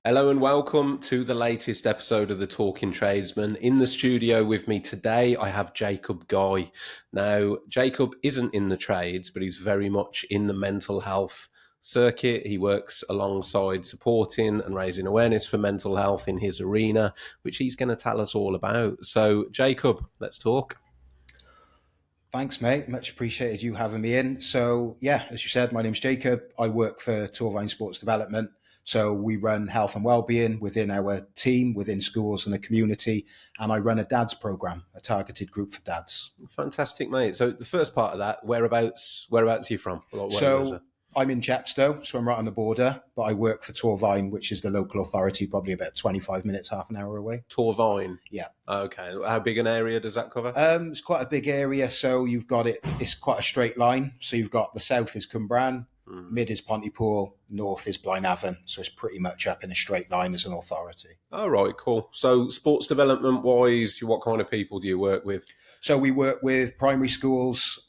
Hello and welcome to the latest episode of the Talking Tradesman. In the studio with me today, I have Jacob Guy. Now, Jacob isn't in the trades, but he's very much in the mental health circuit. He works alongside supporting and raising awareness for mental health in his arena, which he's going to tell us all about. So, Jacob, let's talk. Thanks, mate. Much appreciated you having me in. So, yeah, as you said, my name's Jacob. I work for Torfaen Sports Development. So we run health and wellbeing within our team, within schools and the community. And I run a dads program, a targeted group for dads. Fantastic, mate. So the first part of that, whereabouts are you from? Where is it? So I'm in Chepstow, so I'm right on the border, but I work for Torfaen, which is the local authority, probably about 25 minutes, half an hour away. Torfaen. Yeah. Okay. How big an area does that cover? It's quite a big area. So you've got it's quite a straight line. So you've got the south is Cumbran, mid is Pontypool, north is Blaenavon. So it's pretty much up in a straight line as an authority. Oh, right, cool. So sports development wise, what kind of people do you work with? So we work with primary schools,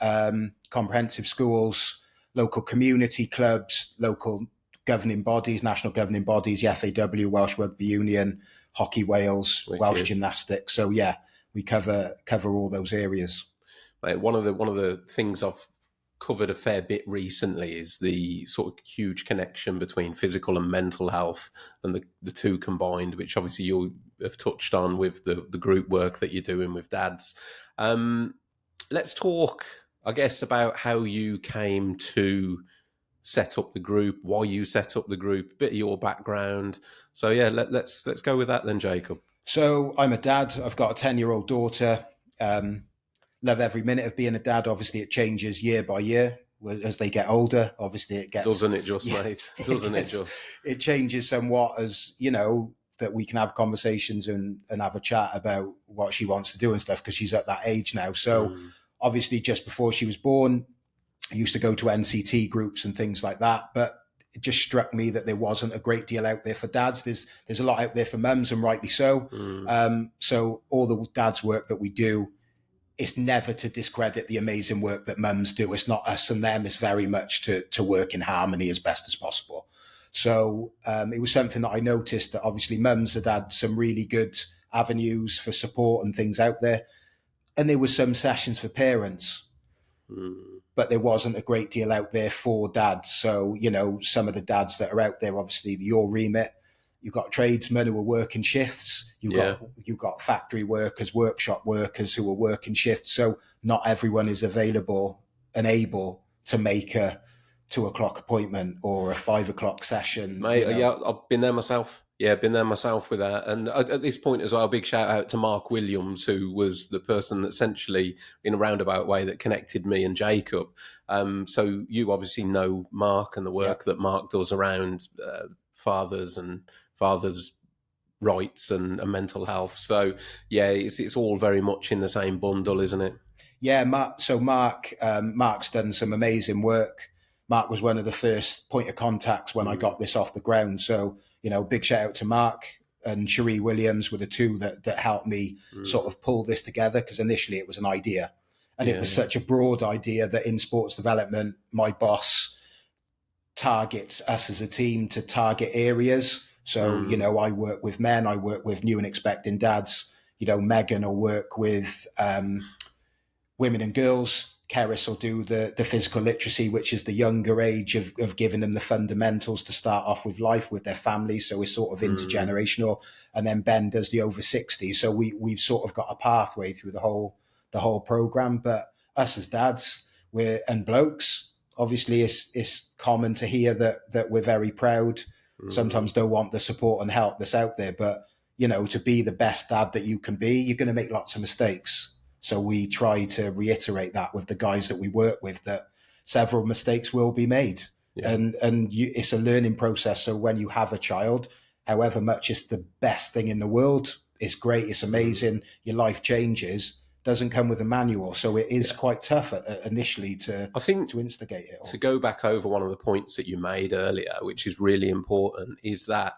comprehensive schools, local community clubs, local governing bodies, national governing bodies, the FAW, Welsh Rugby Union, Hockey Wales, Welsh Gymnastics. So yeah, we cover all those areas. Mate, one of the things I've covered a fair bit recently is the sort of huge connection between physical and mental health and the two combined, which obviously you have touched on with the group work that you're doing with dads. Let's talk, I guess, about how you came to set up the group, why you set up the group, a bit of your background. So yeah, let's go with that then, Jacob. So I'm a dad. I've got a 10-year-old daughter. Love every minute of being a dad. Obviously, it changes year by year as they get older. Obviously, it gets... Doesn't it just, mate? Doesn't it just? It changes somewhat as, you know, that we can have conversations and have a chat about what she wants to do and stuff because she's at that age now. So obviously, just before she was born, I used to go to NCT groups and things like that. But it just struck me that there wasn't a great deal out there for dads. There's a lot out there for mums, and rightly so. So all the dads work that we do, it's never to discredit the amazing work that mums do. It's not us and them. It's very much to work in harmony as best as possible. So it was something that I noticed that obviously mums had had some really good avenues for support and things out there. And there were some sessions for parents, but there wasn't a great deal out there for dads. So, you know, some Of the dads that are out there, obviously your remit, you've got tradesmen who are working shifts. You've got factory workers, workshop workers who are working shifts. So not everyone is available and able to make a 2:00 appointment or a 5:00 session. Mate, yeah, I've been there myself. Yeah, been there myself with that. And at this point as well, a big shout out to Mark Williams, who was the person that essentially, in a roundabout way, that connected me and Jacob. So you obviously know Mark and the work that Mark does around fathers rights and mental health. So yeah, it's all very much in the same bundle, isn't it? Yeah, Mark's done some amazing work. Mark was one of the first point of contacts when I got this off the ground. So, you know, big shout out to Mark and Cherie Williams were the two that helped me sort of pull this together, because initially it was an idea. And it was such a broad idea that in sports development, my boss targets us as a team to target areas. So, you know, I work with men, I work with new and expecting dads. You know, Megan will work with women and girls. Keris will do the physical literacy, which is the younger age of giving them the fundamentals to start off with life with their families. So we're sort of intergenerational. And then Ben does the over 60s. So we've sort of got a pathway through the whole program. But us as dads, and blokes, obviously it's common to hear that we're very proud. Sometimes don't want the support and help that's out there. But, you know, to be the best dad that you can be, you're going to make lots of mistakes. So we try to reiterate that with the guys that we work with, that several mistakes will be made. And it's a learning process. So when you have a child, however much it's the best thing in the world, it's great, it's amazing, your life changes, doesn't come with a manual. So it is quite tough initially to instigate it all. To go back over one of the points that you made earlier, which is really important, is that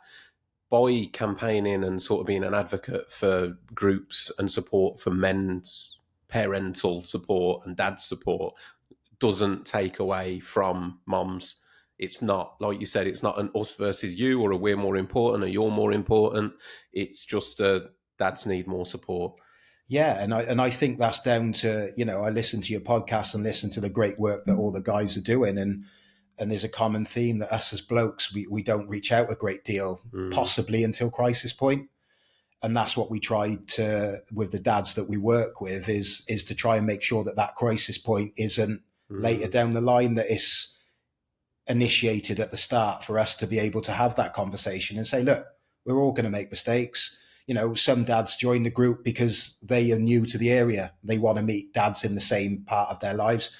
by campaigning and sort of being an advocate for groups and support for men's parental support and dad's support doesn't take away from moms. it's not, like you said, it's not an us versus you, or a we're more important or you're more important. It's just dads need more support. Yeah, and I think that's down to, I listen to your podcast and listen to the great work that all the guys are doing, and there's a common theme that us as blokes, we don't reach out a great deal, possibly until crisis point. And that's what we try to, with the dads that we work with, is to try and make sure that that crisis point isn't later down the line, that it's initiated at the start, for us to be able to have that conversation and say, look, we're all going to make mistakes. Some dads join the group because they are new to the area. They want to meet dads in the same part of their lives.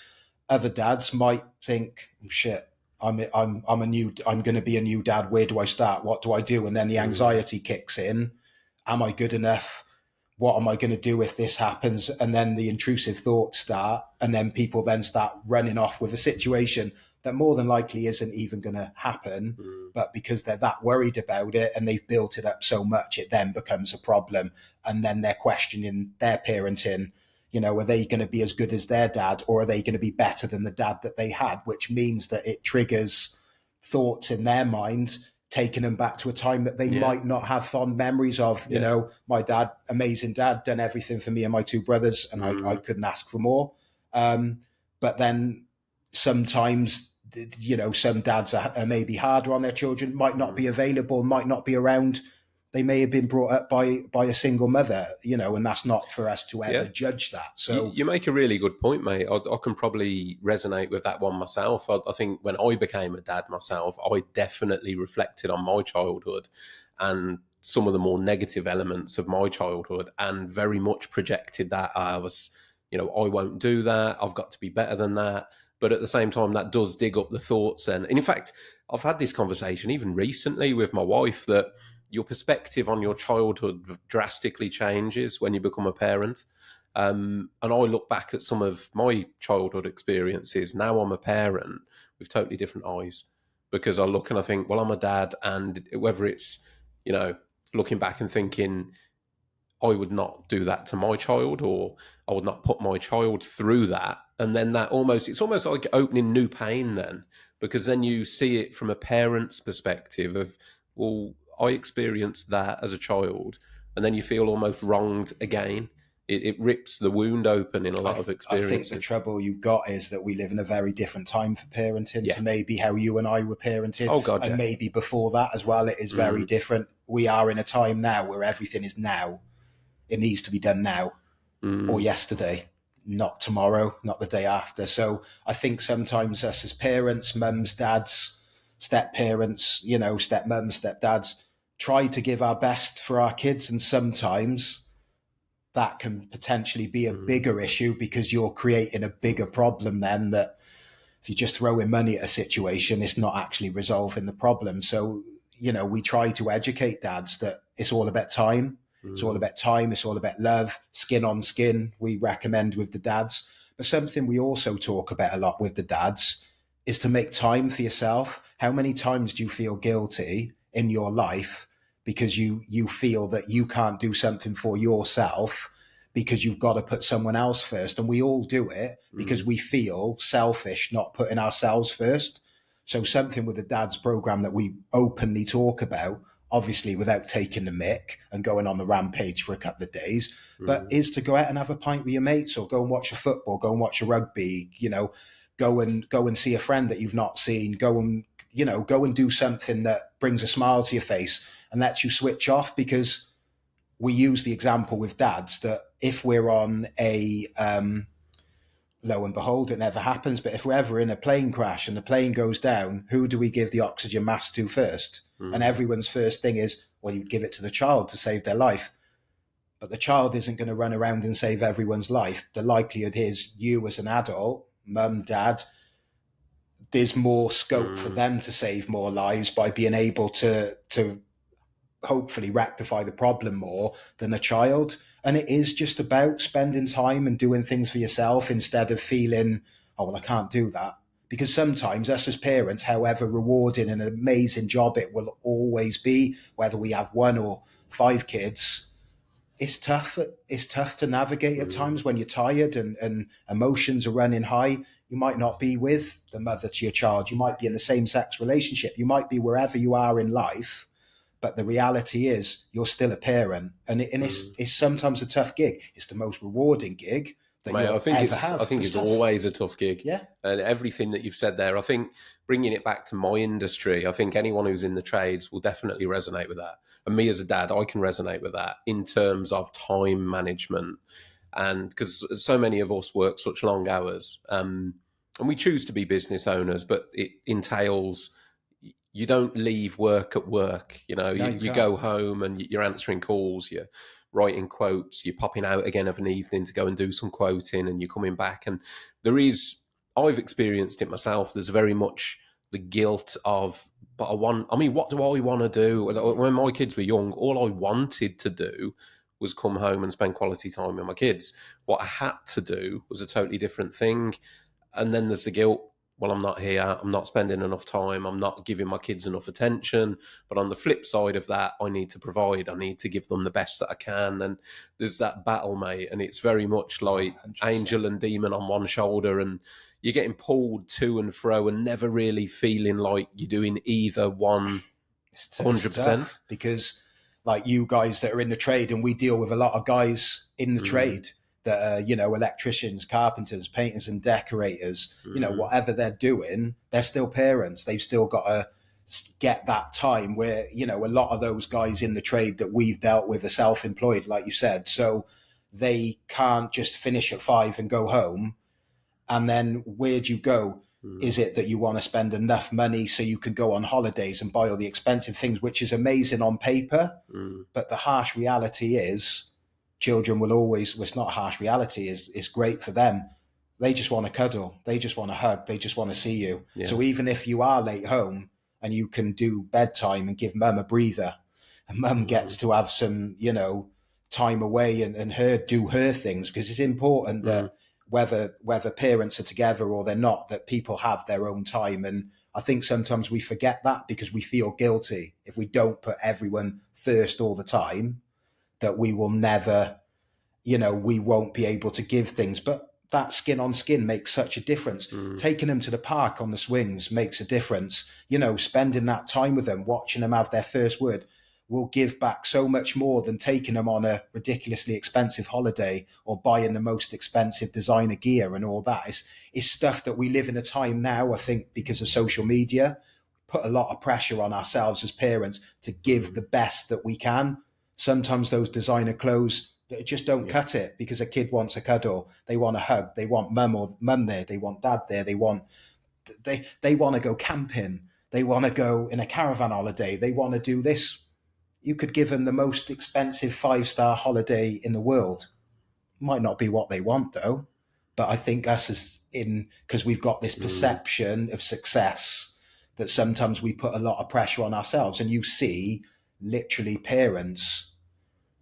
Other dads might think, oh, shit, I'm going to be a new dad. Where do I start? What do I do? And then the anxiety kicks in. Am I good enough? What am I going to do if this happens? And then the intrusive thoughts start, and then people then start running off with a situation that more than likely isn't even going to happen. But because they're that worried about it and they've built it up so much, it then becomes a problem. And then they're questioning their parenting. Are they going to be as good as their dad, or are they going to be better than the dad that they had? Which means that it triggers thoughts in their mind, taking them back to a time that they might not have fond memories of. My dad, amazing dad, done everything for me and my two brothers, and I couldn't ask for more. But then sometimes, some dads are maybe harder on their children, might not be available, might not be around. They may have been brought up by a single mother, and that's not for us to ever judge that. So you make a really good point, mate. I can probably resonate with that one myself. I think when I became a dad myself, I definitely reflected on my childhood and some of the more negative elements of my childhood, and very much projected that I was, I won't do that. I've got to be better than that. But at the same time, that does dig up the thoughts. And in fact, I've had this conversation even recently with my wife, that your perspective on your childhood drastically changes when you become a parent. And I look back at some of my childhood experiences. Now I'm a parent with totally different eyes, because I look and I think, well, I'm a dad, and whether it's, looking back and thinking, I would not do that to my child, or I would not put my child through that. And then it's almost like opening new pain then, because then you see it from a parent's perspective of, well, I experienced that as a child, and then you feel almost wronged again. It rips the wound open in a lot of experiences. I think the trouble you got is that we live in a very different time for parenting to maybe how you and I were parented. Oh, God, and maybe before that as well. It is very different. We are in a time now where everything is now. It needs to be done now or yesterday, not tomorrow, not the day after. So I think sometimes us as parents, mums, dads, step-parents, step-mums, step-dads, try to give our best for our kids. And sometimes that can potentially be a bigger issue, because you're creating a bigger problem then, that if you just throw in money at a situation, it's not actually resolving the problem. So, we try to educate dads that it's all about time. It's all about time. It's all about love, skin on skin, we recommend with the dads. But something we also talk about a lot with the dads is to make time for yourself. How many times do you feel guilty in your life because you feel that you can't do something for yourself because you've got to put someone else first? And we all do it because we feel selfish not putting ourselves first. So something with the dads program that we openly talk about, obviously without taking the mick and going on the rampage for a couple of days, but is to go out and have a pint with your mates, or go and watch a football, go and watch a rugby, go and see a friend that you've not seen, go and do something that brings a smile to your face and lets you switch off. Because we use the example with dads that if we're on a, lo and behold, it never happens, but if we're ever in a plane crash and the plane goes down, who do we give the oxygen mask to first? And everyone's first thing is, well, you give it to the child to save their life. But the child isn't going to run around and save everyone's life. The likelihood is you as an adult, mum, dad, there's more scope for them to save more lives by being able to hopefully rectify the problem more than a child. And it is just about spending time and doing things for yourself, instead of feeling, oh, well, I can't do that. Because sometimes us as parents, however rewarding and amazing job it will always be, whether we have 1 or 5 kids, it's tough. It's tough to navigate at times when you're tired and emotions are running high. You might not be with the mother to your child. You might be in the same sex relationship. You might be wherever you are in life. But the reality is you're still a parent. And it's sometimes a tough gig. It's the most rewarding gig that Mate, you'll ever have. I think it's always a tough gig. Yeah. And everything that you've said there, I think bringing it back to my industry, I think anyone who's in the trades will definitely resonate with that. And me as a dad, I can resonate with that in terms of time management. And because so many of us work such long hours, and we choose to be business owners, but it entails you don't leave work at work. You know, No, you can't. go home and you're answering calls, you're writing quotes, you're popping out again of an evening to go and do some quoting, and you're coming back. And I've experienced it myself. There's very much the guilt of, but what do I want to do? When my kids were young, all I wanted to do was come home and spend quality time with my kids. What I had to do was a totally different thing. And then there's the guilt. Well, I'm not here. I'm not spending enough time. I'm not giving my kids enough attention. But on the flip side of that, I need to provide. I need to give them the best that I can. And there's that battle, mate. And it's very much like 100%. angel and demon on one shoulder. And you're getting pulled to and fro and never really feeling like you're doing either one It's 100%. tough because, like you guys that are in the trade, and we deal with a lot of guys in the trade that are, electricians, carpenters, painters and decorators, whatever they're doing, they're still parents. They've still got to get that time where, a lot of those guys in the trade that we've dealt with are self-employed, like you said. So they can't just finish at 5 and go home. And then where'd you go? Is it that you want to spend enough money so you can go on holidays and buy all the expensive things, which is amazing on paper? But the harsh reality is children will always, well, it's not harsh reality, it's great for them. They just want to cuddle. They just want to hug. They just want to see you. Yeah. So even if you are late home and you can do bedtime and give mum a breather, and mum gets to have some, time away and her do her things, because it's important that whether parents are together or they're not, that people have their own time. And I think sometimes we forget that because we feel guilty if we don't put everyone first all the time, that we will never, we won't be able to give things. But that skin on skin makes such a difference. Taking them to the park on the swings makes a difference. Spending that time with them, watching them have their first word, will give back so much more than taking them on a ridiculously expensive holiday or buying the most expensive designer gear and all that. It's stuff that we live in a time now, I think, because of social media, put a lot of pressure on ourselves as parents to give the best that we can. Sometimes those designer clothes just don't cut it, because a kid wants a cuddle. They want a hug. They want mum there. They want dad there. They want to go camping. They want to go in a caravan holiday. They want to do this. You could give them the most expensive 5-star holiday in the world. Might not be what they want though. But I think because we've got this perception of success, that sometimes we put a lot of pressure on ourselves. And you see literally parents,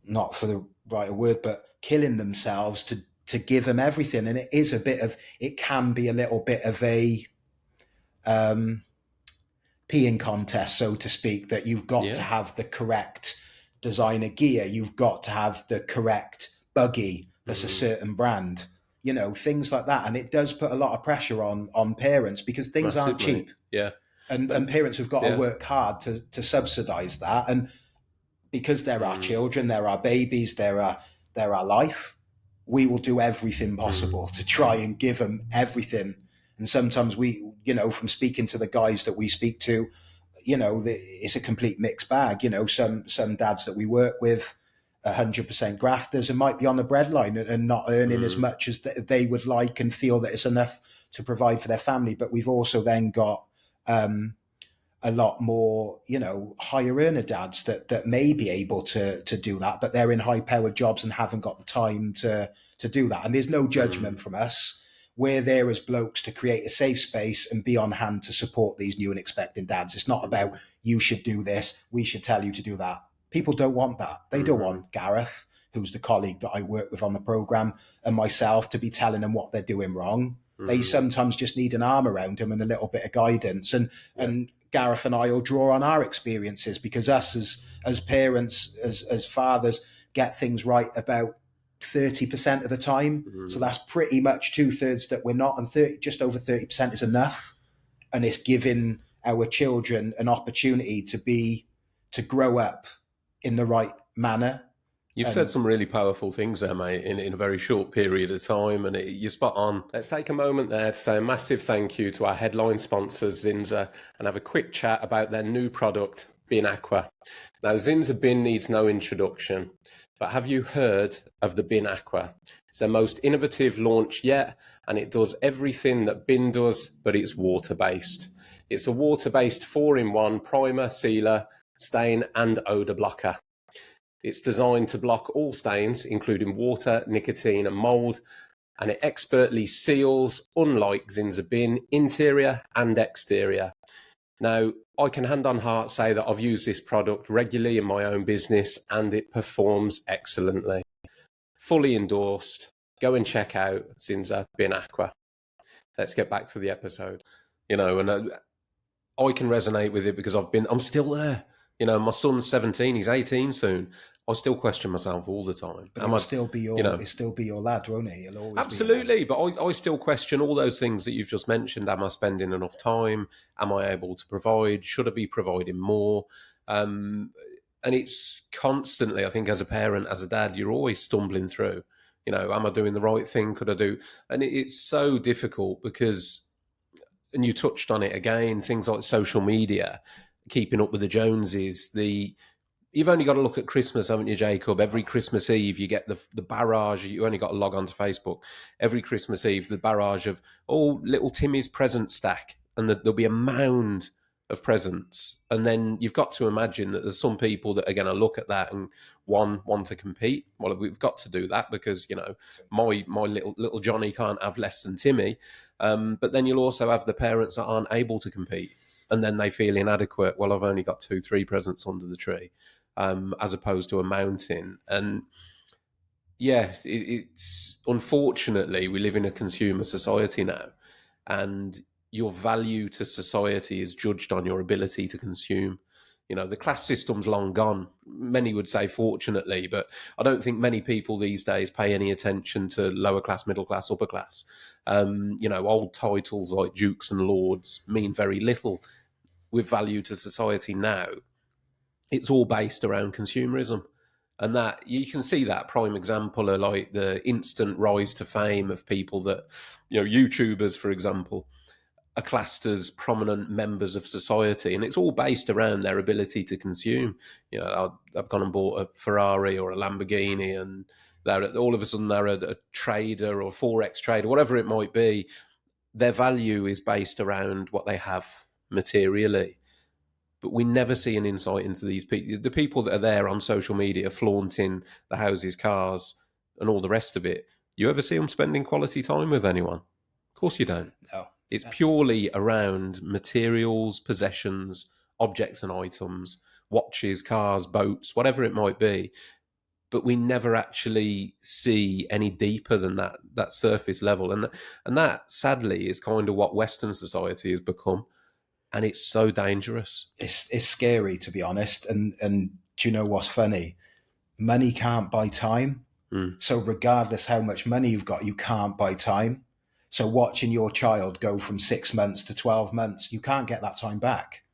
not for the right word, but killing themselves to give them everything. And it can be a little bit of a peeing contest, so to speak, that you've got to have the correct designer gear. You've got to have the correct buggy that's a certain brand, things like that. And it does put a lot of pressure on parents, because things aren't cheap. Yeah. And parents have got to work hard to subsidize that. And because they're our children, they're our babies, they're our life, we will do everything possible to try and give them everything. And sometimes we, from speaking to the guys that we speak to, it's a complete mixed bag. Some dads that we work with, 100% grafters, and might be on the breadline and not earning as much as they would like and feel that it's enough to provide for their family. But we've also then got a lot more, higher earner dads that may be able to do that, but they're in high powered jobs and haven't got the time to do that. And there's no judgment from us. We're there as blokes to create a safe space and be on hand to support these new and expecting dads. It's not about you should do this, we should tell you to do that. People don't want that. They don't want Gareth, who's the colleague that I work with on the program, and myself to be telling them what they're doing wrong. They sometimes just need an arm around them and a little bit of guidance. And Gareth and I will draw on our experiences, because us as parents, as fathers, get things right about 30% of the time. So that's pretty much 2/3 that we're not, and just over 30% is enough. And it's giving our children an opportunity to grow up in the right manner. You've said some really powerful things there, mate, in a very short period of time, and you're spot on. Let's take a moment there to say a massive thank you to our headline sponsors, Zinza, and have a quick chat about their new product, Bin Aqua. Now, Zinza Bin needs no introduction, but have you heard of the Bin Aqua? It's their most innovative launch yet, and it does everything that Bin does, but it's water-based. It's a water-based 4-in-1 primer, sealer, stain, and odour blocker. It's designed to block all stains, including water, nicotine, and mould, and it expertly seals, unlike Zinza Bin, interior and exterior. Now, I can hand on heart say that I've used this product regularly in my own business, and it performs excellently. Fully endorsed. Go and check out Zinza Bin Aqua. Let's get back to the episode. And I can resonate with it because I'm still there. My son's 17, he's 18 soon. I still question myself all the time. But he'll still be your lad, won't he? He'll always absolutely, but I still question all those things that you've just mentioned. Am I spending enough time? Am I able to provide? Should I be providing more? And it's constantly, I think, as a parent, as a dad, you're always stumbling through. Am I doing the right thing? Could I do? And it's so difficult because, and you touched on it again, things like social media, keeping up with the Joneses, you've only got to look at Christmas, haven't you, Jacob? Every Christmas Eve, you get the barrage. You only got to log on to Facebook. Every Christmas Eve, the barrage of, little Timmy's present stack. And there'll be a mound of presents. And then you've got to imagine that there's some people that are going to look at that and want to compete. Well, we've got to do that because, my little Johnny can't have less than Timmy. But then you'll also have the parents that aren't able to compete. And then they feel inadequate. Well, I've only got 2-3 presents under the tree. As opposed to a mountain. And it's unfortunately, we live in a consumer society now, and your value to society is judged on your ability to consume. The class system's long gone. Many would say fortunately, but I don't think many people these days pay any attention to lower class, middle class, upper class. Old titles like dukes and lords mean very little with value to society now. It's all based around consumerism. And that you can see that prime example of like the instant rise to fame of people that, YouTubers, for example, are classed as prominent members of society. And it's all based around their ability to consume. I've gone and bought a Ferrari or a Lamborghini, and all of a sudden they're a trader or Forex trader, whatever it might be. Their value is based around what they have materially. But we never see an insight into these people, the people that are there on social media flaunting the houses, cars, and all the rest of it. You ever see them spending quality time with anyone? Of course you don't. No. It's purely around materials, possessions, objects and items, watches, cars, boats, whatever it might be. But we never actually see any deeper than that surface level. And that, sadly, is kind of what Western society has become. And it's so dangerous. It's scary, to be honest. And do you know what's funny? Money can't buy time. So regardless how much money you've got, you can't buy time. So watching your child go from 6 months to 12 months, you can't get that time back.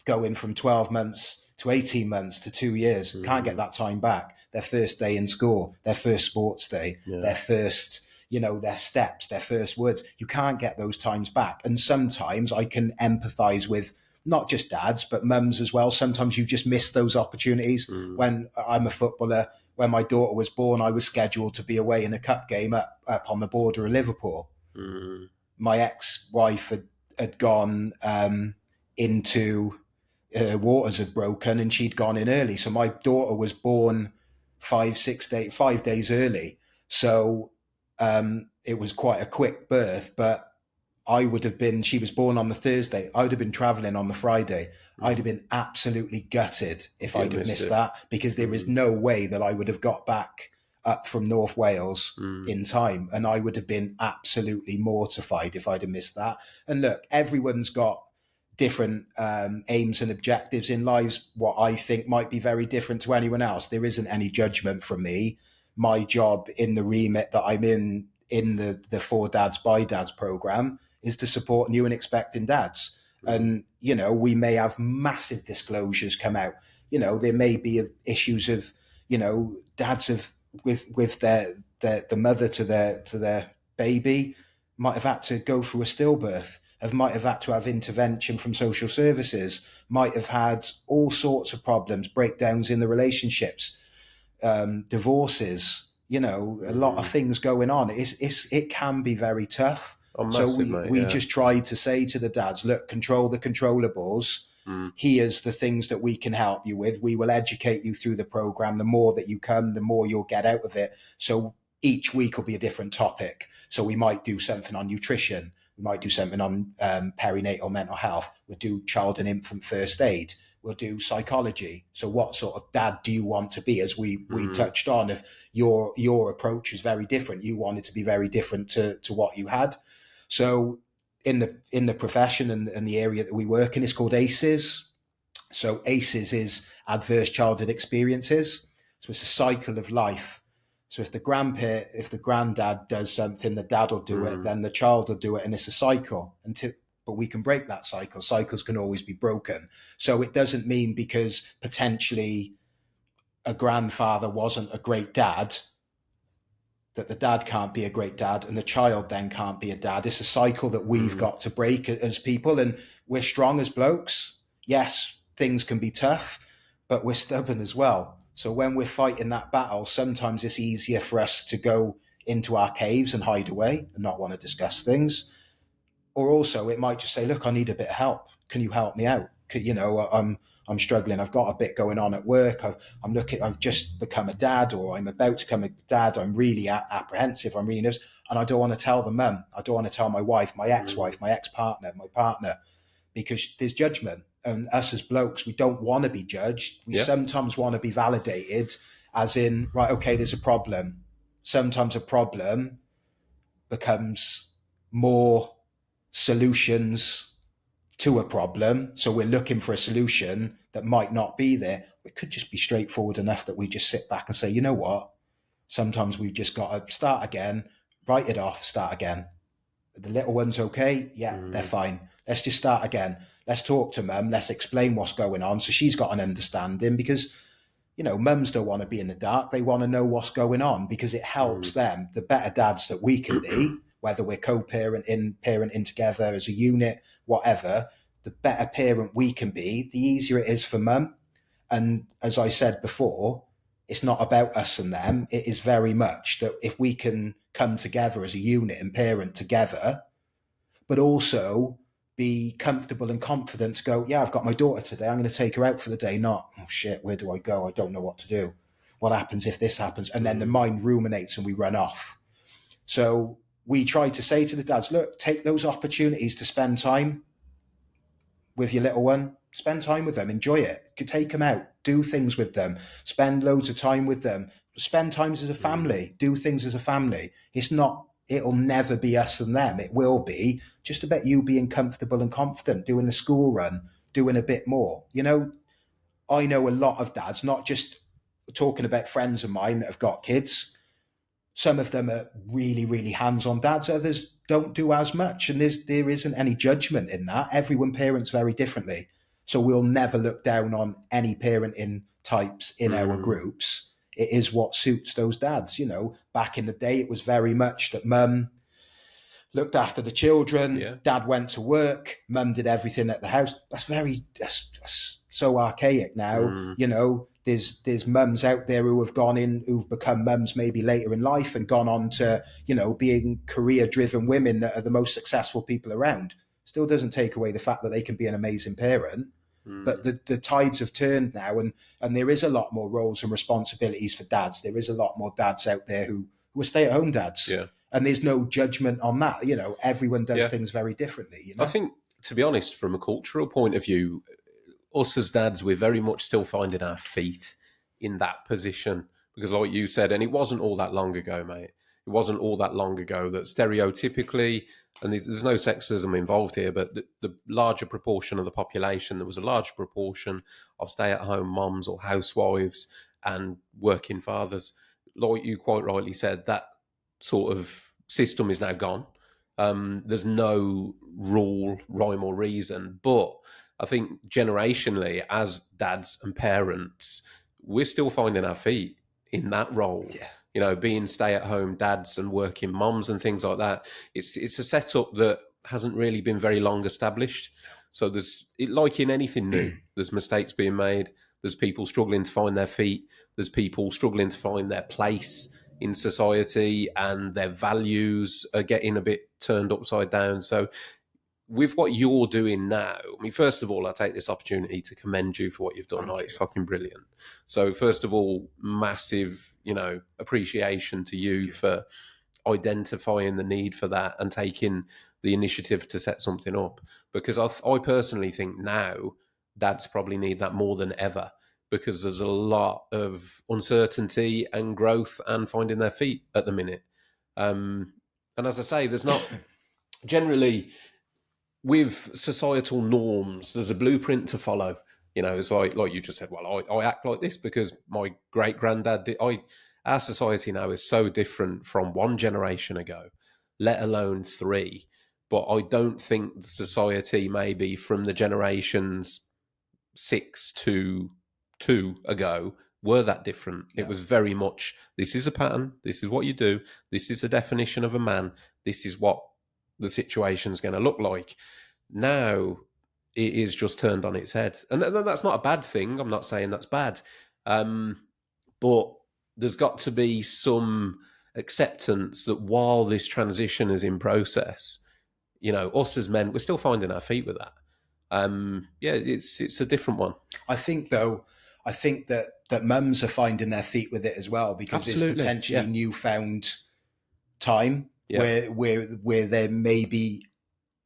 Going from 12 months to 18 months to 2 years, can't get that time back. Their first day in school, their first sports day, their first... their steps, their first words, you can't get those times back. And sometimes I can empathize with not just dads, but mums as well. Sometimes you just miss those opportunities. When I'm a footballer, when my daughter was born, I was scheduled to be away in a cup game up on the border of Liverpool. My ex-wife had gone into waters had broken, and she'd gone in early. So my daughter was born 5 days early. So it was quite a quick birth, but she was born on the Thursday. I would have been traveling on the Friday. I'd have been absolutely gutted if I'd have missed that, because there is no way that I would have got back up from North Wales in time. And I would have been absolutely mortified if I'd have missed that. And look, everyone's got different aims and objectives in lives, what I think might be very different to anyone else. There isn't any judgment from me. my job in the remit that I'm in the For Dads by Dads program is to support new and expecting dads. And, we may have massive disclosures come out. There may be issues of, dads of with the mother to their baby might have had to go through a stillbirth, might have had to have intervention from social services, might have had all sorts of problems, breakdowns in the relationships, divorces, a lot of things going on. It can be very tough. Oh, So massive, mate, we yeah. just tried to say to the dads, look, control the controllables. Here's the things that we can help you with. We will educate you through the program. The more that you come, the more you'll get out of it. So each week will be a different topic. So we might do something on nutrition. We might do something on perinatal mental health. We'll do child and infant first aid. We'll do psychology. So what sort of dad do you want to be? As we touched on, if your approach is very different, you want it to be very different to what you had. So in the profession and the area that we work in, it's called ACEs. So ACEs is adverse childhood experiences. So it's a cycle of life. So if the granddad does something, the dad will do it, then the child will do it, and it's a cycle. But we can break that cycle. Cycles can always be broken. So it doesn't mean because potentially a grandfather wasn't a great dad that the dad can't be a great dad and the child then can't be a dad. It's a cycle that we've got to break as people, and we're strong as blokes. Yes, things can be tough, but we're stubborn as well. So when we're fighting that battle, sometimes it's easier for us to go into our caves and hide away and not want to discuss things. Or also it might just say, look, I need a bit of help. Can you help me out? I'm struggling. I've got a bit going on at work. I've just become a dad, or I'm about to become a dad. I'm really apprehensive. I'm really nervous. And I don't want to tell the mum. I don't want to tell my wife, my ex-wife, my ex-partner, my partner, because there's judgment. And us as blokes, we don't want to be judged. We sometimes want to be validated, as in, right, okay, there's a problem. Sometimes a problem becomes more solutions to a problem. So we're looking for a solution that might not be there. It could just be straightforward enough that we just sit back and say, you know what? Sometimes we've just got to start again, write it off, start again. The little one's okay. Yeah, they're fine. Let's just start again. Let's talk to mum. Let's explain what's going on. So she's got an understanding, because, mums don't want to be in the dark. They want to know what's going on, because it helps them. The better dads that we can be, whether we're parenting together as a unit, whatever, the better parent we can be, the easier it is for mum. And as I said before, it's not about us and them. It is very much that if we can come together as a unit and parent together, but also be comfortable and confident to go, yeah, I've got my daughter today. I'm going to take her out for the day. Not, oh shit, where do I go? I don't know what to do. What happens if this happens? And then the mind ruminates and we run off. So we try to say to the dads, look, take those opportunities to spend time with your little one. Spend time with them, enjoy it. Take them out, do things with them, spend loads of time with them, spend times as a family, do things as a family. It'll never be us and them. It will be just about you being comfortable and confident, doing the school run, doing a bit more. I know a lot of dads, not just talking about friends of mine that have got kids. Some of them are really, really hands-on dads. Others don't do as much. And there isn't any judgment in that. Everyone parents very differently. So we'll never look down on any parenting types in our groups. It is what suits those dads. Back in the day, it was very much that mum looked after the children, dad went to work, mum did everything at the house. That's so archaic now. There's mums out there who've become mums maybe later in life and gone on to, being career-driven women that are the most successful people around. Still doesn't take away the fact that they can be an amazing parent. But the tides have turned now, and there is a lot more roles and responsibilities for dads. There is a lot more dads out there who are stay-at-home dads. Yeah. And there's no judgment on that. Everyone does things very differently. I think, to be honest, from a cultural point of view, us as dads, we're very much still finding our feet in that position. Because like you said, and it wasn't all that long ago, mate. It wasn't all that long ago that stereotypically, and there's no sexism involved here, but the larger proportion of the population, there was a large proportion of stay-at-home moms or housewives and working fathers. like you quite rightly said, that sort of system is now gone. There's no rule, rhyme, or reason. But I think generationally, as dads and parents, we're still finding our feet in that role. Yeah. You know, being stay-at-home dads and working moms and things like that. It's a setup that hasn't really been very long established. So like in anything new, there's mistakes being made. There's people struggling to find their feet. There's people struggling to find their place in society, and their values are getting a bit turned upside down. So with what you're doing now, I mean, first of all, I take this opportunity to commend you for what you've done. Thank It's you. fucking brilliant. So first of all, massive, appreciation to you for identifying the need for that and taking the initiative to set something up. Because I personally think now dads probably need that more than ever, because there's a lot of uncertainty and growth and finding their feet at the minute. And as I say, there's not generally, with societal norms, there's a blueprint to follow. It's like you just said, well, I act like this because my great granddad did. Our society now is so different from one generation ago, let alone three. But I don't think the society maybe from the generations 6 to 2 ago were that different. No. It was very much, this is a pattern, this is what you do, this is a definition of a man, this is what the situation's going to look like. Now it is just turned on its head, and that's not a bad thing. I'm not saying that's bad, but there's got to be some acceptance that while this transition is in process, us as men, we're still finding our feet with that. It's a different one. I think that mums are finding their feet with it as well, because Absolutely, there's potentially yeah. newfound time Yeah. where they're maybe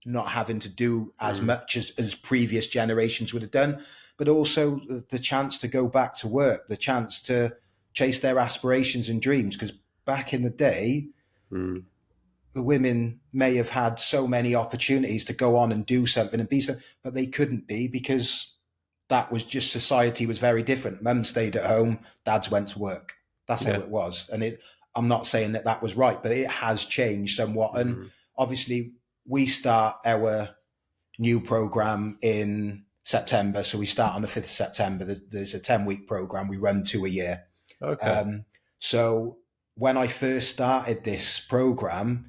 not having to do as much as previous generations would have done, but also the chance to go back to work, the chance to chase their aspirations and dreams. Because back in the day, the women may have had so many opportunities to go on and do something and be something, but they couldn't be, because that was just, society was very different. Mum stayed at home, dads went to work. That's how Yeah. it was. And I'm not saying that was right, but it has changed somewhat. And obviously we start our new program in September. So we start on the 5th of September. There's a 10-week program. We run 2 a year. Okay. So when I first started this program,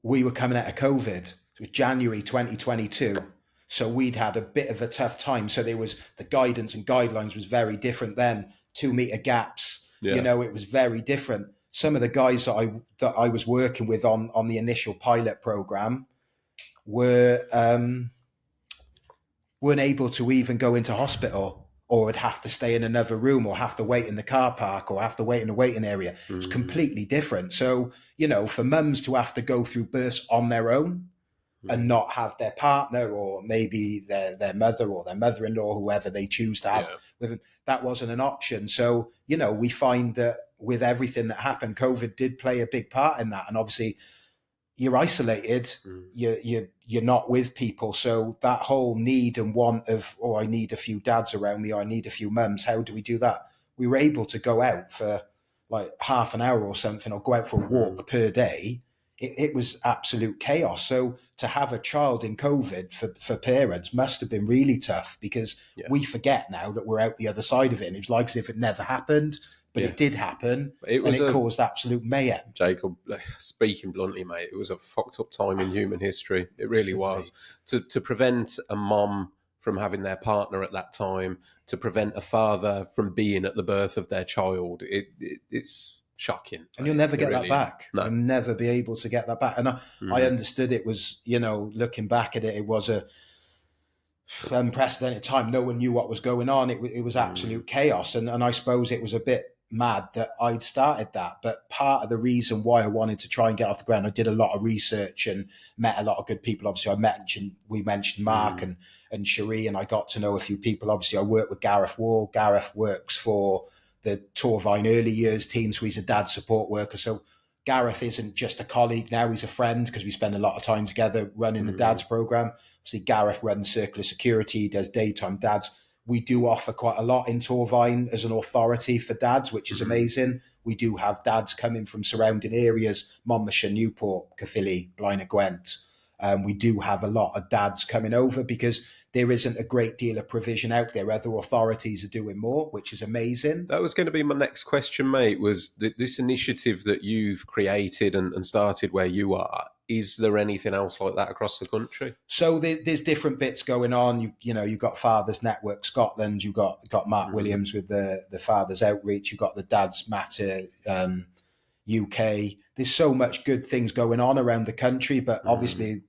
we were coming out of COVID. It was January 2022. So we'd had a bit of a tough time. So there was, the guidance and guidelines was very different then. 2-meter gaps, Yeah. it was very different. Some of the guys that I was working with on the initial pilot program weren't able to even go into hospital, or would have to stay in another room, or have to wait in the car park, or have to wait in the waiting area. It was completely different. So, for mums to have to go through births on their own and not have their partner, or maybe their mother or their mother-in-law, whoever they choose to have with them, that wasn't an option. So, we find that with everything that happened, COVID did play a big part in that. And obviously you're isolated, you're not with people. So that whole need and want of, I need a few dads around me, or I need a few mums. How do we do that? We were able to go out for like half an hour or something, or go out for a walk per day. It was absolute chaos. So to have a child in COVID for parents must have been really tough, because we forget now that we're out the other side of it. And it was like as if it never happened, but it did happen. It caused absolute mayhem. Jacob, speaking bluntly, mate, it was a fucked up time in human history. It really was. To prevent a mom from having their partner at that time, to prevent a father from being at the birth of their child, it's shocking. And you'll never get that back. No. You'll never be able to get that back. And I understood it was, looking back at it, it was a unprecedented time. No one knew what was going on. It was absolute chaos. And I suppose it was a bit mad that I'd started that. But part of the reason why I wanted to try and get off the ground, I did a lot of research and met a lot of good people. Obviously, we mentioned Mark and Cherie, and I got to know a few people. Obviously, I work with Gareth Wall. Gareth works for the Torfaen early years team, so he's a dad support worker. So Gareth isn't just a colleague now, he's a friend, because we spend a lot of time together running the dads program. Obviously, Gareth runs Circular Security, does Daytime Dads. We do offer quite a lot in Torfaen as an authority for dads, which is amazing. We do have dads coming from surrounding areas, Monmouthshire, Newport, Caerphilly, Blaenau Gwent. We do have a lot of dads coming over because there isn't a great deal of provision out there. Other authorities are doing more, which is amazing. That was going to be my next question, mate, was this initiative that you've created and started where you are. Is there anything else like that across the country? So there's different bits going on. You've got Fathers Network Scotland. You've got Mark Williams with the Fathers Outreach. You've got the Dads Matter UK. There's so much good things going on around the country, but obviously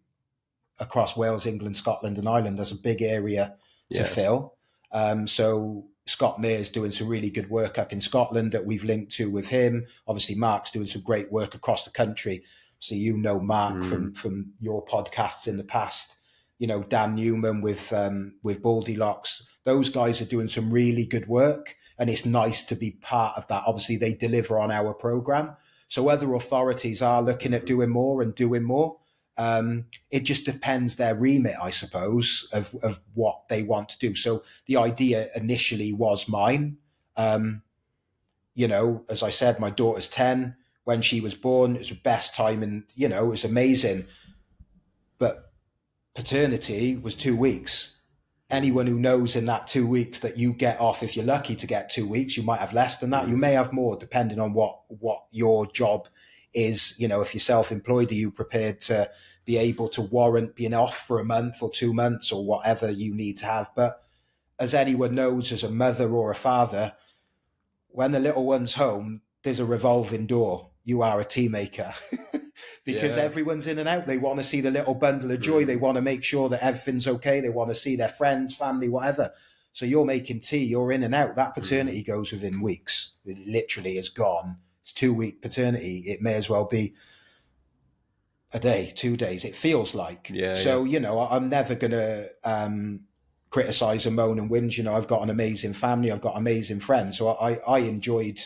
across Wales, England, Scotland and Ireland, there's a big area to fill. So Scott Mears doing some really good work up in Scotland that we've linked to with him. Obviously, Mark's doing some great work across the country. So Mark from your podcasts in the past. Dan Newman with Baldylocks. Those guys are doing some really good work, and it's nice to be part of that. Obviously, they deliver on our program. So other authorities are looking at doing more and doing more. It just depends their remit, I suppose, of what they want to do. So the idea initially was mine. As I said, my daughter's 10. When she was born, it was the best time, and it was amazing. But paternity was 2 weeks. Anyone who knows in that 2 weeks that you get off, if you're lucky to get 2 weeks, you might have less than that. You may have more, depending on what your job is. If you're self-employed, are you prepared to be able to warrant being off for a month or 2 months or whatever you need to have? But as anyone knows, as a mother or a father, when the little one's home, there's a revolving door. You are a tea maker because everyone's in and out. They want to see the little bundle of joy. They want to make sure that everything's okay. They want to see their friends, family, whatever. So you're making tea, you're in and out. That paternity goes within weeks. It literally is gone. It's 2-week paternity. It may as well be a day, 2 days. It feels like. I'm never going to criticize and moan and whinge. I've got an amazing family. I've got amazing friends. So I enjoyed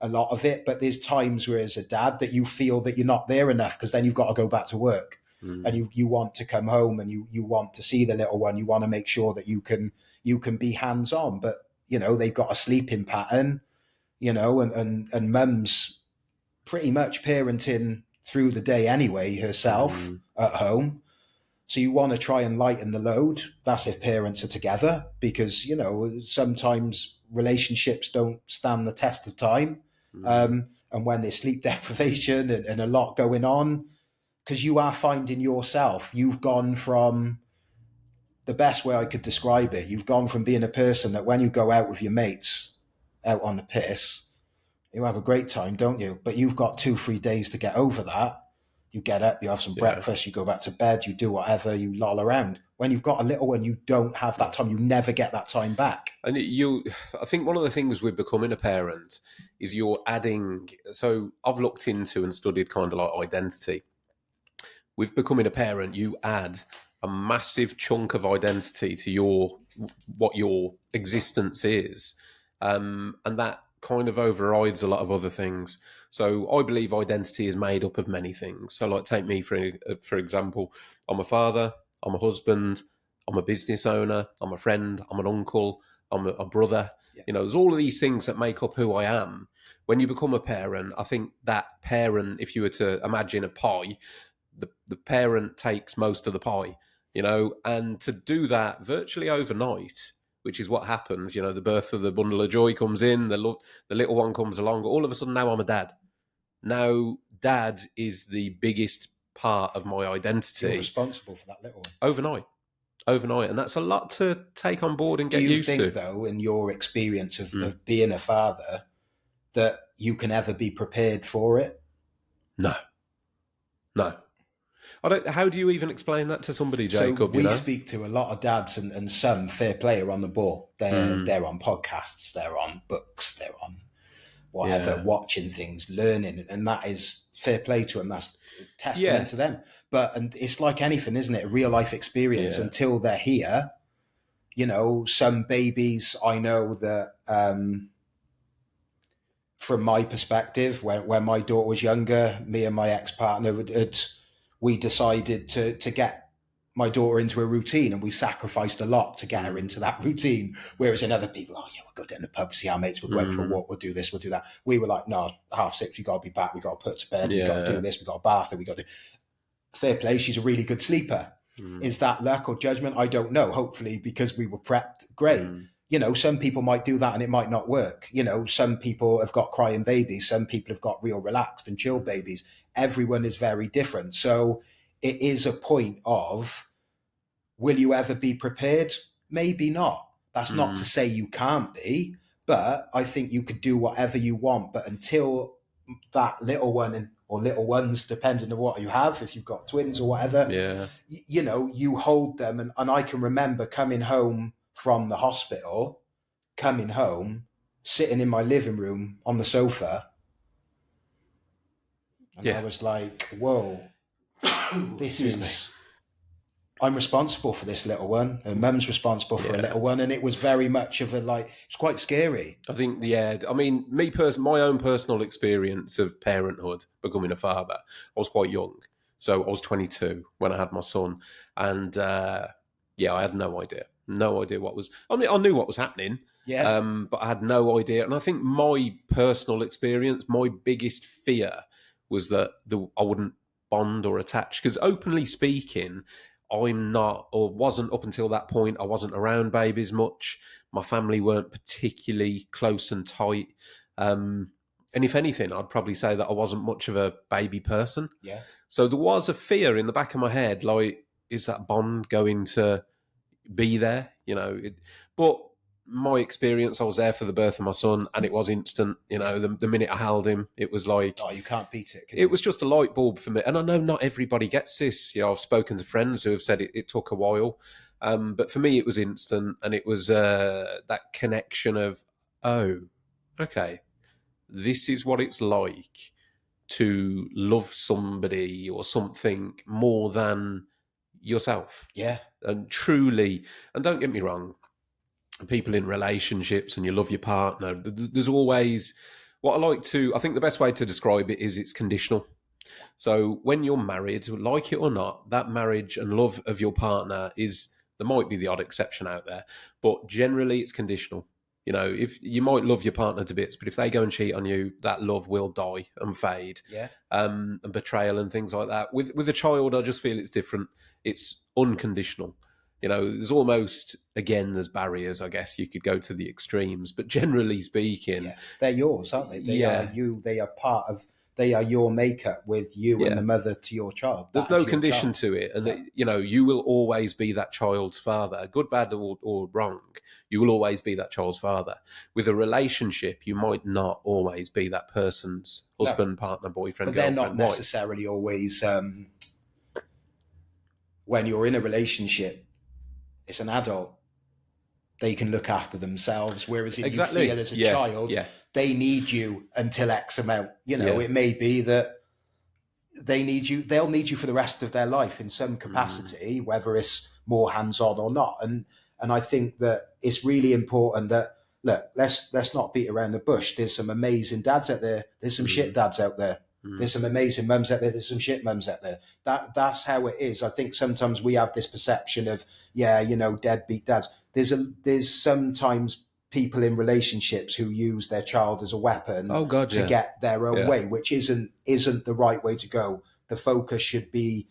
a lot of it, but there's times where as a dad that you feel that you're not there enough because then you've got to go back to work and you want to come home and you want to see the little one. You want to make sure that you can be hands on, but they've got a sleeping pattern, and mum's pretty much parenting through the day anyway herself at home. So you want to try and lighten the load. That's if parents are together, because sometimes relationships don't stand the test of time. And when there's sleep deprivation and a lot going on, because you are finding yourself, you've gone from, the best way I could describe it, you've gone from being a person that when you go out with your mates out on the piss, you have a great time, don't you? But you've got 2-3 days to get over that. You get up, you have some breakfast, you go back to bed, you do whatever, you loll around. When you've got a little one, you don't have that time. You never get that time back. And I think one of the things with becoming a parent is you're adding. So I've looked into and studied kind of like identity. With becoming a parent, you add a massive chunk of identity to what your existence is, and that kind of overrides a lot of other things. So I believe identity is made up of many things. So like take me for example, I'm a father, I'm a husband, I'm a business owner, I'm a friend, I'm an uncle, I'm a brother. There's all of these things that make up who I am. When you become a parent, I think that parent, if you were to imagine a pie, the parent takes most of the pie, and to do that virtually overnight, which is what happens. The birth of the bundle of joy comes in, the little one comes along. All of a sudden, now I'm a dad. Now, dad is the biggest part of my identity. You're responsible for that little one. Overnight. And that's a lot to take on board and get used to. Do you think, though, in your experience of being a father, that you can ever be prepared for it? No. How do you even explain that to somebody, Jacob? So we speak to a lot of dads, and some fair play are on the ball. They're on podcasts, they're on books, they're on whatever, watching things, learning, and that is fair play to them. That's a testament to them. And it's like anything, isn't it? A real life experience until they're here. Some babies, I know that from my perspective, when my daughter was younger, me and my ex-partner we decided to get my daughter into a routine, and we sacrificed a lot to get her into that routine. Whereas in other people, oh yeah, we'll go down the pub, see our mates, we'll go out for a walk, we'll do this, we'll do that. We were like, no, 6:30, we got to be back, we got to put to bed, we got to do this, we got to bath, and we got to. Fair play, she's a really good sleeper. Is that luck or judgment? I don't know. Hopefully, because we were prepped, great. You know, some people might do that and it might not work. You know, some people have got crying babies, some people have got real relaxed and chill babies. Everyone is very different. So it is a point of, will you ever be prepared? Maybe not. That's not to say you can't be, but I think you could do whatever you want. But until that little one or little ones, depending on what you have, if you've got twins or whatever, you know, you hold them. And I can remember coming home from the hospital, sitting in my living room on the sofa. And I was like, whoa, this is... I'm responsible for this little one, and mum's responsible for a little one. And it was very much of a, like, it's quite scary. I think, I mean, my own personal experience of parenthood, becoming a father, I was quite young. So I was 22 when I had my son. And I had no idea what was, I mean, I knew what was happening. Yeah. But I had no idea. And I think my personal experience, my biggest fear was that I wouldn't bond or attach. Because openly speaking, I'm not, or wasn't up until that point, I wasn't around babies much. My family weren't particularly close and tight. And if anything, I'd probably say that I wasn't much of a baby person. Yeah. So there was a fear in the back of my head, like, is that bond going to be there? You know, but my experience, I was there for the birth of my son, and it was instant. You know, the minute I held him, it was like, oh, you can't beat it. It was just a light bulb for me. And I know not everybody gets this. You know, I've spoken to friends who have said it took a while, but for me, it was instant, and it was that connection of, oh, okay, this is what it's like to love somebody or something more than yourself. Yeah. And truly, and don't get me wrong, people in relationships and you love your partner, there's always, I think the best way to describe it is it's conditional. So when you're married, like it or not, that marriage and love of your partner there might be the odd exception out there, but generally it's conditional. You know, if you might love your partner to bits, but if they go and cheat on you, that love will die and fade. Yeah. And betrayal and things like that. With a child, I just feel it's different. It's unconditional. You know, there's almost, again, there's barriers, I guess. You could go to the extremes, but generally speaking... they're yours, aren't they? They are you. They are your makeup with you and the mother to your child. There's no condition to it. And, you know, you will always be that child's father. Good, bad, or wrong, you will always be that child's father. With a relationship, you might not always be that person's husband, partner, boyfriend, but they're girlfriend, not necessarily always... when you're in a relationship, it's an adult. They can look after themselves. Whereas if you feel as a child, they need you until X amount. You know, it may be that they'll need you for the rest of their life in some capacity, whether it's more hands-on or not. And I think that it's really important that, look, let's not beat around the bush. There's some amazing dads out there. There's some shit dads out there. There's some amazing mums out there. There's some shit mums out there. That's how it is. I think sometimes we have this perception of, deadbeat dads. There's sometimes people in relationships who use their child as a weapon to get their own way, which isn't the right way to go. The focus should be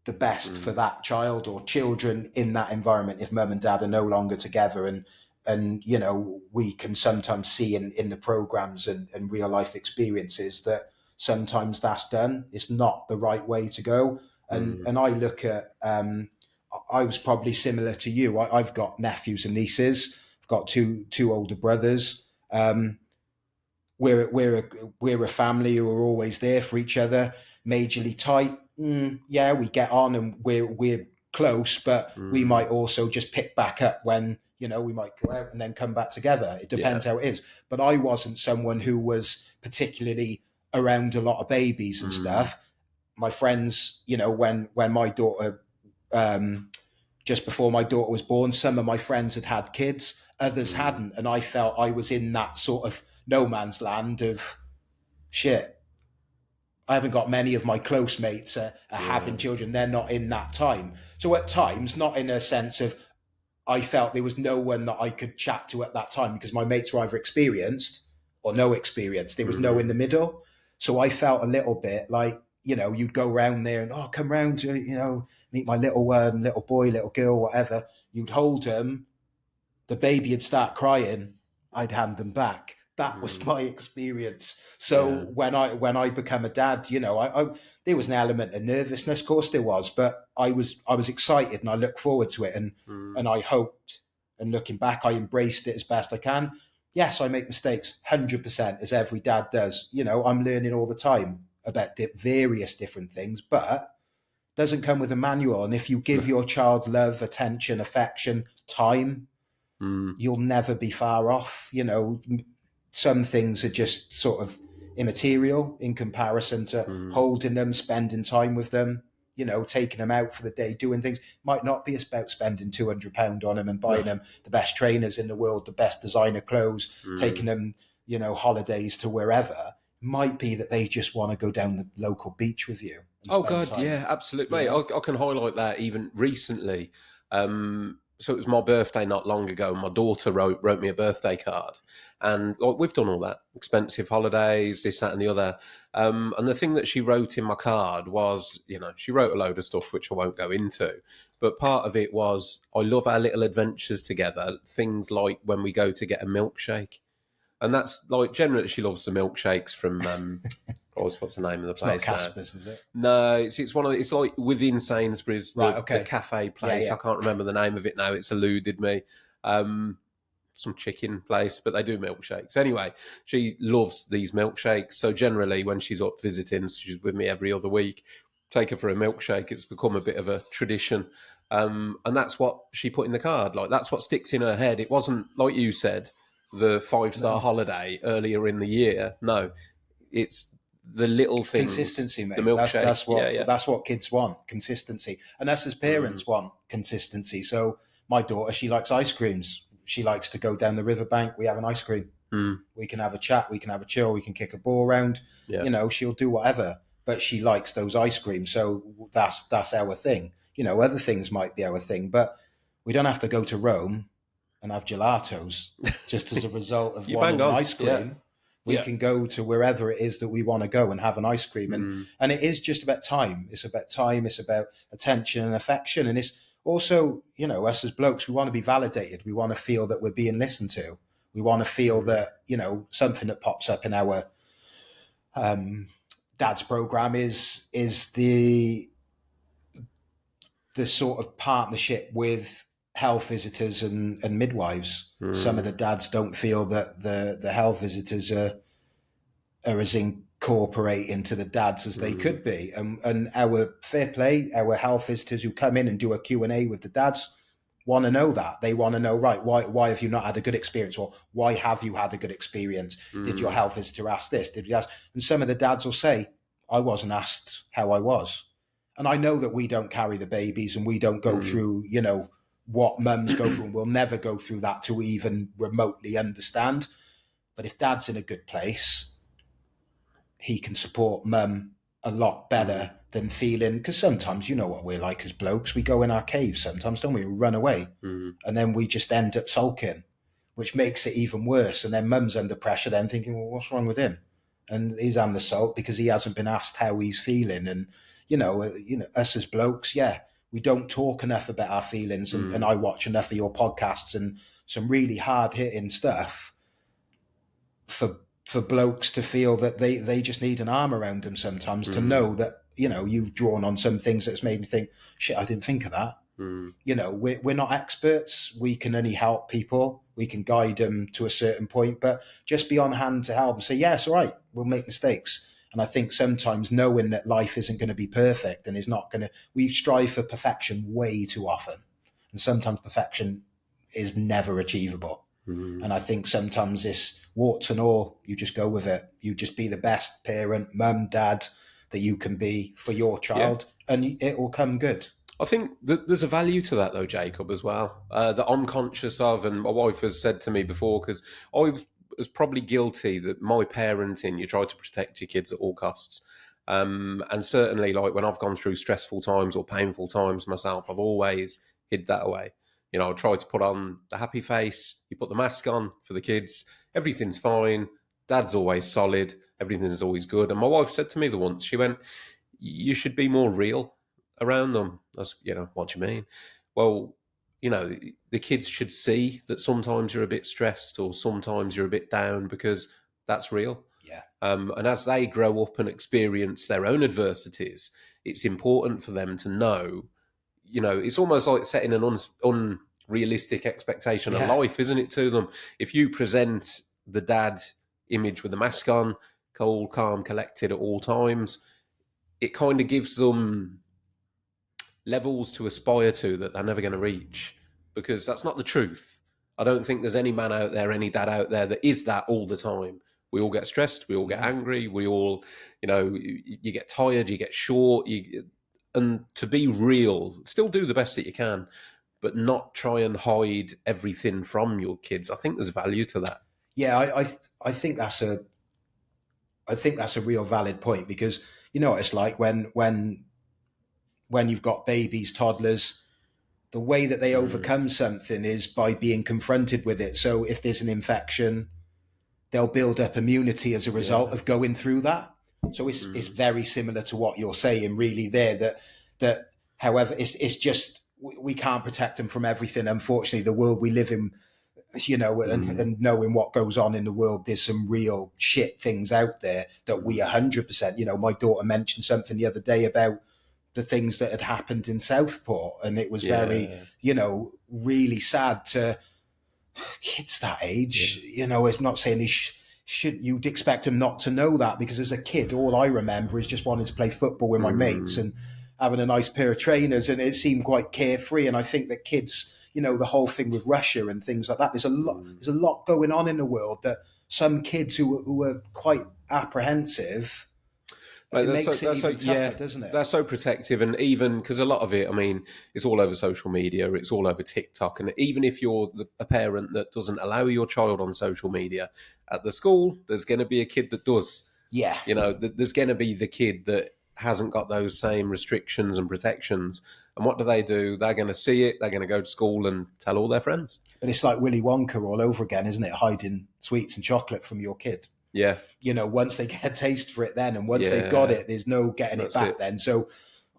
the best for that child or children in that environment. If mum and dad are no longer together, and you know, we can sometimes see in the programs and real life experiences that sometimes that's done. It's not the right way to go. And I look at, I was probably similar to you. I've got nephews and nieces. I've got two older brothers. We're a family who are always there for each other, majorly tight. We get on and we're close, but we might also just pick back up when, you know, we might go out and then come back together. It depends how it is. But I wasn't someone who was particularly around a lot of babies and stuff. My friends, you know, when my daughter, just before my daughter was born, some of my friends had kids, others hadn't. And I felt I was in that sort of no man's land of shit. I haven't got many of my close mates are having children. They're not in that time. So at times, not in a sense of I felt there was no one that I could chat to at that time because my mates were either experienced or no experience. There was no in the middle. So I felt a little bit like, you'd go around there and, come round to, meet my little little boy, little girl, whatever. You'd hold them. The baby would start crying. I'd hand them back. That was my experience. So when I become a dad, I there was an element of nervousness, of course there was, but I was excited and I looked forward to it and I hoped, and looking back, I embraced it as best I can. Yes, I make mistakes, 100%, as every dad does. I'm learning all the time about various different things, but doesn't come with a manual. And if you give your child love, attention, affection, time, you'll never be far off. Some things are just sort of immaterial in comparison to holding them, spending time with them, taking them out for the day, doing things. Might not be about spending £200 on them and buying them the best trainers in the world, the best designer clothes, taking them, holidays to wherever. Might be that they just want to go down the local beach with you. Oh God, time. Yeah, absolutely, mate. I can highlight that even recently. So it was my birthday not long ago. My daughter wrote me a birthday card, and we've done all that, expensive holidays, this, that, and the other. And the thing that she wrote in my card was, she wrote a load of stuff which I won't go into, but part of it was, I love our little adventures together. Things like when we go to get a milkshake. And that's like, generally she loves the milkshakes from what's the name of the place? It's not Casper's, is it? No, it's one of it's like within Sainsbury's, the cafe place. Yeah. I can't remember the name of it now. It's eluded me. Some chicken place, but they do milkshakes. Anyway, she loves these milkshakes. So generally when she's up visiting, she's with me every other week, take her for a milkshake. It's become a bit of a tradition. And that's what she put in the card. Like, that's what sticks in her head. It wasn't, like you said, the 5-star holiday earlier in the year. No, it's the little things. Consistency, mate. The milkshake. That's what kids want, consistency. And us as parents want consistency. So my daughter, she likes ice creams. She likes to go down the riverbank. We have an ice cream. We can have a chat. We can have a chill. We can kick a ball around. Yeah. She'll do whatever, but she likes those ice creams. So that's our thing. Other things might be our thing, but we don't have to go to Rome and have gelatos just as a result of wanting an ice cream. Yeah. We can go to wherever it is that we want to go and have an ice cream. And it is just about time. It's about time. It's about attention and affection. And it's also, us as blokes, we want to be validated. We want to feel that we're being listened to. We want to feel that, something that pops up in our dad's program is the sort of partnership with health visitors and midwives. Some of the dads don't feel that the health visitors are as incorporating to the dads as they could be. And our fair play, our health visitors who come in and do a Q&A with the dads want to know that. They want to know, right, why have you not had a good experience? Or why have you had a good experience? Did your health visitor ask this? Did you ask? And some of the dads will say, I wasn't asked how I was. And I know that we don't carry the babies and we don't go through, what mums go through, and we'll never go through that to even remotely understand. But if dad's in a good place, he can support mum a lot better than feeling, because sometimes, what we're like as blokes, we go in our caves sometimes, don't we? We run away and then we just end up sulking, which makes it even worse. And then mum's under pressure then thinking, well, what's wrong with him? And he's on the salt because he hasn't been asked how he's feeling. And, us as blokes, we don't talk enough about our feelings. And I watch enough of your podcasts and some really hard hitting stuff for blokes to feel that they just need an arm around them sometimes to know that, you've drawn on some things that's made me think, shit, I didn't think of that. We're not experts. We can only help people. We can guide them to a certain point, but just be on hand to help and say, yes, all right, we'll make mistakes. And I think sometimes knowing that life isn't going to be perfect and is not going to, we strive for perfection way too often. And sometimes perfection is never achievable. And I think sometimes it's warts and all, you just go with it. You just be the best parent, mum, dad that you can be for your child, and it will come good. I think that there's a value to that, though, Jacob, as well, that I'm conscious of, and my wife has said to me before, because I was probably guilty that my parenting, you try to protect your kids at all costs. And certainly, like when I've gone through stressful times or painful times myself, I've always hid that away. I try to put on the happy face. You put the mask on for the kids. Everything's fine. Dad's always solid. Everything's always good. And my wife said to me the once, she went, "You should be more real around them." What do you mean? Well, the kids should see that sometimes you're a bit stressed or sometimes you're a bit down, because that's real. Yeah. And as they grow up and experience their own adversities, it's important for them to know, it's almost like setting an unrealistic expectation of Yeah. life, isn't it, to them? If you present the dad image with the mask on, cool, calm, collected at all times, it kind of gives them levels to aspire to that they're never going to reach, because that's not the truth. I don't think there's any man out there, any dad out there that is that all the time. We all get stressed, we all get angry, we all, you get tired, you get short, and to be real, still do the best that you can, but not try and hide everything from your kids. I think there's value to that. Yeah, I think that's a real valid point, because it's like when you've got babies, toddlers, the way that they overcome something is by being confronted with it. So if there's an infection, they'll build up immunity as a result of going through that. So it's very similar to what you're saying, really, there. That however, it's just we can't protect them from everything. Unfortunately, the world we live in, and knowing what goes on in the world, there's some real shit things out there that we 100%. My daughter mentioned something the other day about the things that had happened in Southport, and it was very, really sad to kids that age. It's not saying you'd expect them not to know that, because as a kid, all I remember is just wanting to play football with my mates and having a nice pair of trainers, and it seemed quite carefree. And I think that kids, the whole thing with Russia and things like that, there's a lot going on in the world that some kids who are quite apprehensive, But it makes it even tougher, doesn't it? They're so protective, and even because a lot of it, I mean, it's all over social media, it's all over TikTok, and even if you're a parent that doesn't allow your child on social media, at the school, there's going to be a kid that does. Yeah. There's going to be the kid that hasn't got those same restrictions and protections. And what do? They're going to see it, they're going to go to school and tell all their friends. But it's like Willy Wonka all over again, isn't it? Hiding sweets and chocolate from your kid. Yeah. Once they get a taste for it then, and once they've got it, there's no getting it back then. So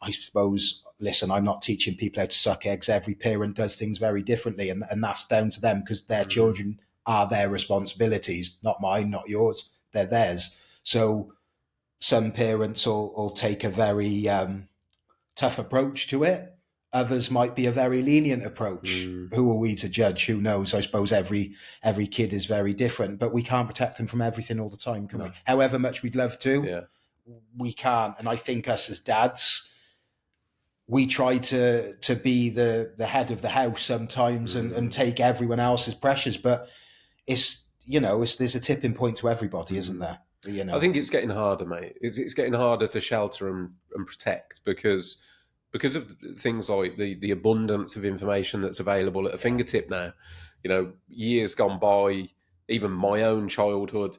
I suppose, listen, I'm not teaching people how to suck eggs. Every parent does things very differently, and that's down to them, because their children are their responsibilities, not mine, not yours. They're theirs. So some parents will take a very tough approach to it. Others might be a very lenient approach. Who are we to judge? Who knows? I suppose every kid is very different, but we can't protect them from everything all the time, can we? However much we'd love to, we can't. And I think us as dads, we try to be the head of the house sometimes and take everyone else's pressures. But it's there's a tipping point to everybody, isn't there? I think it's getting harder, mate. It's getting harder to shelter and protect, because of things like the abundance of information that's available at a fingertip now. Years gone by, even my own childhood,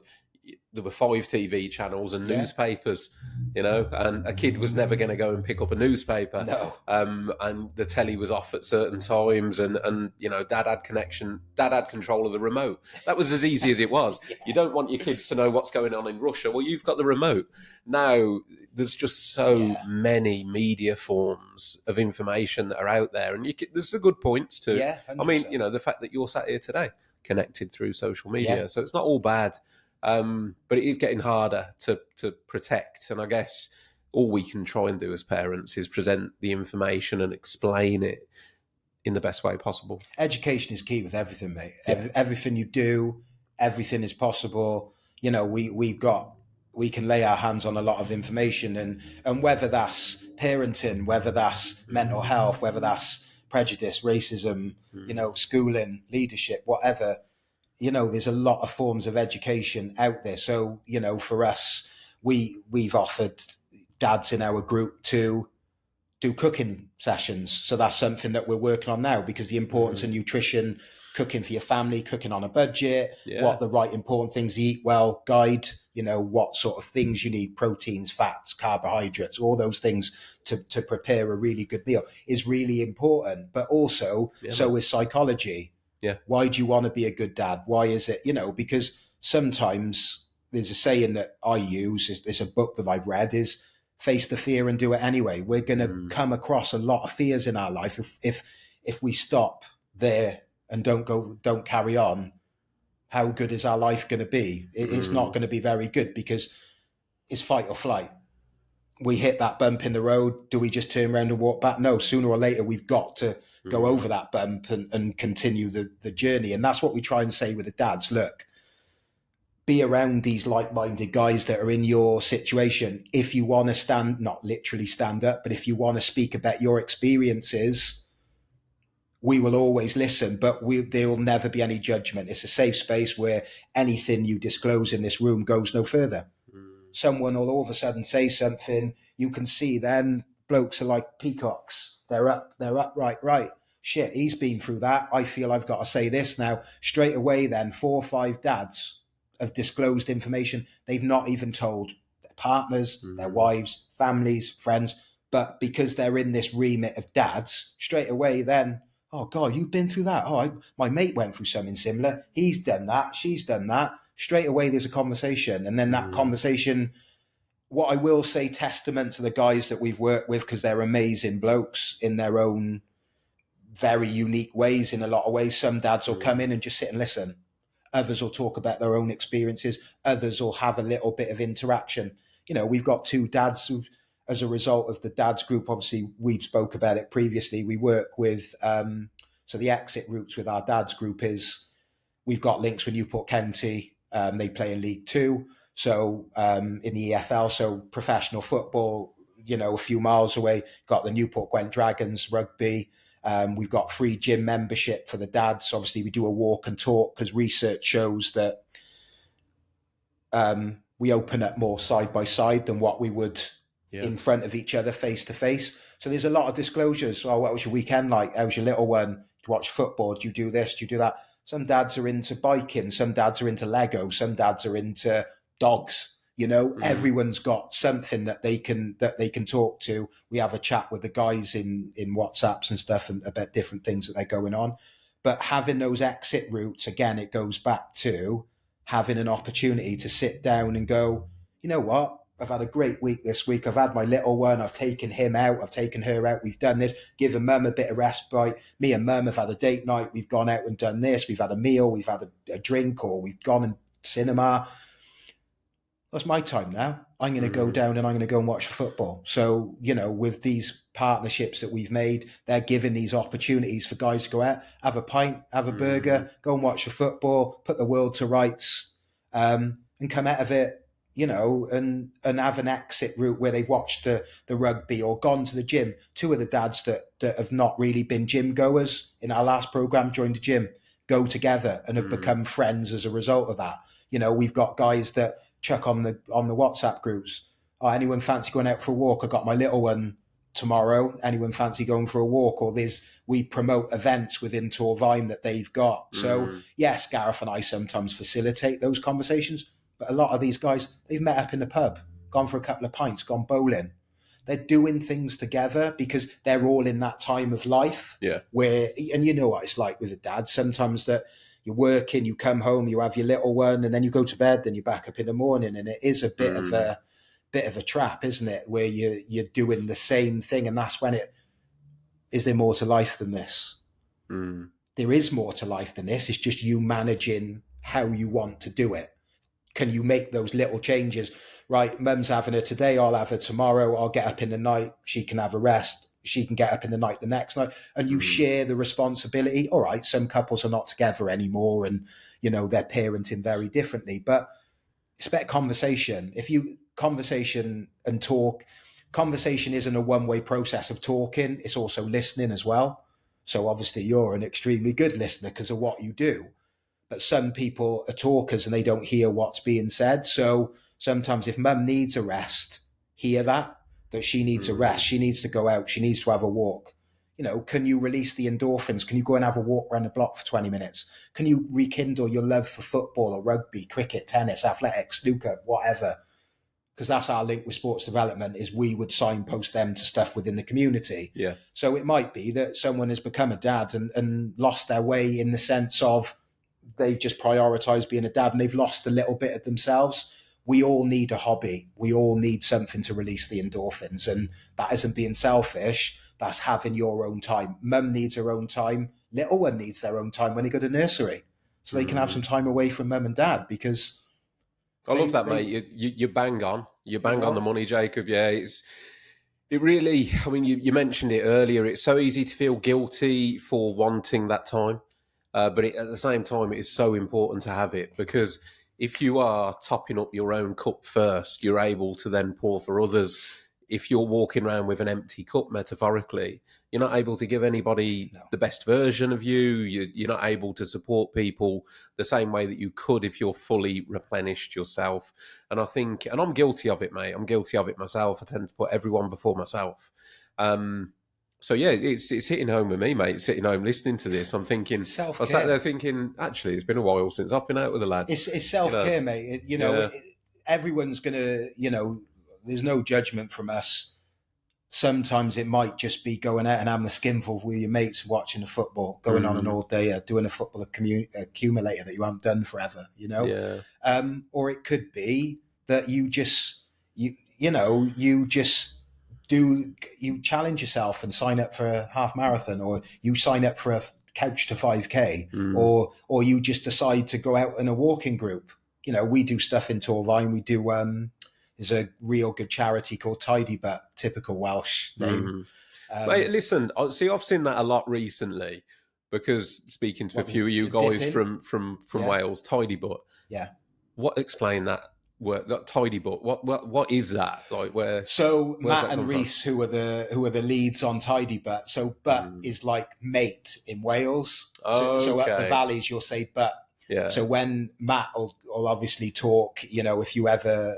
there were 5 TV channels and newspapers, and a kid was never going to go and pick up a newspaper. No. And the telly was off at certain times, and dad had control of the remote. That was as easy as it was. You don't want your kids to know what's going on in Russia. Well, you've got the remote. Now, there's just so many media forms of information that are out there, and there's the good points too. Yeah, 100%. I mean, the fact that you're sat here today connected through social media, so it's not all bad. But it is getting harder to protect. And I guess all we can try and do as parents is present the information and explain it in the best way possible. Education is key with everything, mate. Everything you do, everything is possible. We can lay our hands on a lot of information, and whether that's parenting, whether that's mental health, whether that's prejudice, racism, schooling, leadership, whatever. There's a lot of forms of education out there. So, for us, we've offered dads in our group to do cooking sessions. So that's something that we're working on now, because the importance of nutrition, cooking for your family, cooking on a budget, what the right important things to eat well, guide what sort of things you need, proteins, fats, carbohydrates, all those things to prepare a really good meal is really important. But also, so is psychology. Yeah. Why do you want to be a good dad? Why is it, because sometimes there's a saying that I use, it's a book that I've read, is face the fear and do it anyway. We're going to come across a lot of fears in our life. If we stop there and don't carry on, how good is our life going to be? It's not going to be very good, because it's fight or flight. We hit that bump in the road. Do we just turn around and walk back? No, sooner or later, we've got to go over that bump and continue the journey. And that's what we try and say with the dads. Look, be around these like-minded guys that are in your situation. If you want to not literally stand up, but if you want to speak about your experiences, we will always listen, but there will never be any judgment. It's a safe space where anything you disclose in this room goes no further. Someone will all of a sudden say something. You can see then blokes are like peacocks. They're up, right. Shit, he's been through that. I feel I've got to say this now. Straight away then, 4 or 5 dads have disclosed information they've not even told their partners, their wives, families, friends. But because they're in this remit of dads, straight away then, oh God, you've been through that. Oh, my mate went through something similar. He's done that. She's done that. Straight away, there's a conversation. And then that conversation, what I will say, testament to the guys that we've worked with, because they're amazing blokes in their own very unique ways, in a lot of ways. Some dads will come in and just sit and listen. Others will talk about their own experiences. Others will have a little bit of interaction. We've got 2 dads who, as a result of the dads group, obviously we've spoke about it previously. We work with, so the exit routes with our dads group is, we've got links with Newport County. They play in League 2. So in the EFL, so professional football, a few miles away, got the Newport Gwent Dragons rugby. We've got free gym membership for the dads. Obviously, we do a walk and talk, because research shows that we open up more side by side than what we would in front of each other face to face. So there's a lot of disclosures. Oh, what was your weekend like? How was your little one? Do you watch football? Do you do this? Do you do that? Some dads are into biking. Some dads are into Lego. Some dads are into dogs. Everyone's got something that they can talk to. We have a chat with the guys in WhatsApps and stuff and about different things that they're going on. But having those exit routes, again, it goes back to having an opportunity to sit down and go, you know what? I've had a great week this week. I've had my little one. I've taken him out. I've taken her out. We've done this. Given mum a bit of respite. Me and mum have had a date night. We've gone out and done this. We've had a meal. We've had a drink, or we've gone and cinema. That's my time now. I'm going to go down and I'm going to go and watch football. So, with these partnerships that we've made, they're giving these opportunities for guys to go out, have a pint, have a burger, go and watch the football, put the world to rights, and come out of it, and have an exit route where they've watched the rugby or gone to the gym. 2 of the dads that have not really been gym goers in our last program joined the gym, go together and have become friends as a result of that. We've got guys that chuck on the WhatsApp groups. Oh, anyone fancy going out for a walk? I got my little one tomorrow. Anyone fancy going for a walk? Or we promote events within Torfaen that they've got. So yes, Gareth and I sometimes facilitate those conversations, but a lot of these guys, they've met up in the pub, gone for a couple of pints, gone bowling. They're doing things together because they're all in that time of life where, and you know what it's like with a dad, sometimes that you're working, you come home, you have your little one, and then you go to bed, then you're back up in the morning, and it is a bit of a trap, isn't it? Where you're doing the same thing, and that's when is there more to life than this? There is more to life than this. It's just you managing how you want to do it. Can you make those little changes? Right, mum's having her today, I'll have her tomorrow. I'll get up in the night, she can have a rest. She can get up in the night the next night, and you share the responsibility. All right, some couples are not together anymore, and they're parenting very differently. But it's about conversation. Conversation and talk. Conversation isn't a one-way process of talking. It's also listening as well. So obviously, you're an extremely good listener because of what you do. But some people are talkers and they don't hear what's being said. So sometimes, if mum needs a rest, hear that she needs a rest. She needs to go out. She needs to have a walk. can you release the endorphins? Can you go and have a walk around the block for 20 minutes? Can you rekindle your love for football or rugby, cricket, tennis, athletics, snooker, whatever? Because that's our link with sports development, is we would signpost them to stuff within the community. Yeah. So it might be that someone has become a dad and lost their way, in the sense of they've just prioritized being a dad and they've lost a little bit of themselves. We all need a hobby. We all need something to release the endorphins. And that isn't being selfish. That's having your own time. Mum needs her own time. Little one needs their own time when they go to nursery. So they can have some time away from mum and dad, because I love that, mate. You bang on. You bang on the money, Jacob. Yeah, it really, I mean, you mentioned it earlier. It's so easy to feel guilty for wanting that time. But at the same time, it is so important to have it, because if you are topping up your own cup first, you're able to then pour for others. If you're walking around with an empty cup, metaphorically, you're not able to give anybody the best version of you. You're not able to support people the same way that you could if you're fully replenished yourself. And I think, and I'm guilty of it, mate. I'm guilty of it myself. I tend to put everyone before myself. So yeah, it's hitting home with me, mate. It's hitting home listening to this. I'm thinking, self-care. I sat there thinking, actually, it's been a while since I've been out with the lads. It's self-care, mate. Everyone's going to, there's no judgment from us. Sometimes it might just be going out and having a skinful with your mates, watching the football, going on an all day, doing a football accumulator that you haven't done forever, or it could be that you challenge yourself and sign up for a half marathon, or you sign up for a couch to 5K, or you just decide to go out in a walking group. We do stuff in Torfaen. We do, there's a real good charity called Tidy Butt, typical Welsh name. Mate, listen, see, I've seen that a lot recently, because speaking to a few of you guys from Wales, Tidy Butt. Yeah. Explain that word, that Tidy Butt. What is that? Like, where? So Matt and Reese, who are the leads on Tidy Butt. So butt is like mate in Wales. So up the valleys, you'll say butt. Yeah. So when Matt will obviously talk, if you ever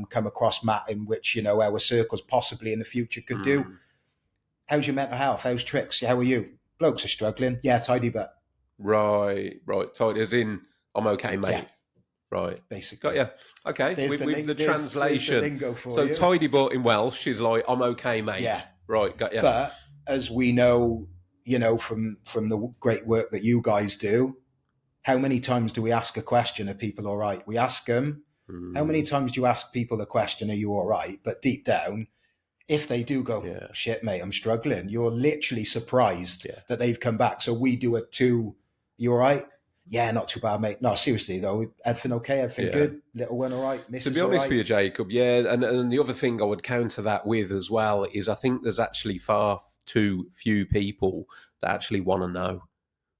come across Matt, in which, our circles possibly in the future could do, how's your mental health? How's tricks? How are you? Blokes are struggling. Yeah, Tidy Butt. Right. Tidy, as in, I'm okay, mate. Yeah. Right. Basically. Got you. Okay. With the translation. So you. Tidy Butt in Welsh is like, I'm okay, mate. Yeah. Right. Got you. But as we know, from the great work that you guys do, how many times do we ask a question, are people all right? We ask them. How many times do you ask people the question, are you all right? But deep down, if they do go, shit, mate, I'm struggling, you're literally surprised that they've come back. So we do it too. You all right? Yeah, not too bad, mate. No, seriously, though. Everything okay? Everything good? Little one all right? Mrs. To be honest with you, Jacob, and the other thing I would counter that with as well is I think there's actually far too few people that actually want to know.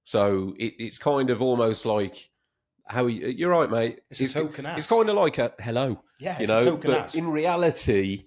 So it's kind of almost like, how you're right, mate. It's a token ask. It's kind of like a hello. Yeah, it's a token ask. In reality,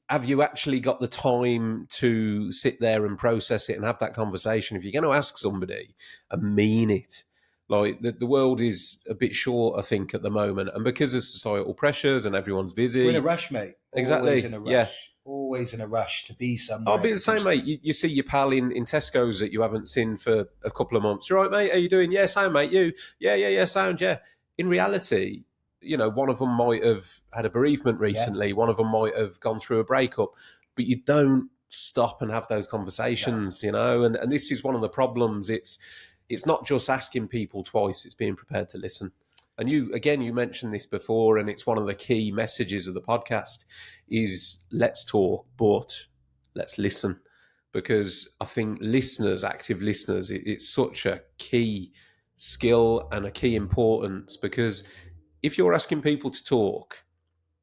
have you actually got the time to sit there and process it and have that conversation? If you're going to ask somebody and mean it, like the world is a bit short, I think, at the moment. And because of societal pressures and everyone's busy. We're in a rush, mate. Exactly. Always in a rush. Yeah. Always in a rush to be somewhere. I'll be the same, mate. You see your pal in Tesco's that you haven't seen for a couple of months. You right, mate? How you doing? Yeah, sound, mate. You? Yeah, sound, yeah. In reality, one of them might have had a bereavement recently. One of them might have gone through a breakup. But you don't stop and have those conversations, And this is one of the problems. It's not just asking people twice. It's being prepared to listen. And you mentioned this before, and it's one of the key messages of the podcast is let's talk, but let's listen. Because I think active listeners, it's such a key skill and a key importance, because if you're asking people to talk,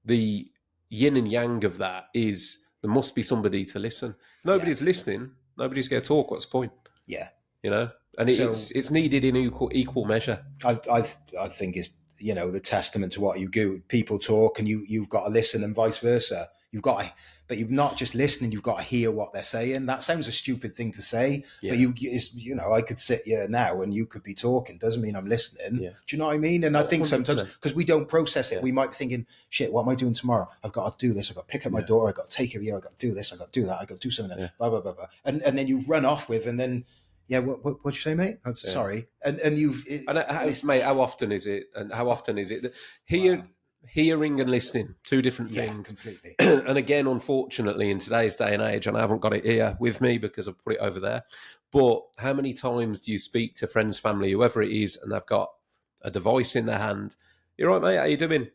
the yin and yang of that is there must be somebody to listen. If nobody's listening, nobody's going to talk. What's the point? Yeah. And it's needed in equal measure. I think it's the testament to what you do. People talk, and you've got to listen, and vice versa. You've got to but you're not just listening. You've got to hear what they're saying. That sounds a stupid thing to say, Yeah. but I could sit here now and you could be talking. Doesn't mean I'm listening. Yeah. Do you know what I mean? And I think 100%. sometimes because we don't process it, we might be thinking, shit, what am I doing tomorrow? I've got to do this. I've got to pick up my daughter. I've got to take her here. I've got to do this. I've got to do that. I've got to do something. Blah, blah, blah, blah. And then you run off with, and then, yeah, what'd you say, mate? Oh, sorry. And you've... mate, how often is it? And how often is it? Hearing and listening, two different things. Completely. And again, unfortunately, in today's day and age, and I haven't got it here with me because I've put it over there, but how many times do you speak to friends, family, whoever it is, and they've got a device in their hand? You're right, mate, how you doing?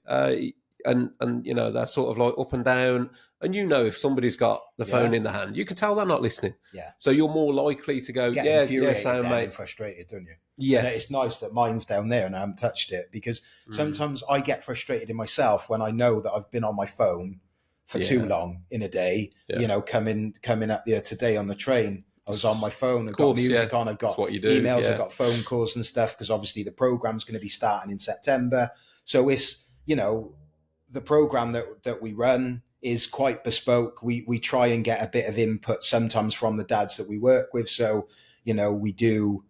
And you know, they're sort of like up and down. And you know, if somebody's got the phone in the hand, you can tell they're not listening. Yeah. So you're more likely to go, infuriated, mate. And frustrated, don't you? Yeah. And it's nice that mine's down there and I haven't touched it, because sometimes I get frustrated in myself when I know that I've been on my phone for too long in a day. Yeah. You know, coming up here today on the train, I was on my phone. I've got music on. I've got emails. I've got phone calls and stuff, because obviously the program's going to be starting in September. So it's, you know, the program that we run is quite bespoke. We try and get a bit of input sometimes from the dads that we work with. So, you know, we do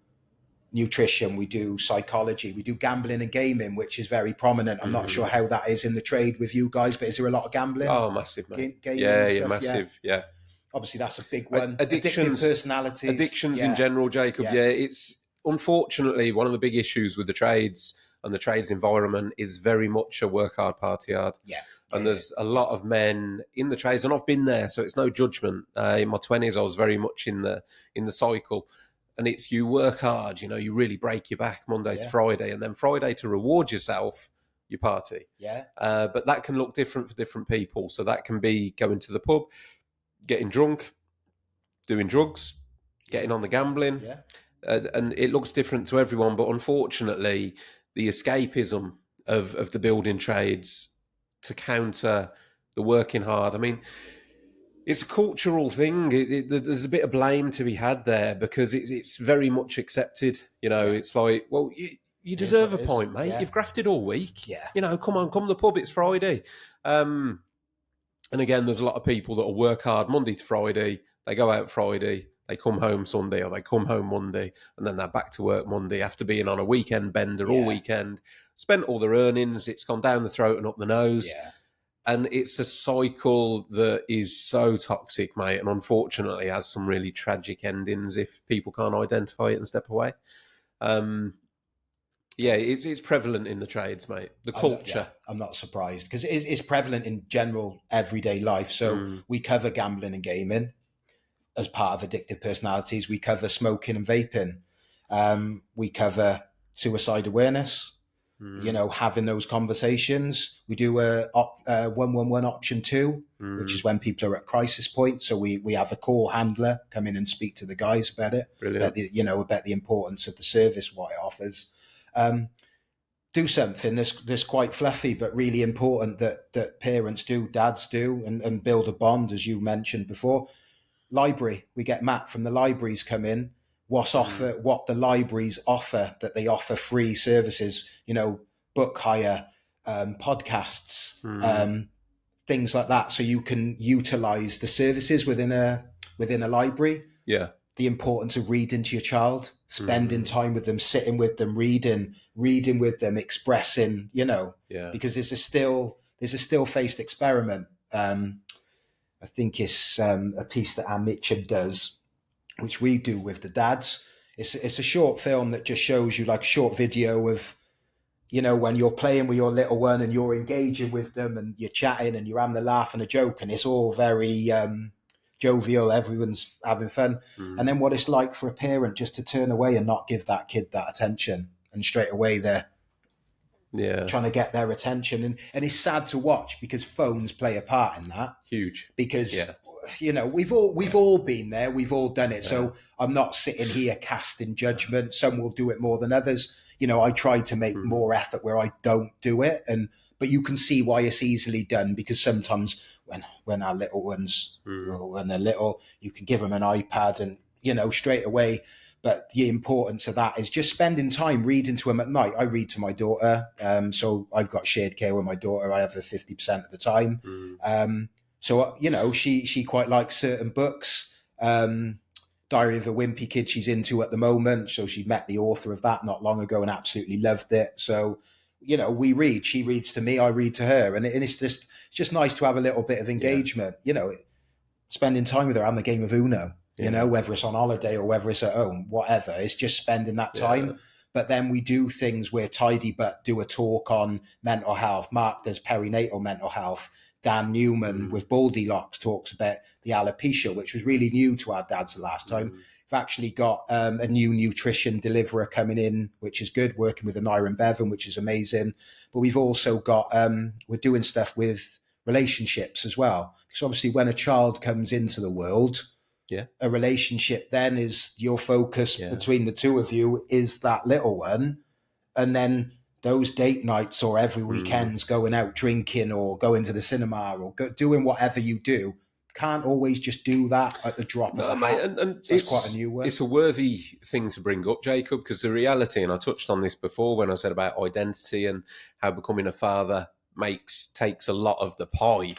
nutrition, we do psychology, we do gambling and gaming, which is very prominent. I'm not sure how that is in the trade with you guys, but is there a lot of gambling? Oh, massive, mate. Gaming Massive. Yeah. Obviously, that's a big one. Addictive personalities. Addictions in general, Jacob. Yeah. It's unfortunately one of the big issues with the trades and the trades environment is very much a work hard, party hard. Yeah. And there's a lot of men in the trades, and I've been there, so it's no judgment. In my 20s, I was very much in the cycle. And it's, you work hard, you know, you really break your back Monday to Friday, and then Friday to reward yourself, you party. Yeah. But that can look different for different people. So that can be going to the pub, getting drunk, doing drugs, getting on the gambling. Yeah. And it looks different to everyone. But unfortunately, the escapism of the building trades to counter the working hard. I mean, it's a cultural thing. There's a bit of blame to be had there, because it's very much accepted. You know, it's like, well, you deserve a point, mate. You've grafted all week. Yeah. You know, come to the pub. It's Friday. And again, there's a lot of people that will work hard Monday to Friday. They go out Friday, they come home Sunday, or they come home Monday, and then they're back to work Monday after being on a weekend bender all weekend. Spent all their earnings. It's gone down the throat and up the nose. Yeah. And it's a cycle that is so toxic, mate, and unfortunately has some really tragic endings if people can't identify it and step away. It's prevalent in the trades, mate. The culture. I'm not surprised, because it's prevalent in general everyday life. So we cover gambling and gaming as part of addictive personalities. We cover smoking and vaping. We cover suicide awareness. You know, having those conversations. We do a 111 option 2, which is when people are at crisis point. So we have a call handler come in and speak to the guys about it. Brilliant. About the importance of the service, what it offers. Do something that's quite fluffy, but really important that parents do, dads do, and build a bond, as you mentioned before. Library. We get Matt from the libraries come in. What the libraries offer, that they offer free services, you know, book hire, podcasts, things like that. So you can utilize the services within a library. Yeah. The importance of reading to your child, spending time with them, sitting with them, reading with them, expressing, you know, because there's a still faced experiment. I think it's a piece that Ann Mitcham does, which we do with the dads. It's a short film that just shows you, like, a short video of, you know, when you're playing with your little one and you're engaging with them and you're chatting and you're having a laugh and a joke, and it's all very jovial, everyone's having fun. And then what it's like for a parent just to turn away and not give that kid that attention, and straight away they're trying to get their attention. And it's sad to watch, because phones play a part in that. Huge. Because you know, we've all been there, we've all done it. So I'm not sitting here casting judgment. Some will do it more than others. You know, I try to make more effort where I don't do it, but you can see why it's easily done, because sometimes when our little ones, when they're little, you can give them an iPad and, you know, straight away. But the importance of that is just spending time reading to them at night. I read to my daughter, so I've got shared care with my daughter. I have her 50% of the time. So she quite likes certain books. Diary of a Wimpy Kid she's into at the moment. So she met the author of that not long ago and absolutely loved it. So we read. She reads to me, I read to her, and it's just nice to have a little bit of Yeah. engagement. Spending time with her, having a game of Uno. Yeah. Whether it's on holiday or whether it's at home, whatever. It's just spending that Yeah. time. But then we do things where Tidy But do a talk on mental health. Mark does perinatal mental health. Dan Newman with Baldy Locks talks about the alopecia, which was really new to our dads the last time. We've actually got a new nutrition deliverer coming in, which is good, working with Anira and Bevan, which is amazing. But we've also got, we're doing stuff with relationships as well. Because obviously when a child comes into the world, Yeah. a relationship then is your focus between the two of you is that little one. And then those date nights or every weekends going out drinking or going to the cinema or doing whatever you do, can't always just do that at the drop of a Mate, hat. and So that's quite a new one. it's a worthy thing to bring up, Jacob, because the reality, and I touched on this before when I said about identity and how becoming a father takes a lot of the pie.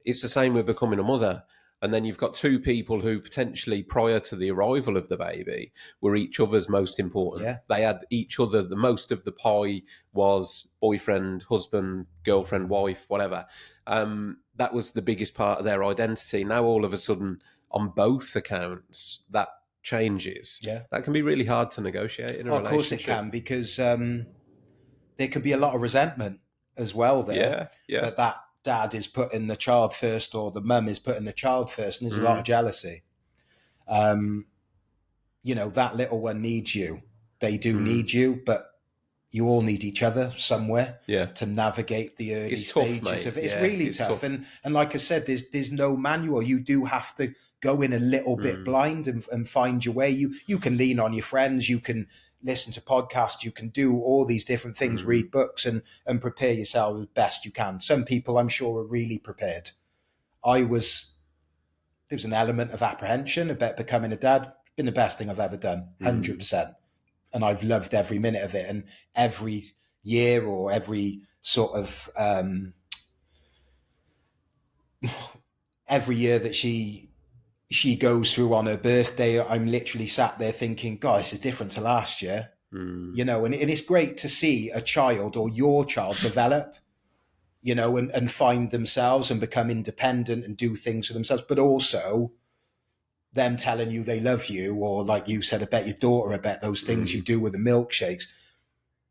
It's the same with becoming a mother. And then you've got two people who potentially, prior to the arrival of the baby, were each other's most important. Yeah. They had each other, the most of the pie was boyfriend, husband, girlfriend, wife, whatever. That was the biggest part of their identity. Now, all of a sudden, on both accounts, that changes. Yeah. That can be really hard to negotiate in a relationship. Of course it can, because there can be a lot of resentment as well there. Yeah. That dad is putting the child first or the mum is putting the child first, and there's a lot of jealousy. That little one needs you. They do need you, but you all need each other somewhere to navigate the early stages of it. It's really tough. And like I said, there's no manual. You do have to go in a little bit blind and find your way. You can lean on your friends. You can listen to podcasts. You can do all these different things, read books and prepare yourself as best you can. Some people, I'm sure, are really prepared. There was an element of apprehension about becoming a dad. It's been the best thing I've ever done, 100%. And I've loved every minute of it. And every year or every sort of every year that she goes through on her birthday, I'm literally sat there thinking, God, this is different to last year. And it's great to see a child or your child develop, and find themselves and become independent and do things for themselves, but also them telling you they love you, or like you said about your daughter, about those things you do with the milkshakes.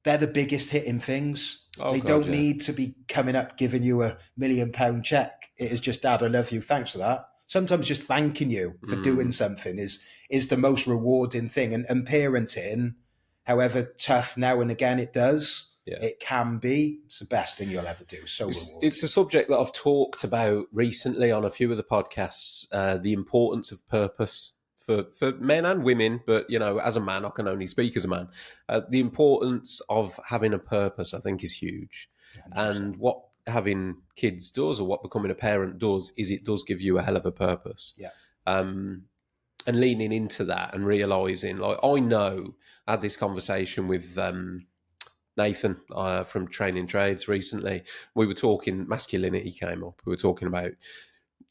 They're the biggest hitting things. They don't need to be coming up giving you £1 million check. It is just, Dad, I love you. Thanks for that. Sometimes just thanking you for doing something is the most rewarding thing. And parenting, however tough now and again it does, it can be. It's the best thing you'll ever do. So rewarding. It's a subject that I've talked about recently on a few of the podcasts, the importance of purpose for men and women. But, as a man, I can only speak as a man. The importance of having a purpose, I think, is huge. 100%. And what having kids does, or what becoming a parent does, is it does give you a hell of a purpose. Yeah. And leaning into that and realising, like, I had this conversation with Nathan from Training Trades recently. We were talking, masculinity came up. We were talking about,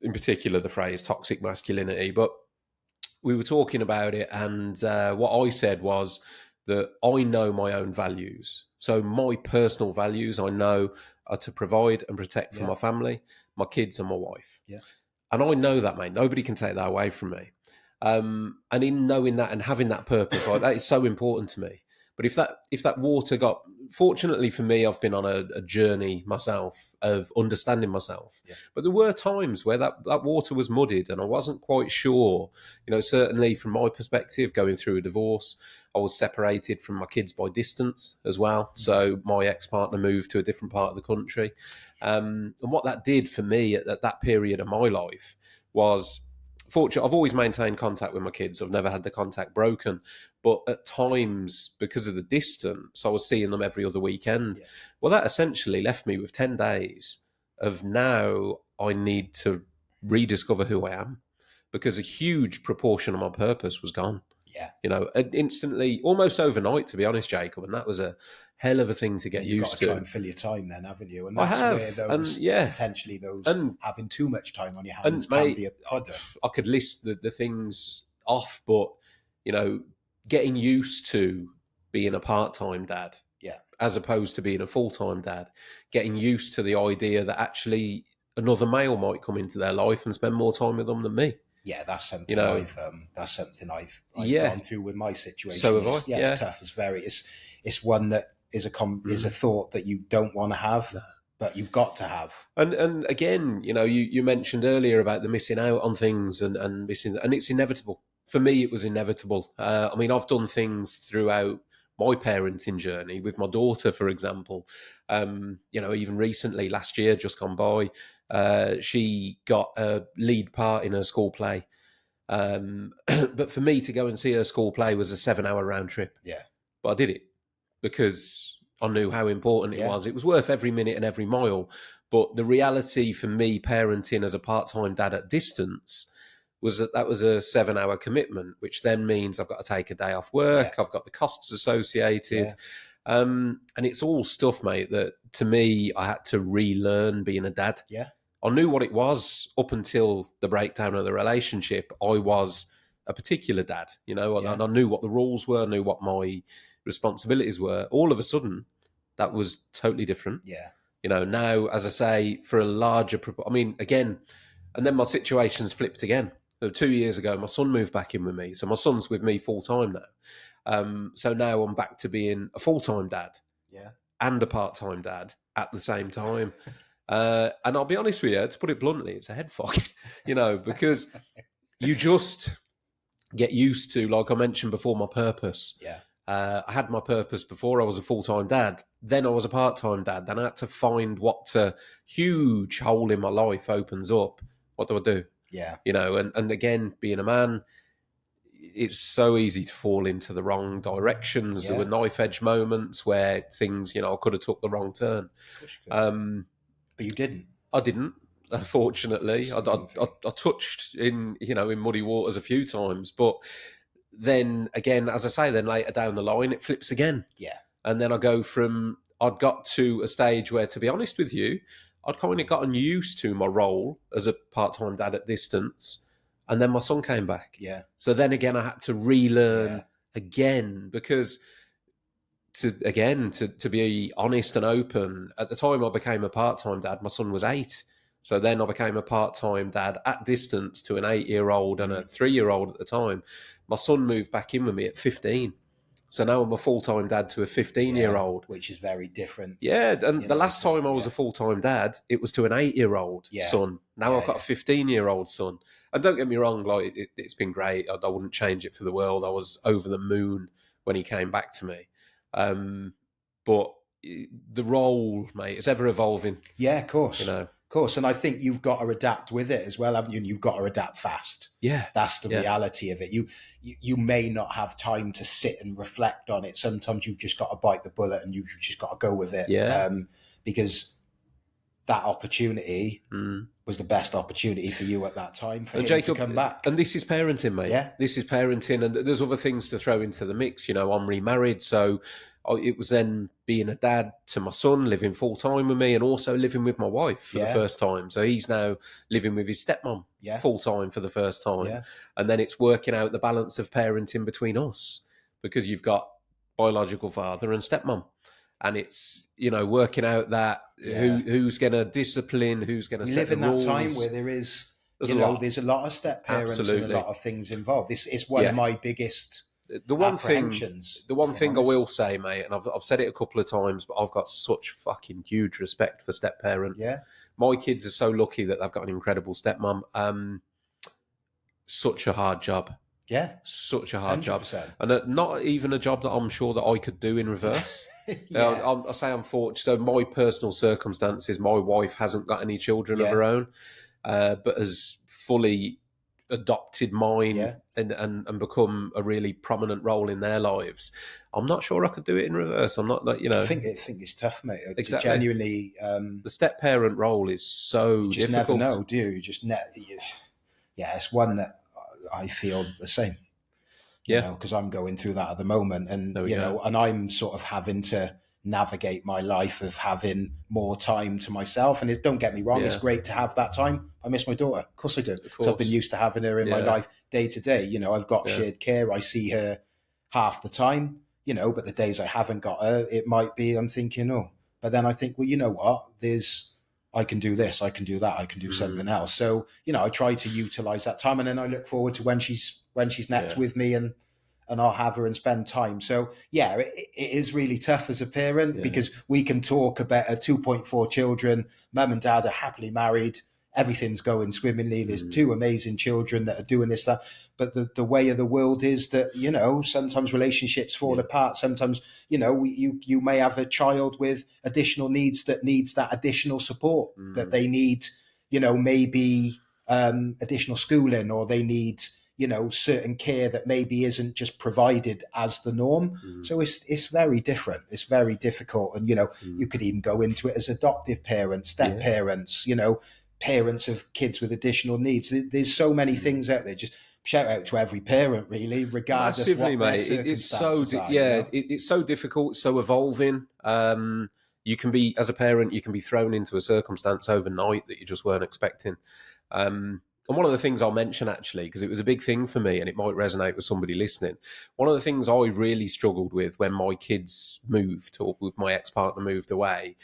in particular, the phrase toxic masculinity, but we were talking about it, and what I said was that I know my own values. So my personal values, I know, are to provide and protect for my family, my kids and my wife. Yeah. And I know that, mate. Nobody can take that away from me. And in knowing that and having that purpose, that is so important to me. But if that water got, fortunately for me, I've been on a journey myself of understanding myself. Yeah. But there were times where that water was muddied and I wasn't quite sure. Certainly from my perspective, going through a divorce, I was separated from my kids by distance as well. Mm-hmm. So my ex-partner moved to a different part of the country. And what that did for me at that period of my life was, fortunately, I've always maintained contact with my kids. I've never had the contact broken. But at times, because of the distance, I was seeing them every other weekend. Yeah. Well, that essentially left me with 10 days of now I need to rediscover who I am, because a huge proportion of my purpose was gone. Yeah. And instantly, almost overnight, to be honest, Jacob. And that was a hell of a thing to get You've got used to try to. and fill your time then, haven't you? And I that's where have, and those yeah, potentially those and having too much time on your and hands can mate, be a problem. I could list the things off, but you know, getting used to being a part-time dad, Yeah. as opposed to being a full-time dad, getting used to the idea that actually another male might come into their life and spend more time with them than me. Yeah, that's You something know, I've yeah. gone through with my So situation. have I. It's Yeah. tough. It's one that is a thought that you don't want to have, No. but you've got to have. And again, you mentioned earlier about the missing out on things and missing, and it's inevitable. For me, it was inevitable. I mean, I've done things throughout my parenting journey with my daughter, for example. Even recently, last year, just gone by, she got a lead part in her school play. But for me to go and see her school play was a 7-hour round trip. Yeah. But I did it because I knew how important it Yeah. was. It was worth every minute and every mile. But the reality for me, parenting as a part-time dad at distance, was that was a 7-hour commitment, which then means I've got to take a day off work. Yeah. I've got the costs associated. Yeah. And it's all stuff, mate, that to me, I had to relearn being a dad. Yeah. I knew what it was up until the breakdown of the relationship. I was a particular dad, and I knew what the rules were, I knew what my responsibilities were. All of a sudden, that was totally different. Yeah. Now, as I say, for a larger, again, and then my situation's flipped again. So 2 years ago, my son moved back in with me. So my son's with me full time now. So now I'm back to being a full time dad. Yeah. And a part time dad at the same time. And I'll be honest with you, to put it bluntly, it's a head fuck, because you just get used to, like I mentioned before, my purpose. Yeah. I had my purpose before I was a full-time dad. Then I was a part-time dad. Then I had to find what a huge hole in my life opens up. What do I do? Yeah. And again, being a man, it's so easy to fall into the wrong directions. Yeah. There were knife edge moments where things, I could have took the wrong turn. Of course you could. But you didn't. I didn't. Unfortunately, I touched in muddy waters a few times, but then again, as I say, then later down the line, it flips again. Yeah. And then I'd got to a stage where, to be honest with you, I'd kind of gotten used to my role as a part-time dad at distance. And then my son came back. Yeah. So then again, I had to relearn again, because to be honest and open, at the time I became a part-time dad, my son was 8. So then I became a part-time dad at distance to an 8-year-old and a 3-year-old at the time. My son moved back in with me at 15. So now I'm a full-time dad to a 15-year-old. Which is very different. Yeah, and the last time I was a full-time dad, it was to an 8-year-old son. Now I've got a 15-year-old son. And don't get me wrong, like it's been great. I wouldn't change it for the world. I was over the moon when he came back to me. But the role, mate, it's ever evolving. Yeah, of course. Of course. And I think you've got to adapt with it as well, haven't you? And you've got to adapt fast. Yeah. That's the reality of it. You may not have time to sit and reflect on it. Sometimes you've just got to bite the bullet and you've just got to go with it. Yeah. Because that opportunity was the best opportunity for you at that time for him Jacob, to come back. And this is parenting, mate. Yeah. This is parenting, and there's other things to throw into the mix. I'm remarried, so it was then being a dad to my son, living full time with me, and also living with my wife for the first time. So he's now living with his stepmom full time for the first time. Yeah. And then it's working out the balance of parenting between us, because you've got biological father and stepmom. And it's, working out that who's going to discipline, who's going to set the rules. We live in that time where there's a lot of step parents and a lot of things involved. This is one of my biggest apprehensions. The one thing I will say, mate, and I've said it a couple of times, but I've got such fucking huge respect for step parents. Yeah. My kids are so lucky that they've got an incredible stepmom. Such a hard job. Yeah. Such a hard 100%. job. And not even a job that I'm sure that I could do in reverse. I say I'm fortunate. So my personal circumstances, my wife hasn't got any children of her own, but has fully adopted mine and become a really prominent role in their lives. I'm not sure I could do it in reverse. I'm not that, I think it's tough, mate. Exactly. Genuinely. The step parent role is so you just difficult. Never know, do you? It's one that I feel the same. Yeah. because I'm going through that at the moment. And, There we go. and I'm sort of having to navigate my life of having more time to myself. And don't get me wrong, it's Yeah. great to have that time. I miss my daughter. Of course I do. Of Because I've been course. used to having her in my Yeah. life day to day. I've got Yeah. shared care. I see her half the time, but the days I haven't got her, it might be, I'm thinking, oh, but then I think, well, you know what? I can do this, I can do that, I can do something else. So, I try to utilize that time, and then I look forward to when she's next with me, and I'll have her and spend time. So yeah, it is really tough as a parent, because we can talk about 2.4 children, mum and dad are happily married, everything's going swimmingly. There's two amazing children that are doing this, that. But the way of the world is that, sometimes relationships fall apart. Sometimes, you may have a child with additional needs that needs that additional support, that they need, maybe additional schooling, or they need, certain care that maybe isn't just provided as the norm. So it's very different. It's very difficult. And, you could even go into it as adoptive parents, step parents, parents of kids with additional needs. There's so many things out there. Just shout out to every parent, really, regardless Massively, what their mate. circumstances are. It's so difficult, so evolving. You can be, as a parent, you can be thrown into a circumstance overnight that you just weren't expecting. And one of the things I'll mention, actually, because it was a big thing for me and it might resonate with somebody listening, one of the things I really struggled with when my kids moved, or with my ex-partner moved away,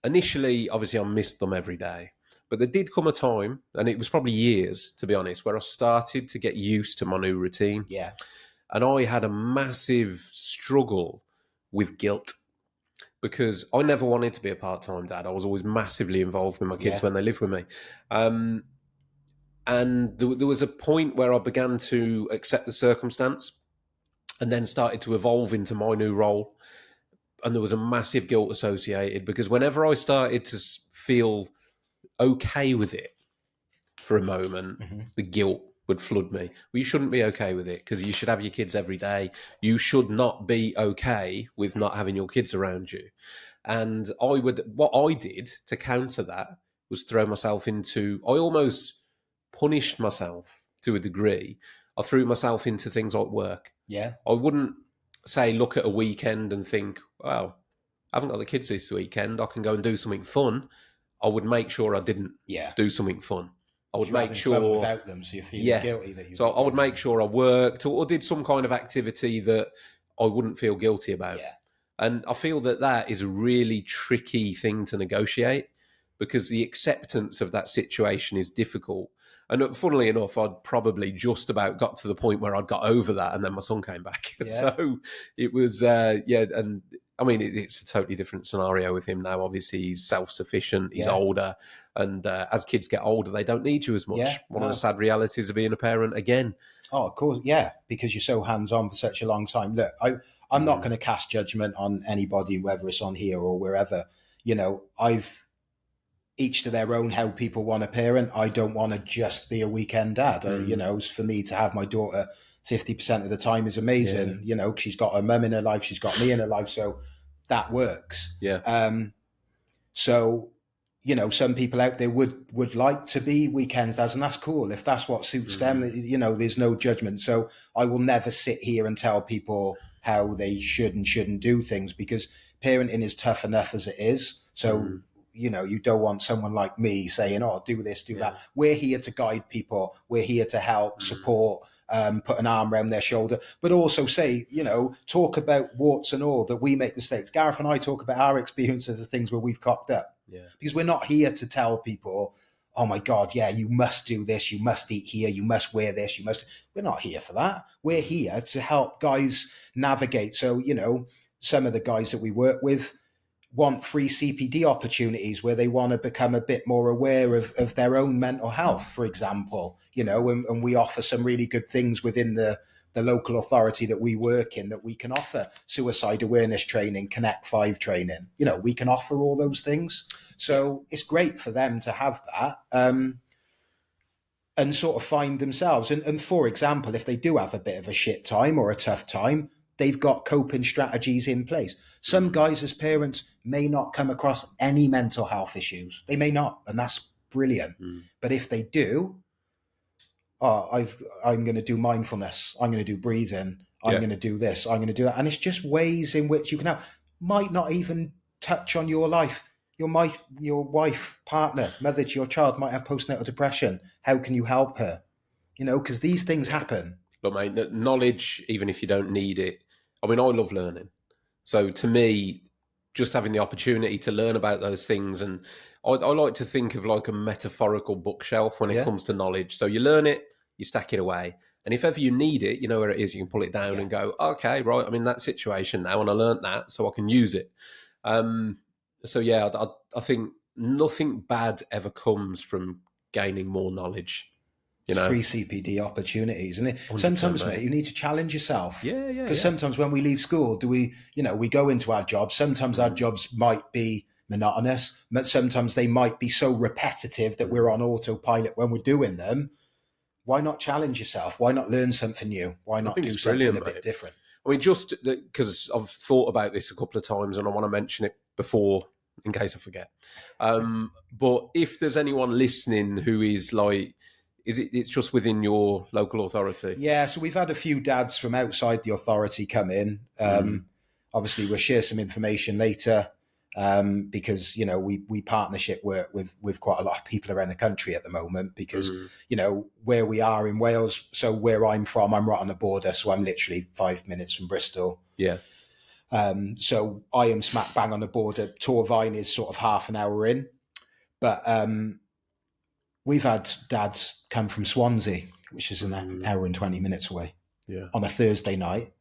initially, obviously, I missed them every day. But there did come a time, and it was probably years, to be honest, where I started to get used to my new routine. Yeah. And I had a massive struggle with guilt, because I never wanted to be a part-time dad. I was always massively involved with my kids when they lived with me. And there was a point where I began to accept the circumstance, and then started to evolve into my new role. And there was a massive guilt associated, because whenever I started to feel okay with it for a moment, the guilt would flood me. Well, you shouldn't be okay with it, because you should have your kids every day. You should not be okay with not having your kids around you. And what I did to counter that was throw myself into, I almost punished myself to a degree. I threw myself into things like work. Yeah. I wouldn't say, look at a weekend and think, wow, I haven't got the kids this weekend, I can go and do something fun. I would make sure I didn't do something fun. I would make sure fun without them, so you're feeling guilty that you. So I would make sure I worked or did some kind of activity that I wouldn't feel guilty about. Yeah. And I feel that is a really tricky thing to negotiate, because the acceptance of that situation is difficult. And funnily enough, I'd probably just about got to the point where I'd got over that, and then my son came back. Yeah. So it was, and I mean, it's a totally different scenario with him now. Obviously, he's self-sufficient, he's older, and as kids get older, they don't need you as much. Yeah, One of the sad realities of being a parent, again. Oh, of course, yeah, because you're so hands-on for such a long time. Look, I'm not going to cast judgment on anybody, whether it's on here or wherever. I've each to their own how people want to parent. I don't want to just be a weekend dad. For me to have my daughter 50% of the time is amazing. She's got her mum in her life, she's got me in her life, so that works. Yeah. So, some people out there would like to be weekends dads, and that's cool. If that's what suits them, there's no judgment. So I will never sit here and tell people how they should and shouldn't do things, because parenting is tough enough as it is. So, you don't want someone like me saying, oh, do this, do that. We're here to guide people. We're here to help, support, put an arm around their shoulder, but also say, talk about warts and all, that we make mistakes. Gareth and I talk about our experiences of things where we've cocked up, because we're not here to tell people, oh my God, yeah, you must do this, you must eat here, you must wear this, we're not here for that. We're here to help guys navigate. So, some of the guys that we work with want free CPD opportunities where they want to become a bit more aware of their own mental health, for example, and we offer some really good things within the local authority that we work in, that we can offer suicide awareness training, Connect 5 training. We can offer all those things. So it's great for them to have that and sort of find themselves. And for example, if they do have a bit of a shit time or a tough time, they've got coping strategies in place. Some guys as parents may not come across any mental health issues. They may not, and that's brilliant. But if they do, I'm going to do mindfulness. I'm going to do breathing. I'm Yeah. going to do this. I'm going to do that. And it's just ways in which you can help. Might not even touch on your life. Your wife, partner, mother to your child might have postnatal depression. How can you help her? Because these things happen. But mate, knowledge, even if you don't need it, I mean, I love learning. So to me, just having the opportunity to learn about those things, and I like to think of like a metaphorical bookshelf when it Yeah. comes to knowledge. So you learn it, you stack it away, and if ever you need it, you know where it is. You can pull it down and go, okay, right, I'm in that situation now, and I learned that, so I can use it. So yeah, I think nothing bad ever comes from gaining more knowledge. Free CPD opportunities, and 100%, sometimes, mate. mate, you need to challenge yourself. Yeah. Because sometimes when we leave school, we go into our jobs. Sometimes our jobs might be monotonous, but sometimes they might be so repetitive that we're on autopilot when we're doing them. Why not challenge yourself? Why not learn something new? Why I not think do it's something brilliant, a bit mate. different? I mean, just because I've thought about this a couple of times and I want to mention it before in case I forget. But if there's anyone listening who is like, it's just within your local authority? Yeah, so we've had a few dads from outside the authority come in. Obviously, we'll share some information later because we partnership work with quite a lot of people around the country at the moment because where we are in Wales. So where I'm from, I'm right on the border, so I'm literally 5 minutes from Bristol. Yeah. So I am smack bang on the border. Torfaen is sort of half an hour in, but we've had dads come from Swansea, which is an hour and 20 minutes away, on a Thursday night,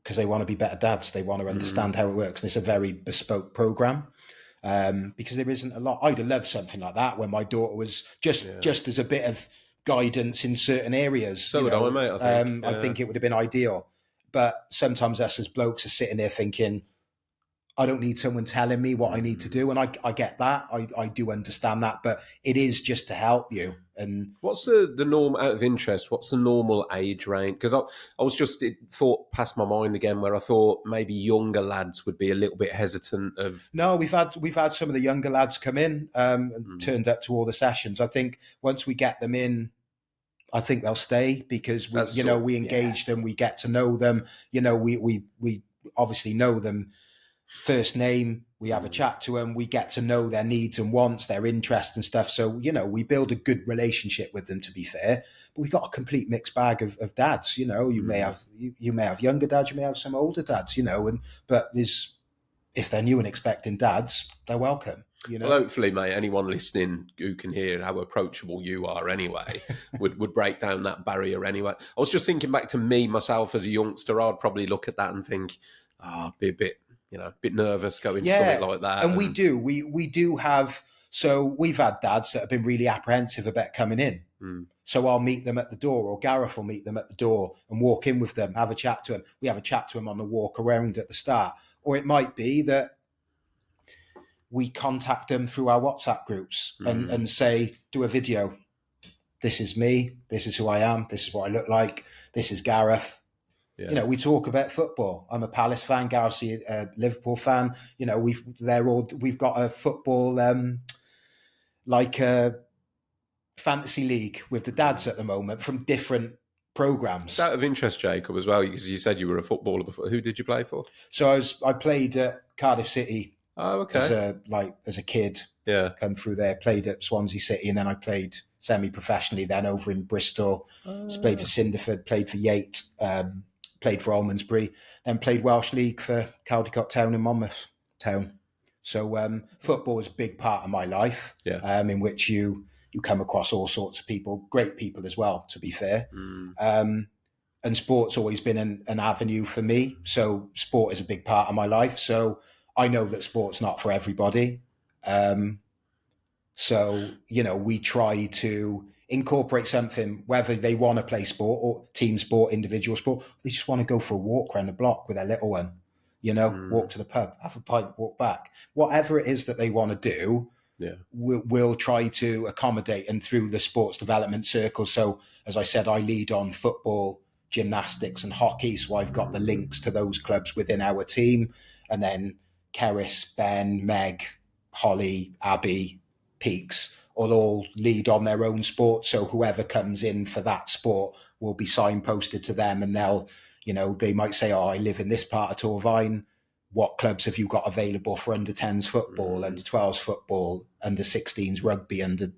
because they want to be better dads. They want to understand how it works. And it's a very bespoke program because there isn't a lot. I'd have loved something like that when my daughter was just as a bit of guidance in certain areas. So would I, mate, I think. I think it would have been ideal. But sometimes us as blokes are sitting there thinking, I don't need someone telling me what I need to do. And I get that. I do understand that. But it is just to help you. And what's the norm, out of interest, what's the normal age range? Because I was just, it thought past my mind again where I thought maybe younger lads would be a little bit hesitant of... No, we've had some of the younger lads come in and turned up to all the sessions. I think once we get them in, I think they'll stay because we engage them, we get to know them. We obviously know them first name, we have a chat to them, we get to know their needs and wants, their interests and stuff. So, we build a good relationship with them, to be fair. But we've got a complete mixed bag of dads. You may have younger dads, you may have some older dads, but if they're new and expecting dads, they're welcome. Well, hopefully, mate, anyone listening who can hear how approachable you are anyway would break down that barrier anyway. I was just thinking back to me, myself as a youngster, I'd probably look at that and think, be a bit, a bit nervous going to something like that. And we do have, so we've had dads that have been really apprehensive about coming in. So I'll meet them at the door, or Gareth will meet them at the door and walk in with them, have a chat to them. We have a chat to them on the walk around at the start. Or it might be that we contact them through our WhatsApp groups and say, do a video. This is me. This is who I am. This is what I look like. This is Gareth. Yeah. We talk about football. I'm a Palace fan. Gareth's a Liverpool fan. We've got a football like a fantasy league with the dads at the moment from different programs. It's out of interest, Jacob, as well, because you said you were a footballer before. Who did you play for? So I played at Cardiff City. Oh, okay. As a kid. Yeah. Come through there, played at Swansea City, and then I played semi-professionally then over in Bristol. Played for Cinderford, played for Yate, played for Almondsbury, then played Welsh League for Caldicott Town and Monmouth Town. So football is a big part of my life, in which you come across all sorts of people, great people as well, to be fair. And sport's always been an avenue for me. So sport is a big part of my life. So I know that sport's not for everybody. So, we try to incorporate something, whether they want to play sport or team sport, individual sport, they just want to go for a walk around the block with their little one, walk to the pub, have a pint, walk back. Whatever it is that they want to do, we'll try to accommodate and through the sports development circle. So, as I said, I lead on football, gymnastics and hockey. So I've got the links to those clubs within our team. And then Keris, Ben, Meg, Holly, Abby, Peaks will all lead on their own sport. So whoever comes in for that sport will be signposted to them, and they'll, they might say, oh, I live in this part of Torfaen. What clubs have you got available for under 10s football, under 12s football, under 16s rugby, under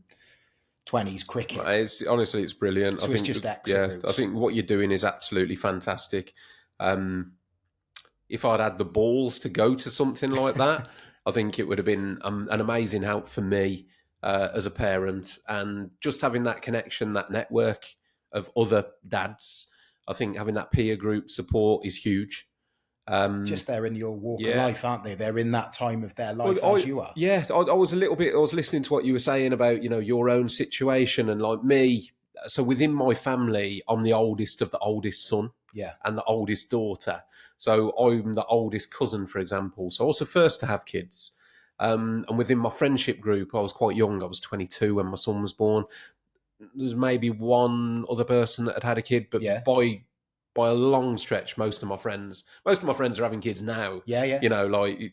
20s cricket? Honestly, it's brilliant. So I think, it's just exit routes. I think what you're doing is absolutely fantastic. If I'd had the balls to go to something like that, I think it would have been an amazing help for me as a parent, and just having that connection, that network of other dads. I think having that peer group support is huge. Just they're in your walk of life, aren't they? They're in that time of their life as you are. Yeah, I was a little bit. I was listening to what you were saying about your own situation, and like me. So within my family, I'm the oldest of the oldest son, and the oldest daughter. So I'm the oldest cousin, for example. So I was the first to have kids. And within my friendship group, I was quite young. I was 22 when my son was born. There was maybe one other person that had a kid, but by a long stretch, most of my friends are having kids now. Like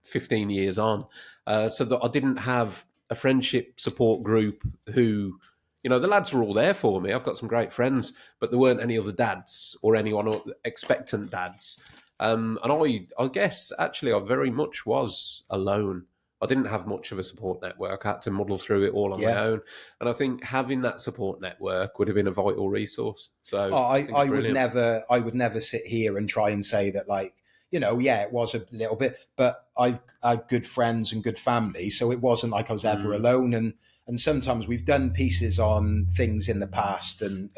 15 years on. So that I didn't have a friendship support group who, the lads were all there for me. I've got some great friends, but there weren't any other dads or anyone expectant dads. And I guess actually I very much was alone. I didn't have much of a support network. I had to muddle through it all on my own. And I think having that support network would have been a vital resource. So I would never sit here and try and say that, like, it was a little bit, but I had good friends and good family. So it wasn't like I was ever alone. And sometimes we've done pieces on things in the past, and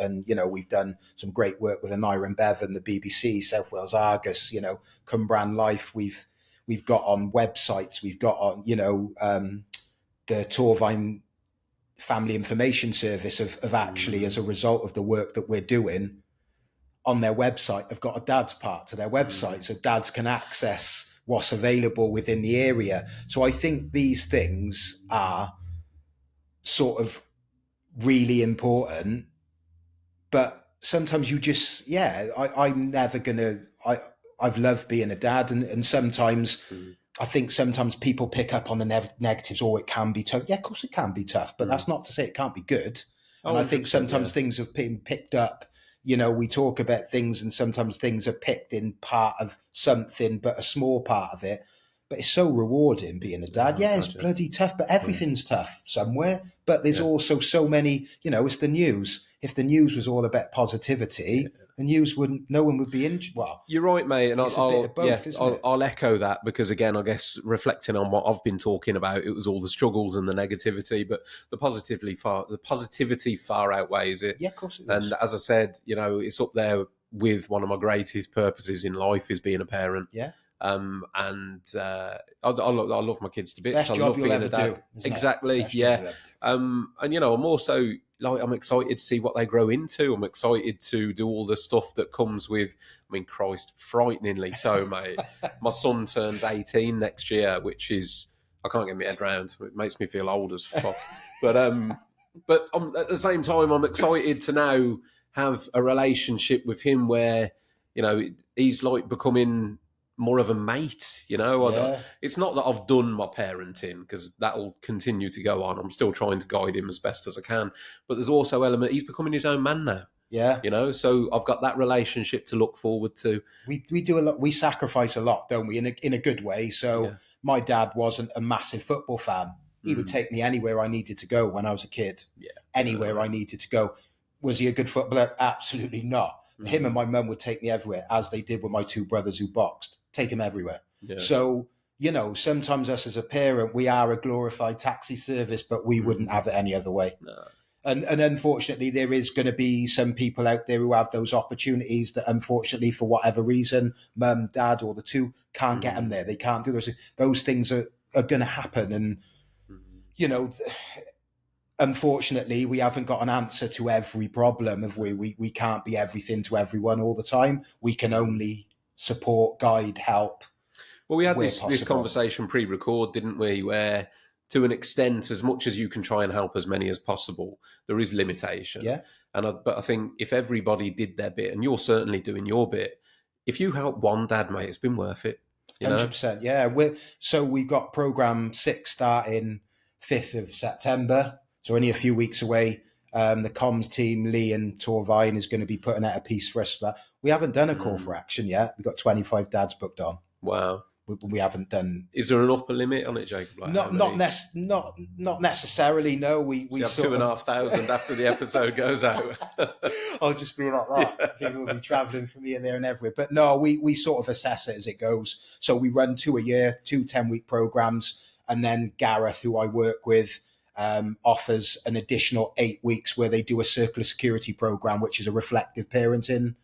we've done some great work with Anira and Bev and the BBC, South Wales Argus, Cumbrae Life. We've got on websites, we've got on, the Torfaen Family Information Service of actually, as a result of the work that we're doing on their website, they've got a dad's part to their website. So dads can access what's available within the area. So I think these things are sort of really important, but sometimes you just, I'm never going to, I've loved being a dad, and sometimes I think sometimes people pick up on the negatives. It can be tough. Yeah, of course it can be tough, but that's not to say it can't be good. And I think sometimes things have been picked up. We talk about things, and sometimes things are picked in part of something, but a small part of it. But it's so rewarding being a dad. It's bloody tough, but everything's tough somewhere. But there's also so many, it's the news. If the news was all about positivity, the news no one would be in. Well, you're right, mate. And I'll echo that, because again, I guess reflecting on what I've been talking about, it was all the struggles and the negativity, but the positivity far outweighs it. Yeah, of course it is. And as I said, it's up there with one of my greatest purposes in life is being a parent. Yeah. I love my kids to bits. Best I job love you'll being ever a dad. do. Exactly. Yeah. And I'm also I'm excited to see what they grow into. I'm excited to do all the stuff that comes with. I mean, Christ, frighteningly so, mate. My son turns 18 next year, which is I can't get my head around. It makes me feel old as fuck. But at the same time, I'm excited to now have a relationship with him where he's like becoming more of a mate, It's not that I've done my parenting, because that'll continue to go on. I'm still trying to guide him as best as I can. But there's also he's becoming his own man now. Yeah. So I've got that relationship to look forward to. We do a lot. We sacrifice a lot, don't we? In a good way. So my dad wasn't a massive football fan. He would take me anywhere I needed to go when I was a kid. Yeah. Anywhere I needed to go. Was he a good footballer? Absolutely not. Him and my mum would take me everywhere, as they did with my two brothers who boxed. Take him everywhere. Yeah. So, sometimes us as a parent, we are a glorified taxi service, but we wouldn't have it any other way. No. And unfortunately, there is going to be some people out there who have those opportunities that, unfortunately, for whatever reason, mum, dad, or the two can't get them there. They can't do those. Those things are going to happen. And, unfortunately, we haven't got an answer to every problem. We can't be everything to everyone all the time. We can only support, guide, help. Well, we had this conversation pre-record, didn't we, where to an extent, as much as you can try and help as many as possible, there is limitation. Yeah. But I think if everybody did their bit, and you're certainly doing your bit, if you help one dad, mate, it's been worth it. 100%. Yeah. We've got program 6 starting 5th of September, so only a few weeks away. The comms team, Lee and Torfaen, is going to be putting out a piece for us for that. We haven't done a call for action yet. We've got 25 dads booked on. Wow. We haven't done. Is there an upper limit on it, Jacob? Like not necessarily. No, we have 2,500 after the episode goes out. I'll just be like that. Yeah. People will be travelling from here, there, and everywhere. But no, we sort of assess it as it goes. So we run 2 a year, 2 10-week programs, and then Gareth, who I work with, offers an additional 8 weeks where they do a circular security program, which is a reflective parenting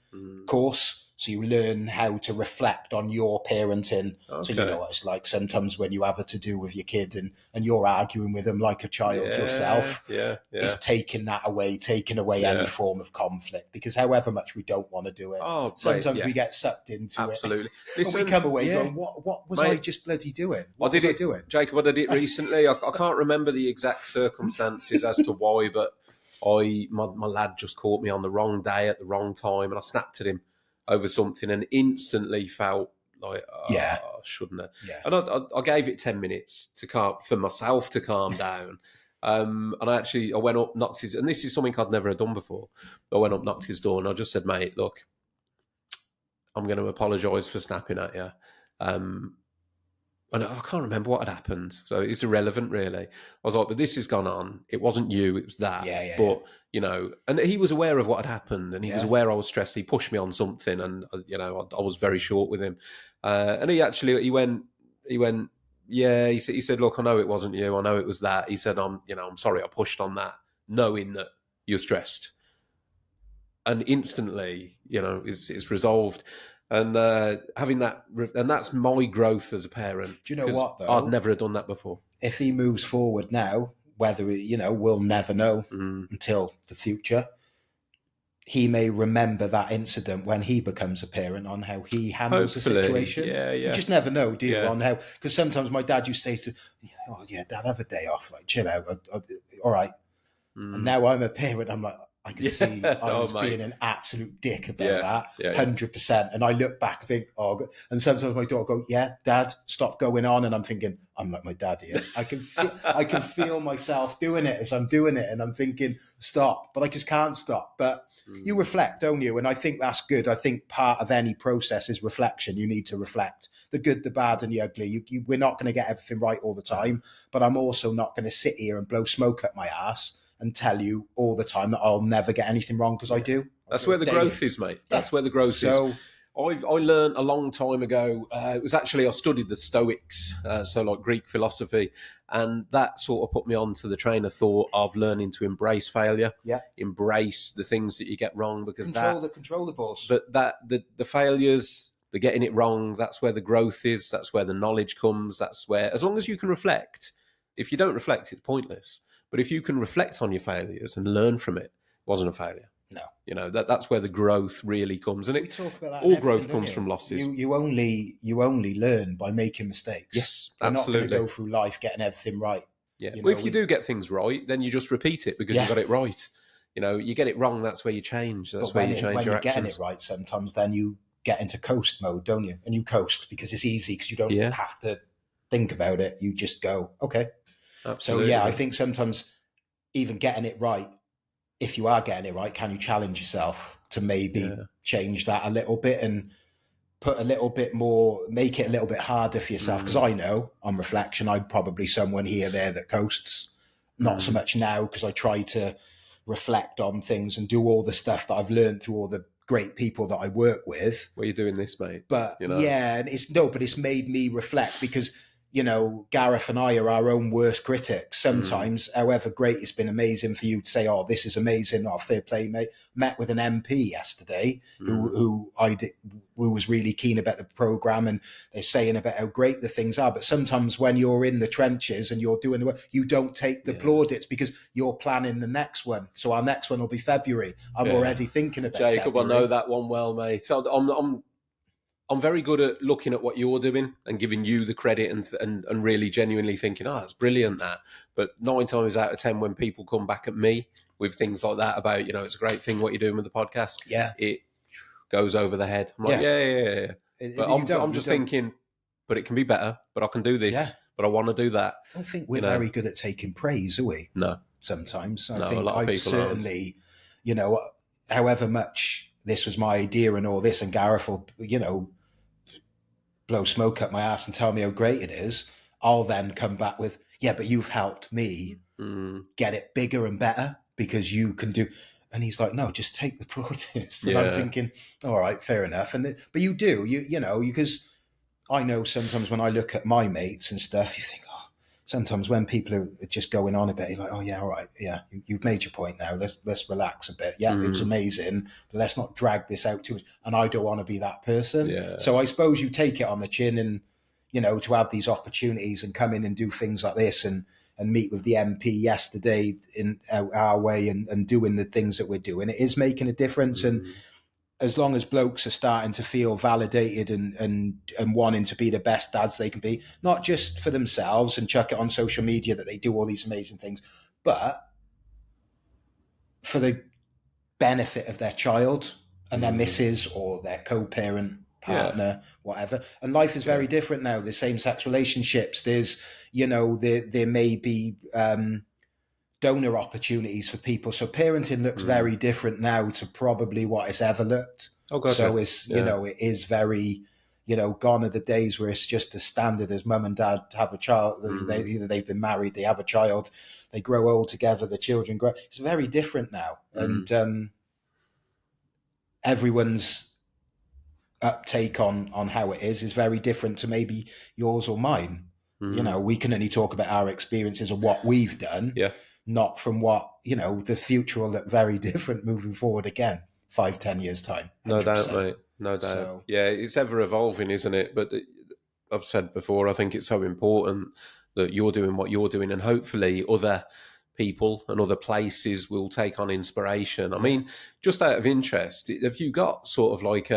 course. So you learn how to reflect on your parenting. Okay. So you know what it's like sometimes when you have a to-do with your kid and you're arguing with them like a child yourself. It's taking away any form of conflict, because however much we don't want to do it, sometimes we get sucked into it. Absolutely. Listen, and we come away going, what was I just bloody doing? What was I doing? Jacob, I did it recently. I can't remember the exact circumstances as to why, but my lad just caught me on the wrong day at the wrong time, and I snapped at him over something and instantly felt like, I shouldn't have. Yeah. And I gave it 10 minutes for myself to calm down. And I went up, knocked his, and this is something I'd never done before. I went up, knocked his door, and I just said, mate, look, I'm going to apologise for snapping at you. And I can't remember what had happened, so it's irrelevant, really. I was like, but this has gone on. It wasn't you, it was that. But, you know, and he was aware of what had happened, and he was aware I was stressed. He pushed me on something, and, you know, I was very short with him. And he went, he said, look, I know it wasn't you. I know it was that. He said, I'm sorry I pushed on that, knowing that you're stressed. And instantly, you know, it's resolved. And having that, and that's my growth as a parent. Do you know what, though? I'd never have done that before. If he moves forward now, whether, you know, we'll never know until the future. He may remember that incident when he becomes a parent on how he handles the situation. Yeah. You just never know, do you? On how, because sometimes my dad used to say Dad, have a day off, like chill out. All right. And now I'm a parent. I'm like, I can see I was being an absolute dick about that, 100%. And I look back and think, and sometimes my daughter go, Dad, stop going on. And I'm thinking, I'm like my dad here. I can feel myself doing it as I'm doing it. And I'm thinking, stop, but I just can't stop. But you reflect, don't you? And I think that's good. I think part of any process is reflection. You need to reflect the good, the bad, and the ugly. We're not going to get everything right all the time, but I'm also not going to sit here and blow smoke up my ass and tell you all the time that I'll never get anything wrong, because I do. That's where the growth is, mate. That's where the growth is. I learned a long time ago, it was actually, I studied the Stoics, so like Greek philosophy, and that sort of put me on to the train of thought of learning to embrace failure, embrace the things that you get wrong, because control the controllables. But the failures, the getting it wrong, that's where the growth is, that's where the knowledge comes, that's where, as long as you can reflect, if you don't reflect, it's pointless. But if you can reflect on your failures and learn from it, it wasn't a failure. No. You know, that's where the growth really comes. And all growth comes from losses. You only learn by making mistakes. Yes, You're absolutely. not going to go through life getting everything right. Yeah. Well, if you do get things right, then you just repeat it because you got it right. You know, you get it wrong, that's where you change. That's where you change your actions. When you're getting it right, sometimes then you get into coast mode, don't you? And you coast because it's easy, because you don't have to think about it. You just go, okay. Absolutely. So, I think sometimes even getting it right, if you are getting it right, can you challenge yourself to maybe change that a little bit and put a little bit more, make it a little bit harder for yourself? Because I know on reflection, I'm probably someone here, there that coasts. Not so much now, because I try to reflect on things and do all the stuff that I've learned through all the great people that I work with. Well, you're doing this, mate. But and it's made me reflect, because you know, Gareth and I are our own worst critics. Sometimes, however great, it's been amazing for you to say, oh, this is amazing. Oh, fair play, mate. Met with an MP yesterday who was really keen about the programme, and they're saying about how great the things are. But sometimes when you're in the trenches and you're doing the work, you don't take the plaudits because you're planning the next one. So our next one will be February. I'm already thinking about Jacob, February. I know that one well, mate. So I'm very good at looking at what you're doing and giving you the credit and really genuinely thinking, that's brilliant, that. But 9 times out of 10, when people come back at me with things like that about, you know, it's a great thing what you're doing with the podcast, it goes over the head. I'm like, But I'm just thinking, but it can be better, but I can do this. but I want to do that. I don't think we're very good at taking praise, are we? No. Sometimes. I No, think a lot of I'd people certainly, however much this was my idea and all this, and Gareth will, blow smoke up my ass and tell me how great it is, I'll then come back with, yeah, but you've helped me get it bigger and better because you can do. And he's like, no, just take the plaudits. And I'm thinking, all right, fair enough. But you do, because I know sometimes when I look at my mates and stuff, you think, sometimes when people are just going on a bit, you're like, oh yeah, all right, yeah, you've made your point now. Let's relax a bit. Yeah, it was amazing, but let's not drag this out too much. And I don't want to be that person. Yeah. So I suppose you take it on the chin, and to have these opportunities and come in and do things like this and meet with the MP yesterday in our way and doing the things that we're doing, it is making a difference. And as long as blokes are starting to feel validated and wanting to be the best dads they can be, not just for themselves and chuck it on social media that they do all these amazing things, but for the benefit of their child and their missus or their co-parent, partner, whatever. And life is very different now. There's same-sex relationships. There's, there may be donor opportunities for people. So parenting looks very different now to probably what it's ever looked. Oh, gotcha. So it's, it is very, gone are the days where it's just as standard as mum and dad have a child. Either they've been married, they have a child, they grow old together, the children grow. It's very different now. And everyone's uptake on how it is very different to maybe yours or mine. We can only talk about our experiences of what we've done. Yeah. Not from what, the future will look very different moving forward again, 5-10 years time. 100%. No doubt, mate. No doubt. So, yeah, it's ever evolving, isn't it? But I've said before, I think it's so important that you're doing what you're doing, and hopefully other people and other places will take on inspiration. I mean, just out of interest, have you got sort of like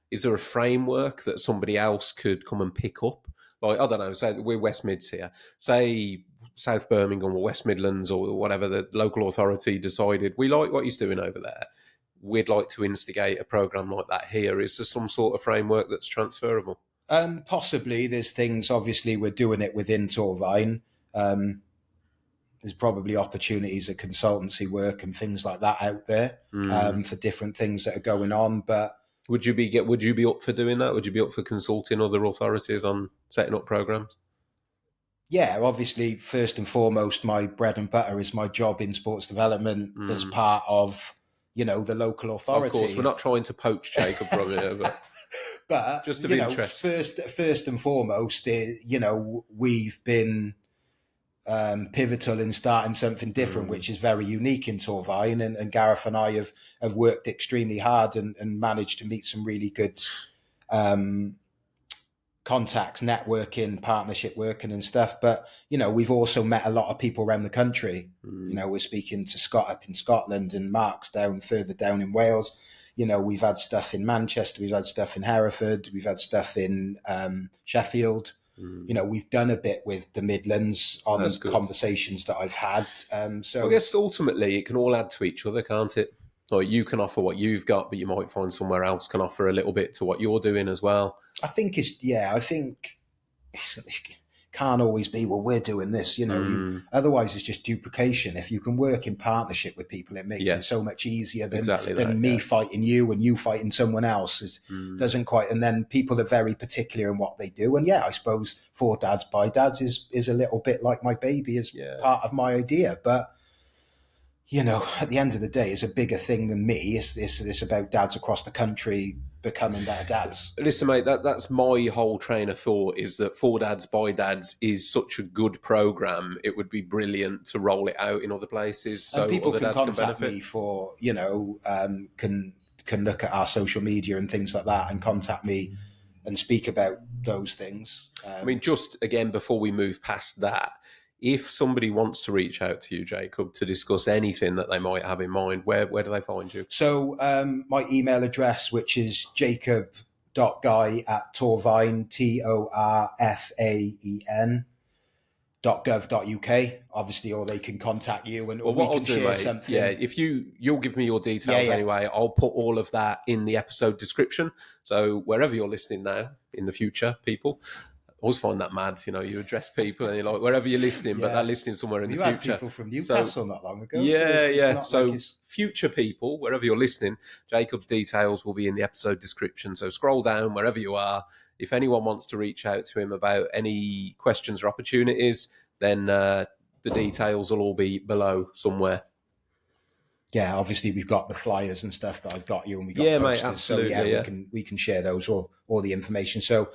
is there a framework that somebody else could come and pick up? Like, I don't know, say we're West Mids here. Say South Birmingham or West Midlands or whatever the local authority decided, we like what he's doing over there. We'd like to instigate a program like that here. Is there some sort of framework that's transferable? Possibly. There's things, obviously, we're doing it within Torfaen. There's probably opportunities of consultancy work and things like that out there for different things that are going on. But would you be up for doing that? Would you be up for consulting other authorities on setting up programs? Yeah, obviously, first and foremost, my bread and butter is my job in sports development as part of, the local authority. Of course, we're not trying to poach Jacob from here, but just of interest. First and foremost, we've been pivotal in starting something different, which is very unique in Torfaen. And Gareth and I have worked extremely hard and managed to meet some really good contacts, networking, partnership working and stuff. But, we've also met a lot of people around the country. We're speaking to Scott up in Scotland and Mark's further down in Wales. We've had stuff in Manchester, we've had stuff in Hereford, we've had stuff in Sheffield. We've done a bit with the Midlands on conversations that I've had. So I guess ultimately it can all add to each other, can't it? Like, you can offer what you've got, but you might find somewhere else can offer a little bit to what you're doing as well. I think it can't always be, well, we're doing this, otherwise it's just duplication. If you can work in partnership with people, it makes it so much easier than me fighting you and you fighting someone else. Doesn't quite, and then people are very particular in what they do. And I suppose For Dads by Dads is a little bit like my baby, is part of my idea. But at the end of the day, it's a bigger thing than me. It's about dads across the country becoming better dads. Listen, mate, that's my whole train of thought, is that For Dads by Dads is such a good program. It would be brilliant to roll it out in other places, so and people other can dads contact can benefit. Me for can look at our social media and things like that and contact me and speak about those things. I mean, just again, before we move past that, if somebody wants to reach out to you, Jacob, to discuss anything that they might have in mind, where do they find you? So my email address, which is jacob.guy@torfaen, torfaen.gov.uk, obviously, or they can contact you and we can share something. Yeah, if you'll give me your details anyway, I'll put all of that in the episode description. So wherever you're listening now in the future, people, always find that mad. You address people and you're like, wherever you're listening, but they're listening somewhere in the You future. had people from So Newcastle not long ago. yeah, So it's not So like it's... future people, wherever you're listening, Jacob's details will be in the episode description. So scroll down wherever you are. If anyone wants to reach out to him about any questions or opportunities, then the details will all be below somewhere. Yeah, obviously we've got the flyers and stuff that I've got you, and we got Yeah, posters. mate, absolutely. So Yeah, we can share those, or the information. So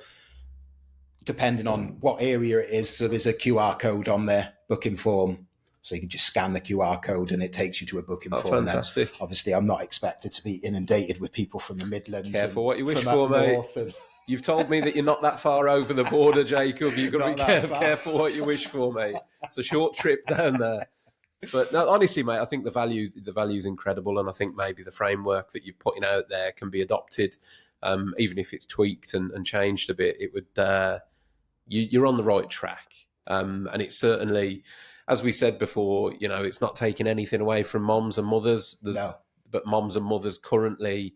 depending on what area it is, so there's a QR code on there, booking form. So you can just scan the QR code and it takes you to a booking form. Fantastic. Then, obviously, I'm not expected to be inundated with people from the Midlands. Careful what you wish for, mate. You've told me that you're not that far over the border, Jacob. You've got to be careful what you wish for, mate. It's a short trip down there. But no, honestly, mate, I think the value is incredible, and I think maybe the framework that you're putting out there can be adopted, even if it's tweaked and changed a bit. It would you're on the right track, and it's certainly, as we said before, it's not taking anything away from moms and mothers. But moms and mothers currently,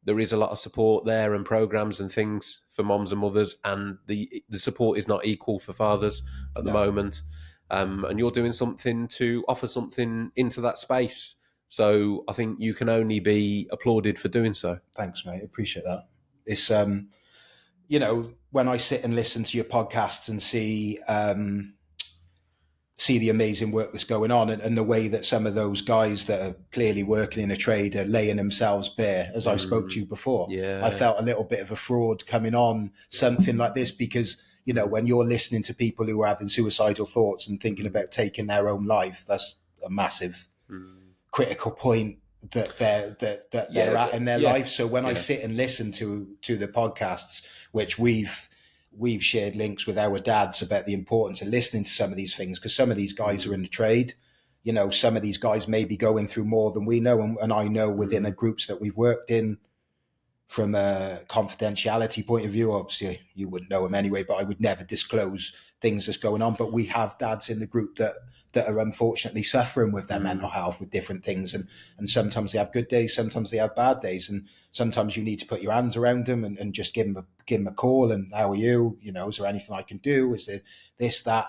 there is a lot of support there and programs and things for moms and mothers, and the support is not equal for fathers at the moment. And you're doing something to offer something into that space. So I think you can only be applauded for doing so. Thanks, mate. I appreciate that. It's, when I sit and listen to your podcasts and see the amazing work that's going on, and the way that some of those guys that are clearly working in a trade are laying themselves bare, as I spoke to you before. Yeah. I felt a little bit of a fraud coming on something like this, because when you're listening to people who are having suicidal thoughts and thinking about taking their own life, that's a massive critical point that they're at in their life. So when I sit and listen to the podcasts, which we've shared links with our dads about the importance of listening to some of these things, because some of these guys are in the trade. Some of these guys may be going through more than we know, and I know within the groups that we've worked in, from a confidentiality point of view, obviously you wouldn't know them anyway, but I would never disclose things that's going on. But we have dads in the group that are unfortunately suffering with their mental health, with different things. And sometimes they have good days, sometimes they have bad days. And sometimes you need to put your hands around them and just give them a call. And how are you? Is there anything I can do? Is there this, that,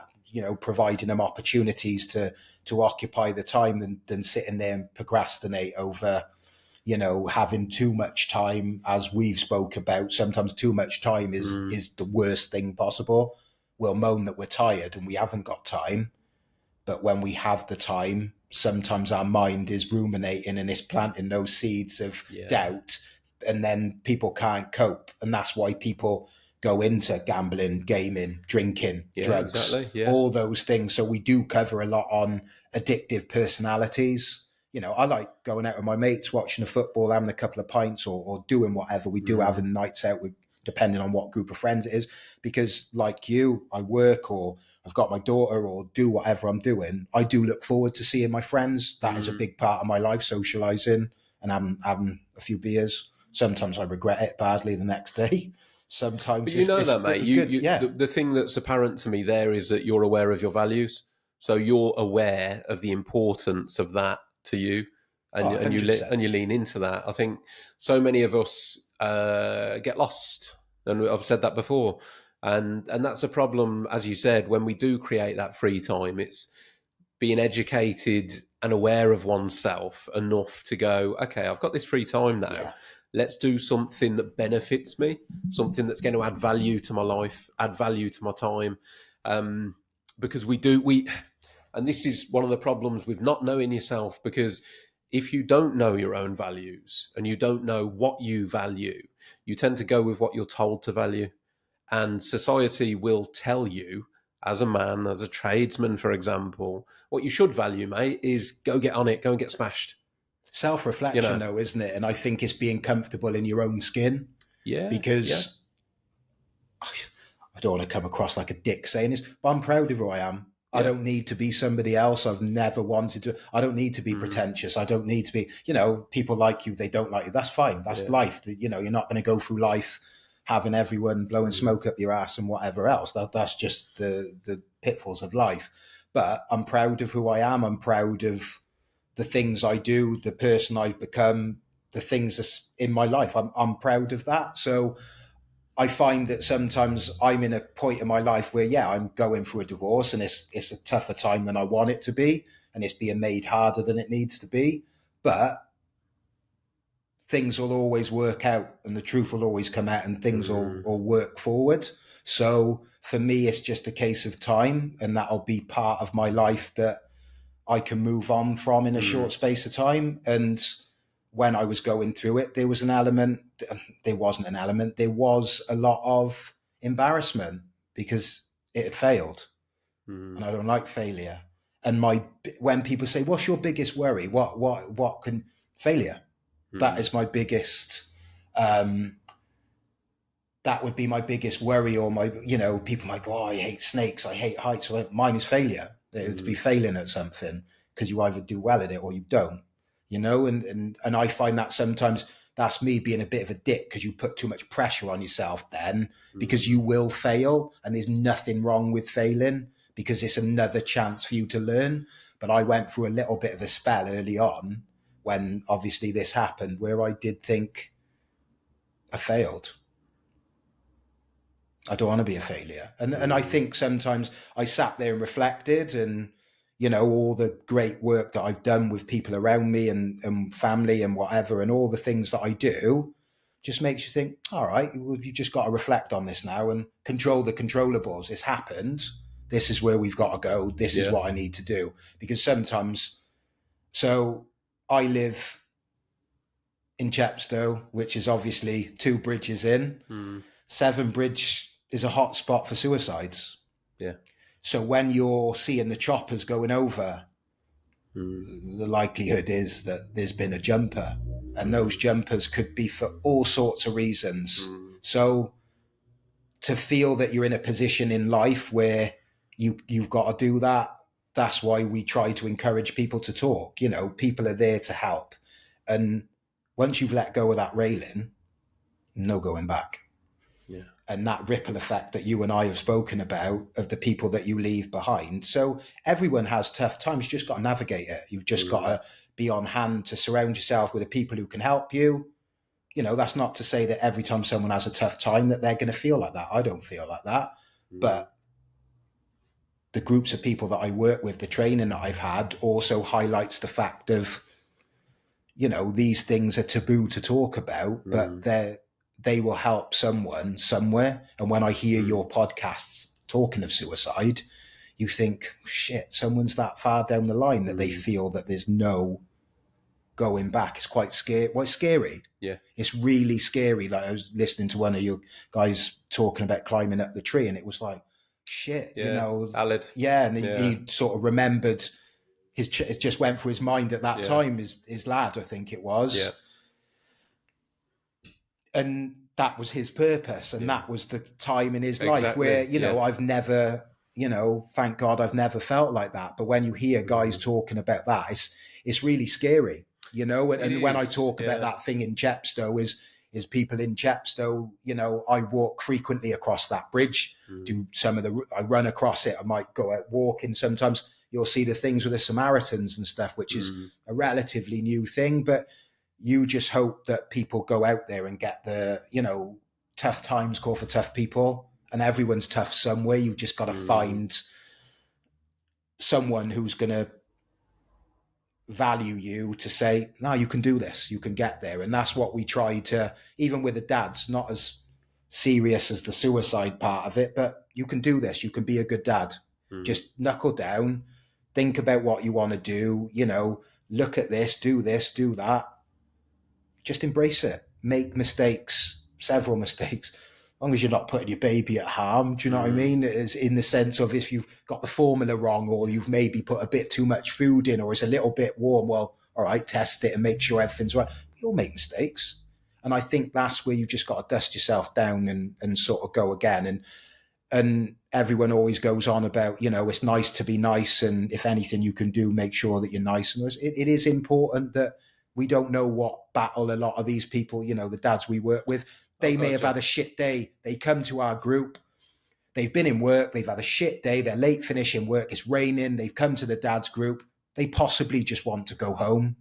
providing them opportunities to occupy the time than sitting there and procrastinate over, having too much time, as we've spoke about. Sometimes too much time is the worst thing possible. We'll moan that we're tired and we haven't got time. But when we have the time, sometimes our mind is ruminating and is planting those seeds of doubt, and then people can't cope. And that's why people go into gambling, gaming, drinking, drugs, all those things. So we do cover a lot on addictive personalities. I like going out with my mates, watching the football, having a couple of pints, or doing whatever we do, having nights out with, depending on what group of friends it is. Because like you, I work, or I've got my daughter, or do whatever I'm doing, I do look forward to seeing my friends. That is a big part of my life, socialising and having a few beers. Sometimes I regret it badly the next day. Sometimes but it's that, mate. The thing that's apparent to me there is that you're aware of your values. So you're aware of the importance of that to you, and you lean into that. I think so many of us get lost, and I've said that before. And that's a problem, as you said, when we do create that free time. It's being educated and aware of oneself enough to go, okay, I've got this free time now. Yeah. Let's do something that benefits me, something that's going to add value to my life, add value to my time. Because and this is one of the problems with not knowing yourself, because if you don't know your own values and you don't know what you value, you tend to go with what you're told to value. And society will tell you, as a man, as a tradesman, for example, what you should value, mate, is go get on it, go and get smashed. Self-reflection, though, isn't it? And I think it's being comfortable in your own skin. Yeah. Because I don't want to come across like a dick saying this, but I'm proud of who I am. Yeah. I don't need to be somebody else. I've never wanted to. I don't need to be pretentious. I don't need to be, people like you, they don't like you. That's fine. That's life. You're not going to go through life having everyone blowing smoke up your ass and whatever else. That's just the pitfalls of life. But I'm proud of who I am. I'm proud of the things I do, the person I've become, the things that's in my life. I'm proud of that. So I find that sometimes I'm in a point in my life where, yeah, I'm going through a divorce and it's a tougher time than I want it to be. And it's being made harder than it needs to be. But things will always work out and the truth will always come out and things will work forward. So for me, it's just a case of time, and that'll be part of my life that I can move on from in a short space of time. And when I was going through it, there was a lot of embarrassment because it had failed. And I don't like failure. And when people say, what's your biggest worry? What can failure? That is my biggest, that would be my biggest worry, or people might go, oh, I hate snakes, I hate heights. Well, mine is failure. It to be failing at something, because you either do well at it or you don't, and I find that sometimes that's me being a bit of a dick, because you put too much pressure on yourself then, because you will fail, and there's nothing wrong with failing, because it's another chance for you to learn. But I went through a little bit of a spell early on when obviously this happened, where I did think I failed. I don't want to be a failure. And I think sometimes I sat there and reflected, and, all the great work that I've done with people around me and family and whatever, and all the things that I do just makes you think, all right, well, you just got to reflect on this now and control the controllables. It's happened. This is where we've got to go. This is what I need to do. Because sometimes, so I live in Chepstow, which is obviously 2 bridges in. Severn Bridge is a hot spot for suicides. Yeah. So when you're seeing the choppers going over, the likelihood is that there's been a jumper, and those jumpers could be for all sorts of reasons. So to feel that you're in a position in life where you've got to do that, that's why we try to encourage people to talk. People are there to help. And once you've let go of that railing, no going back. Yeah. And that ripple effect that you and I have spoken about of the people that you leave behind. So everyone has tough times. You just got to navigate it. You've just got to be on hand to surround yourself with the people who can help you. That's not to say that every time someone has a tough time that they're going to feel like that. I don't feel like that. But the groups of people that I work with, the training that I've had, also highlights the fact of, these things are taboo to talk about, but they will help someone somewhere. And when I hear your podcasts talking of suicide, you think, shit, someone's that far down the line that they feel that there's no going back. It's quite scary. Well, it's scary. Yeah. It's really scary. Like, I was listening to one of you guys talking about climbing up the tree, and it was like, shit, Alid. Yeah. And he sort of remembered it just went through his mind at that time, his lad, I think it was. Yeah. And that was his purpose, and that was the time in his life where, I've never, thank God I've never felt like that. But when you hear guys talking about that, it's really scary, and when I talk about that thing in Chepstow is people in Chepstow, I walk frequently across that bridge, I run across it. I might go out walking. Sometimes you'll see the things with the Samaritans and stuff, which is a relatively new thing, but you just hope that people go out there and get the, tough times call for tough people, and everyone's tough somewhere. You've just got to find someone who's going to value you to say, no, you can do this, you can get there. And that's what we try to, even with the dads, not as serious as the suicide part of it, but you can do this, you can be a good dad. Just knuckle down, think about what you want to do, look at this, do that. Just embrace it. Make mistakes, several mistakes, as long as you're not putting your baby at harm. Do you know what I mean? It's in the sense of, if you've got the formula wrong, or you've maybe put a bit too much food in, or it's a little bit warm, well, all right, test it and make sure everything's right. We all make mistakes. And I think that's where you've just got to dust yourself down and sort of go again. And everyone always goes on about, it's nice to be nice. And if anything you can do, make sure that you're nice. And it is important that we don't know what battle a lot of these people, the dads we work with, they may have had a shit day. They come to our group, they've been in work, they've had a shit day, they're late finishing work, it's raining, they've come to the dad's group, they possibly just want to go home,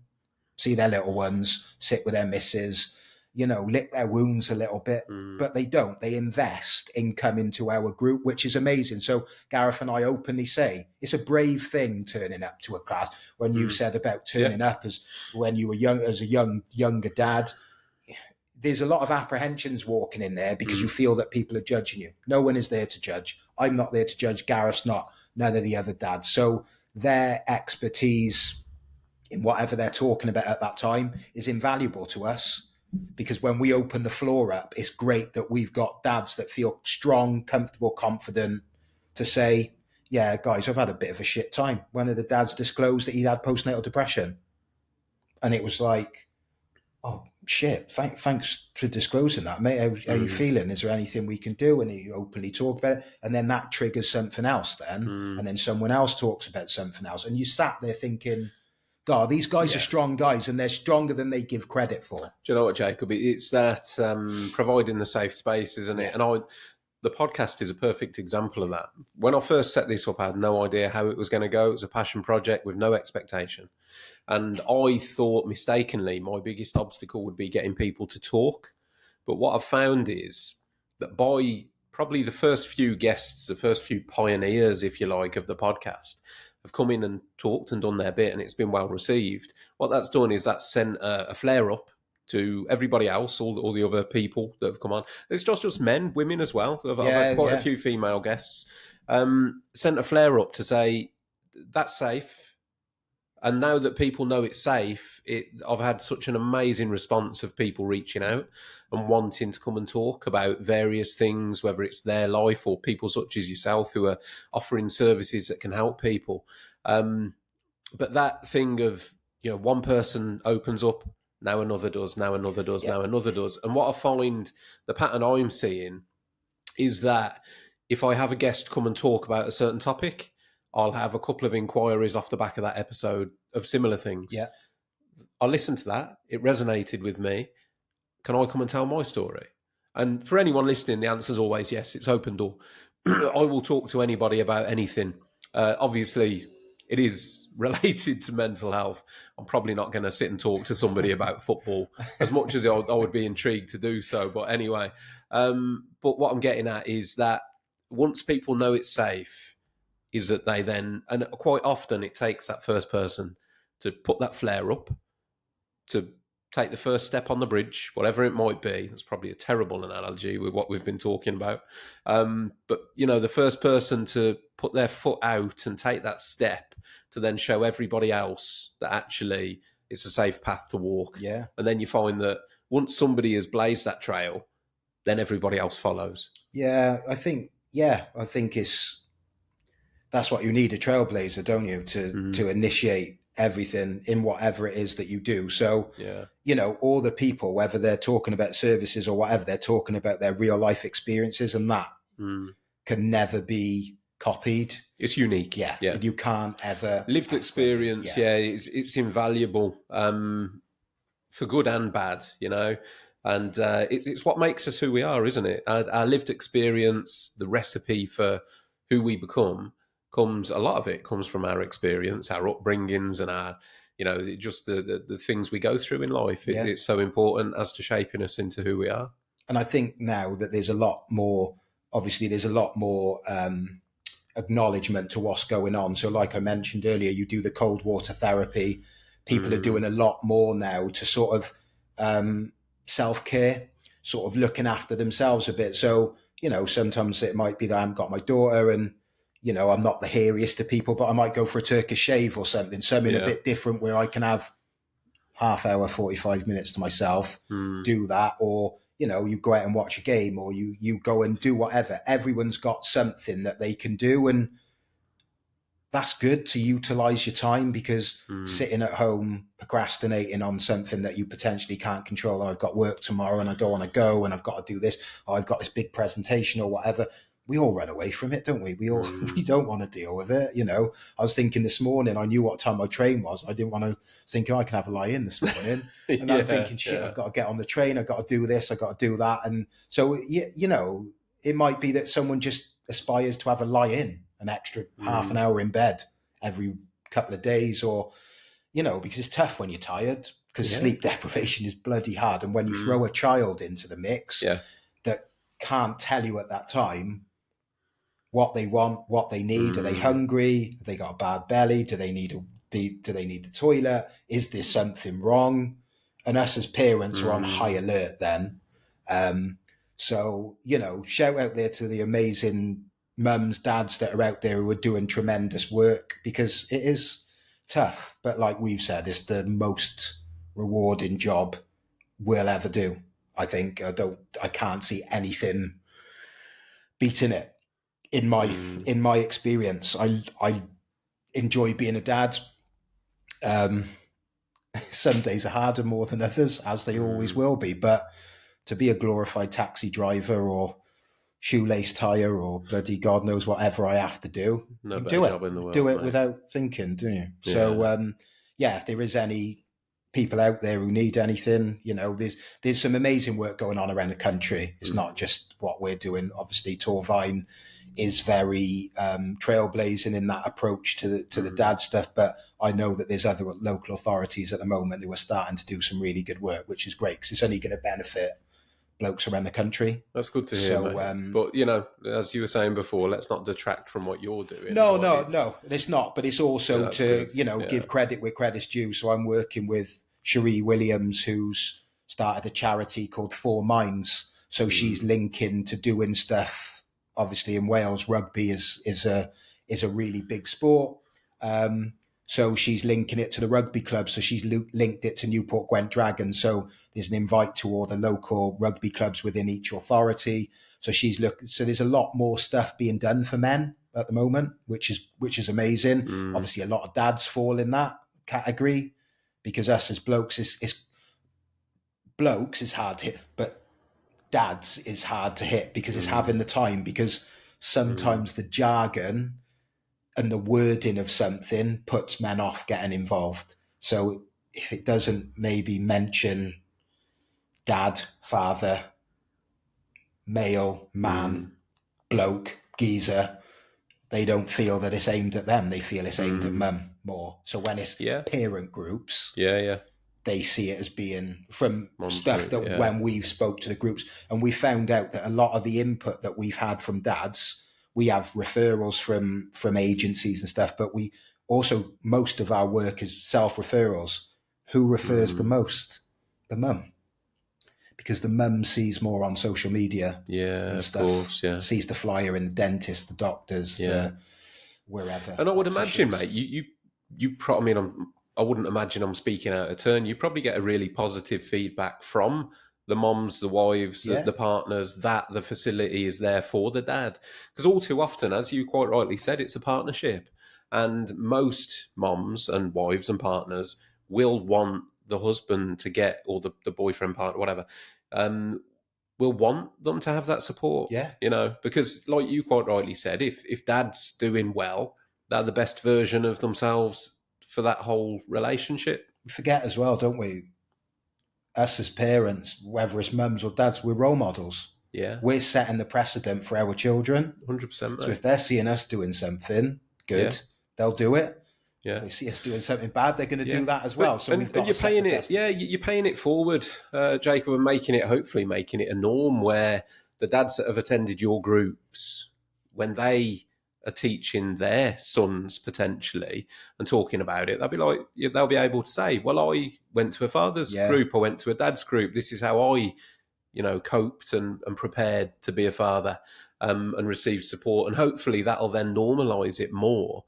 see their little ones, sit with their missus, lick their wounds a little bit. Mm. But they don't. They invest in coming to our group, which is amazing. So Gareth and I openly say it's a brave thing turning up to a class. When you said about turning up as when you were younger dad, there's a lot of apprehensions walking in there because you feel that people are judging you. No one is there to judge. I'm not there to judge. Gareth's not. None of the other dads. So their expertise in whatever they're talking about at that time is invaluable to us, because when we open the floor up, it's great that we've got dads that feel strong, comfortable, confident to say, yeah, guys, I've had a bit of a shit time. One of the dads disclosed that he'd had postnatal depression. And it was like, oh, shit, thanks for disclosing that, mate. How are you feeling? Is there anything we can do? And he openly talk about it. And then that triggers something else then. And then someone else talks about something else. And you sat there thinking, God, these guys are strong guys, and they're stronger than they give credit for. Do you know what, Jacob? It's that providing the safe space, isn't it? And the podcast is a perfect example of that. When I first set this up, I had no idea how it was going to go. It was a passion project with no expectation. And I thought mistakenly my biggest obstacle would be getting people to talk. But what I've found is that by probably the first few guests, the first few pioneers, if you like, of the podcast, have come in and talked and done their bit, and it's been well received. What that's done is that's sent a flare up to everybody else, all the other people that have come on. It's just men, women as well. I've had quite a few female guests. Sent a flare up to say, that's safe. And now that people know it's safe, I've had such an amazing response of people reaching out and wanting to come and talk about various things, whether it's their life or people such as yourself who are offering services that can help people. But that thing of, one person opens up, now another does, now another does, now another does. And what I find, the pattern I'm seeing is that if I have a guest come and talk about a certain topic, I'll have a couple of inquiries off the back of that episode of similar things. Yeah. I listened to that. It resonated with me. Can I come and tell my story? And for anyone listening, the answer is always yes. It's open door. I will talk to anybody about anything. Obviously, it is related to mental health. I'm probably not going to sit and talk to somebody about football as much as I would be intrigued to do so. But anyway, but what I'm getting at is that once people know it's safe, is that they then, and quite often it takes that first person to put that flare up, to take the first step on the bridge, whatever it might be. That's probably a terrible analogy with what we've been talking about. But, the first person to put their foot out and take that step to then show everybody else that actually it's a safe path to walk. Yeah. And then you find that once somebody has blazed that trail, then everybody else follows. Yeah, I think that's what you need, a trailblazer, don't you, to initiate everything in whatever it is that you do. So, all the people, whether they're talking about services or whatever, they're talking about their real life experiences, and that can never be copied. It's unique. Yeah. You can't ever. Lived experience, it's invaluable for good and bad, And it's what makes us who we are, isn't it? Our lived experience, the recipe for who we become, a lot of it comes from our experience, our upbringings, and our, just the things we go through in life. It's so important as to shaping us into who we are. And I think now that there's a lot more acknowledgement to what's going on. So like I mentioned earlier, you do the cold water therapy. People are doing a lot more now to sort of self-care, sort of looking after themselves a bit. So, sometimes it might be that I haven't got my daughter and, I'm not the hairiest of people, but I might go for a Turkish shave or something a bit different where I can have half hour, 45 minutes to myself, do that. Or, you go out and watch a game, or you go and do whatever. Everyone's got something that they can do. And that's good to utilize your time, because sitting at home procrastinating on something that you potentially can't control. I've got work tomorrow and I don't want to go, and I've got to do this. Or I've got this big presentation or whatever. We all run away from it, don't we? We don't want to deal with it. I was thinking this morning, I knew what time my train was. I didn't want to think, I can have a lie in this morning. And I'm thinking, shit, I've got to get on the train. I've got to do this. I've got to do that. And so, it might be that someone just aspires to have a lie in, an extra half an hour in bed every couple of days, or, because it's tough when you're tired. because sleep deprivation is bloody hard. And when you throw a child into the mix that can't tell you at that time what they want, what they need, are they hungry? Have they got a bad belly? Do they need the toilet? Is there something wrong? And us as parents are on high alert then. So, shout out there to the amazing mums, dads that are out there who are doing tremendous work, because it is tough. But like we've said, it's the most rewarding job we'll ever do. I think I can't see anything beating it in my experience. I enjoy being a dad. Some days are harder more than others, as they always will be. But to be a glorified taxi driver or shoelace tire or bloody God knows whatever I have to do, no better job in the world, do it mate. without thinking, do you? Yeah. So if there is any people out there who need anything, there's some amazing work going on around the country. It's not just what we're doing. Obviously, Torfaen is very trailblazing in that approach to the dad stuff, but I know that there's other local authorities at the moment who are starting to do some really good work, which is great, because it's only going to benefit blokes around the country. That's good to hear, mate. But as you were saying before, let's not detract from what you're doing. No, it's not. But it's also to give credit where credit's due. So I'm working with Cherie Williams, who's started a charity called Four Minds. So she's linking to doing stuff. Obviously, in Wales, rugby is a really big sport. So she's linking it to the rugby club. So she's linked it to Newport Gwent Dragons. So there's an invite to all the local rugby clubs within each authority. So so there's a lot more stuff being done for men at the moment, which is amazing. Obviously, a lot of dads fall in that category, because us as blokes is hard to hit, but dads is hard to hit, because it's having the time, because sometimes the jargon and the wording of something puts men off getting involved. So if it doesn't maybe mention dad, father, male, man, bloke, geezer, they don't feel that it's aimed at them. They feel it's aimed at mum more. So when it's parent groups, they see it as being from Mom's stuff group, that when we've spoke to the groups, and we found out that a lot of the input that we've had from dads, we have referrals from agencies and stuff, but we also, most of our work is self-referrals. Who refers the most? The mum. Because the mum sees more on social media. Yeah, of course, yeah. Sees the flyer in the dentist, the doctors, the wherever. And I would imagine, mate, I wouldn't imagine I'm speaking out of turn. You probably get a really positive feedback from the moms, the wives, the partners, that the facility is there for the dad. Because all too often, as you quite rightly said, it's a partnership. And most moms and wives and partners will want the husband to get, or the boyfriend, partner, whatever, will want them to have that support. Yeah. Because like you quite rightly said, if dad's doing well, they're the best version of themselves for that whole relationship. We forget as well, don't we? Us as parents, whether it's mums or dads, we're role models. Yeah. We're setting the precedent for our children. 100%. Mate. So if they're seeing us doing something good, they'll do it. Yeah. If they see us doing something bad, they're going to do that as well. So we've got you're paying it. Yeah, you're paying it forward, Jacob, and hopefully making it a norm where the dads that have attended your groups, when they are teaching their sons potentially and talking about it, they'll be able to say, well, I went to a father's group, I went to a dad's group, this is how I coped and prepared to be a father, and received support. And hopefully that'll then normalise it more.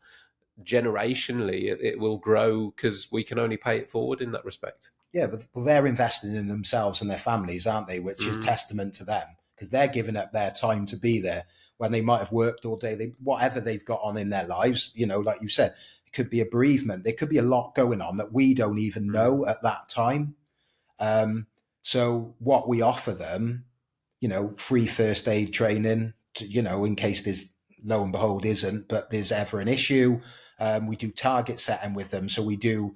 Generationally, it will grow, because we can only pay it forward in that respect. Yeah, but they're investing in themselves and their families, aren't they? Which is testament to them, because they're giving up their time to be there when they might have worked all day. Whatever they've got on in their lives, like you said, it could be a bereavement. There could be a lot going on that we don't even know at that time. So what we offer them, free first aid training, in case there's, lo and behold, isn't, but there's ever an issue. We do target setting with them. So we do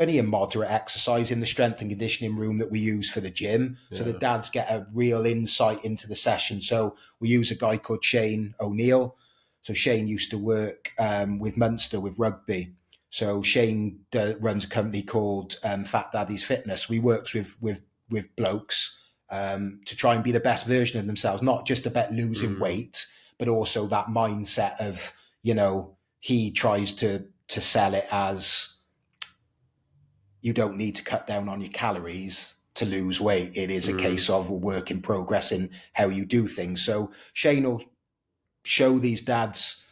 only a moderate exercise in the strength and conditioning room that we use for the gym. Yeah. So the dads get a real insight into the session. So we use a guy called Shane O'Neill. So Shane used to work with Munster with rugby. So Shane runs a company called Fat Daddy's Fitness. We works with blokes to try and be the best version of themselves, not just about losing weight, but also that mindset of, he tries to sell it as you don't need to cut down on your calories to lose weight. It is a case of a work in progress in how you do things. So Shane will show these dads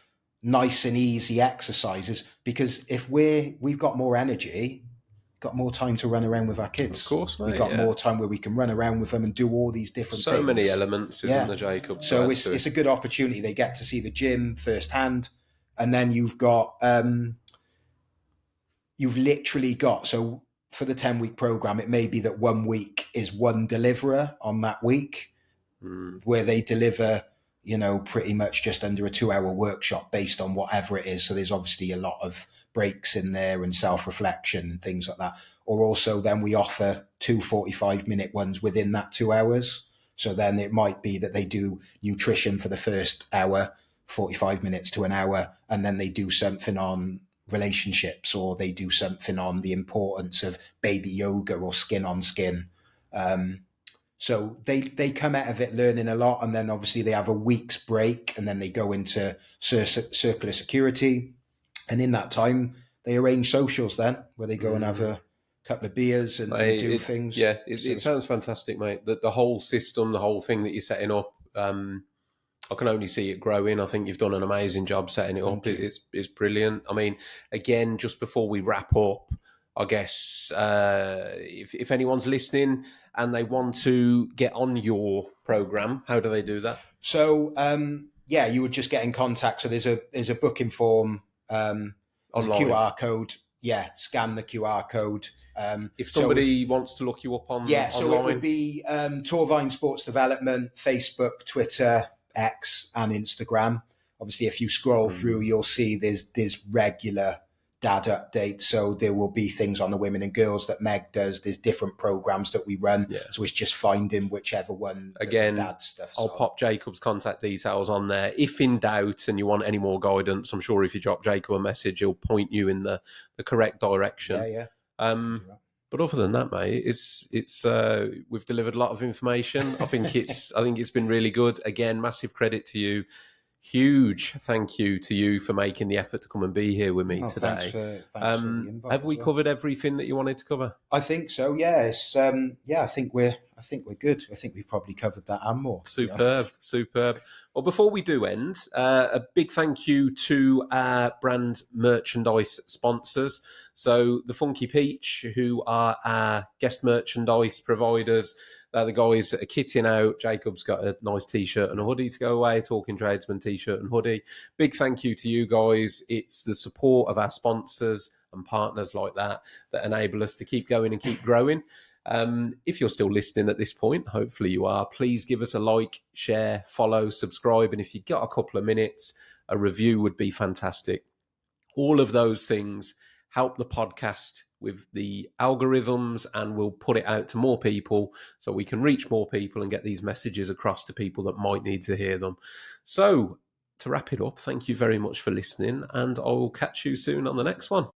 nice and easy exercises, because if we've got more energy, got more time to run around with our kids. Of course, mate. We got more time where we can run around with them and do all these different things. So many elements, isn't there, Jacob? So it's a good opportunity. They get to see the gym firsthand, and then you've literally got, so for the 10-week program, it may be that 1 week is one deliverer on that week, where they deliver, pretty much just under a 2-hour workshop based on whatever it is. So there's obviously a lot of breaks in there and self-reflection and things like that. Or also then we offer 2 45-minute ones within that 2 hours. So then it might be that they do nutrition for the first hour, 45 minutes to an hour, and then they do something on relationships, or they do something on the importance of baby yoga or skin on skin. So they come out of it learning a lot, and then obviously they have a week's break, and then they go into circular security. And in that time, they arrange socials then, where they go and have a couple of beers and do things. Yeah, it sounds fantastic, mate. The whole system, the whole thing that you're setting up, I can only see it growing. I think you've done an amazing job setting it up. It's brilliant. I mean, again, just before we wrap up, I guess if anyone's listening and they want to get on your program, how do they do that? So you would just get in contact. So there's a booking form, there's a QR code. Yeah, scan the QR code. If somebody wants to look you up online, so it would be Torfaen Sports Development, Facebook, Twitter, X, and Instagram. Obviously, if you scroll through, you'll see there's regular dad updates. So there will be things on the women and girls that Meg does. There's different programs that we run. Yeah. So it's just finding whichever one. Again, dad stuff. I'll pop Jacob's contact details on there. If in doubt and you want any more guidance, I'm sure if you drop Jacob a message, he'll point you in the correct direction. Yeah. But other than that, mate, it's we've delivered a lot of information. I think it's been really good. Again, massive credit to you. Huge thank you to you for making the effort to come and be here with me today. Thanks for the invite. Have we covered everything that you wanted to cover? I think so. Yeah. I think we're good. I think we've probably covered that and more. Superb. Well, before we do end, a big thank you to our brand merchandise sponsors. So the Funky Peach, who are our guest merchandise providers. They're the guys that are kitting out. Jacob's got a nice T-shirt and a hoodie to go away, Talking Tradesman T-shirt and hoodie. Big thank you to you guys. It's the support of our sponsors and partners like that enable us to keep going and keep growing. If you're still listening at this point, hopefully you are, please give us a like, share, follow, subscribe. And if you've got a couple of minutes, a review would be fantastic. All of those things help the podcast with the algorithms, and we'll put it out to more people so we can reach more people and get these messages across to people that might need to hear them. So to wrap it up, thank you very much for listening, and I will catch you soon on the next one.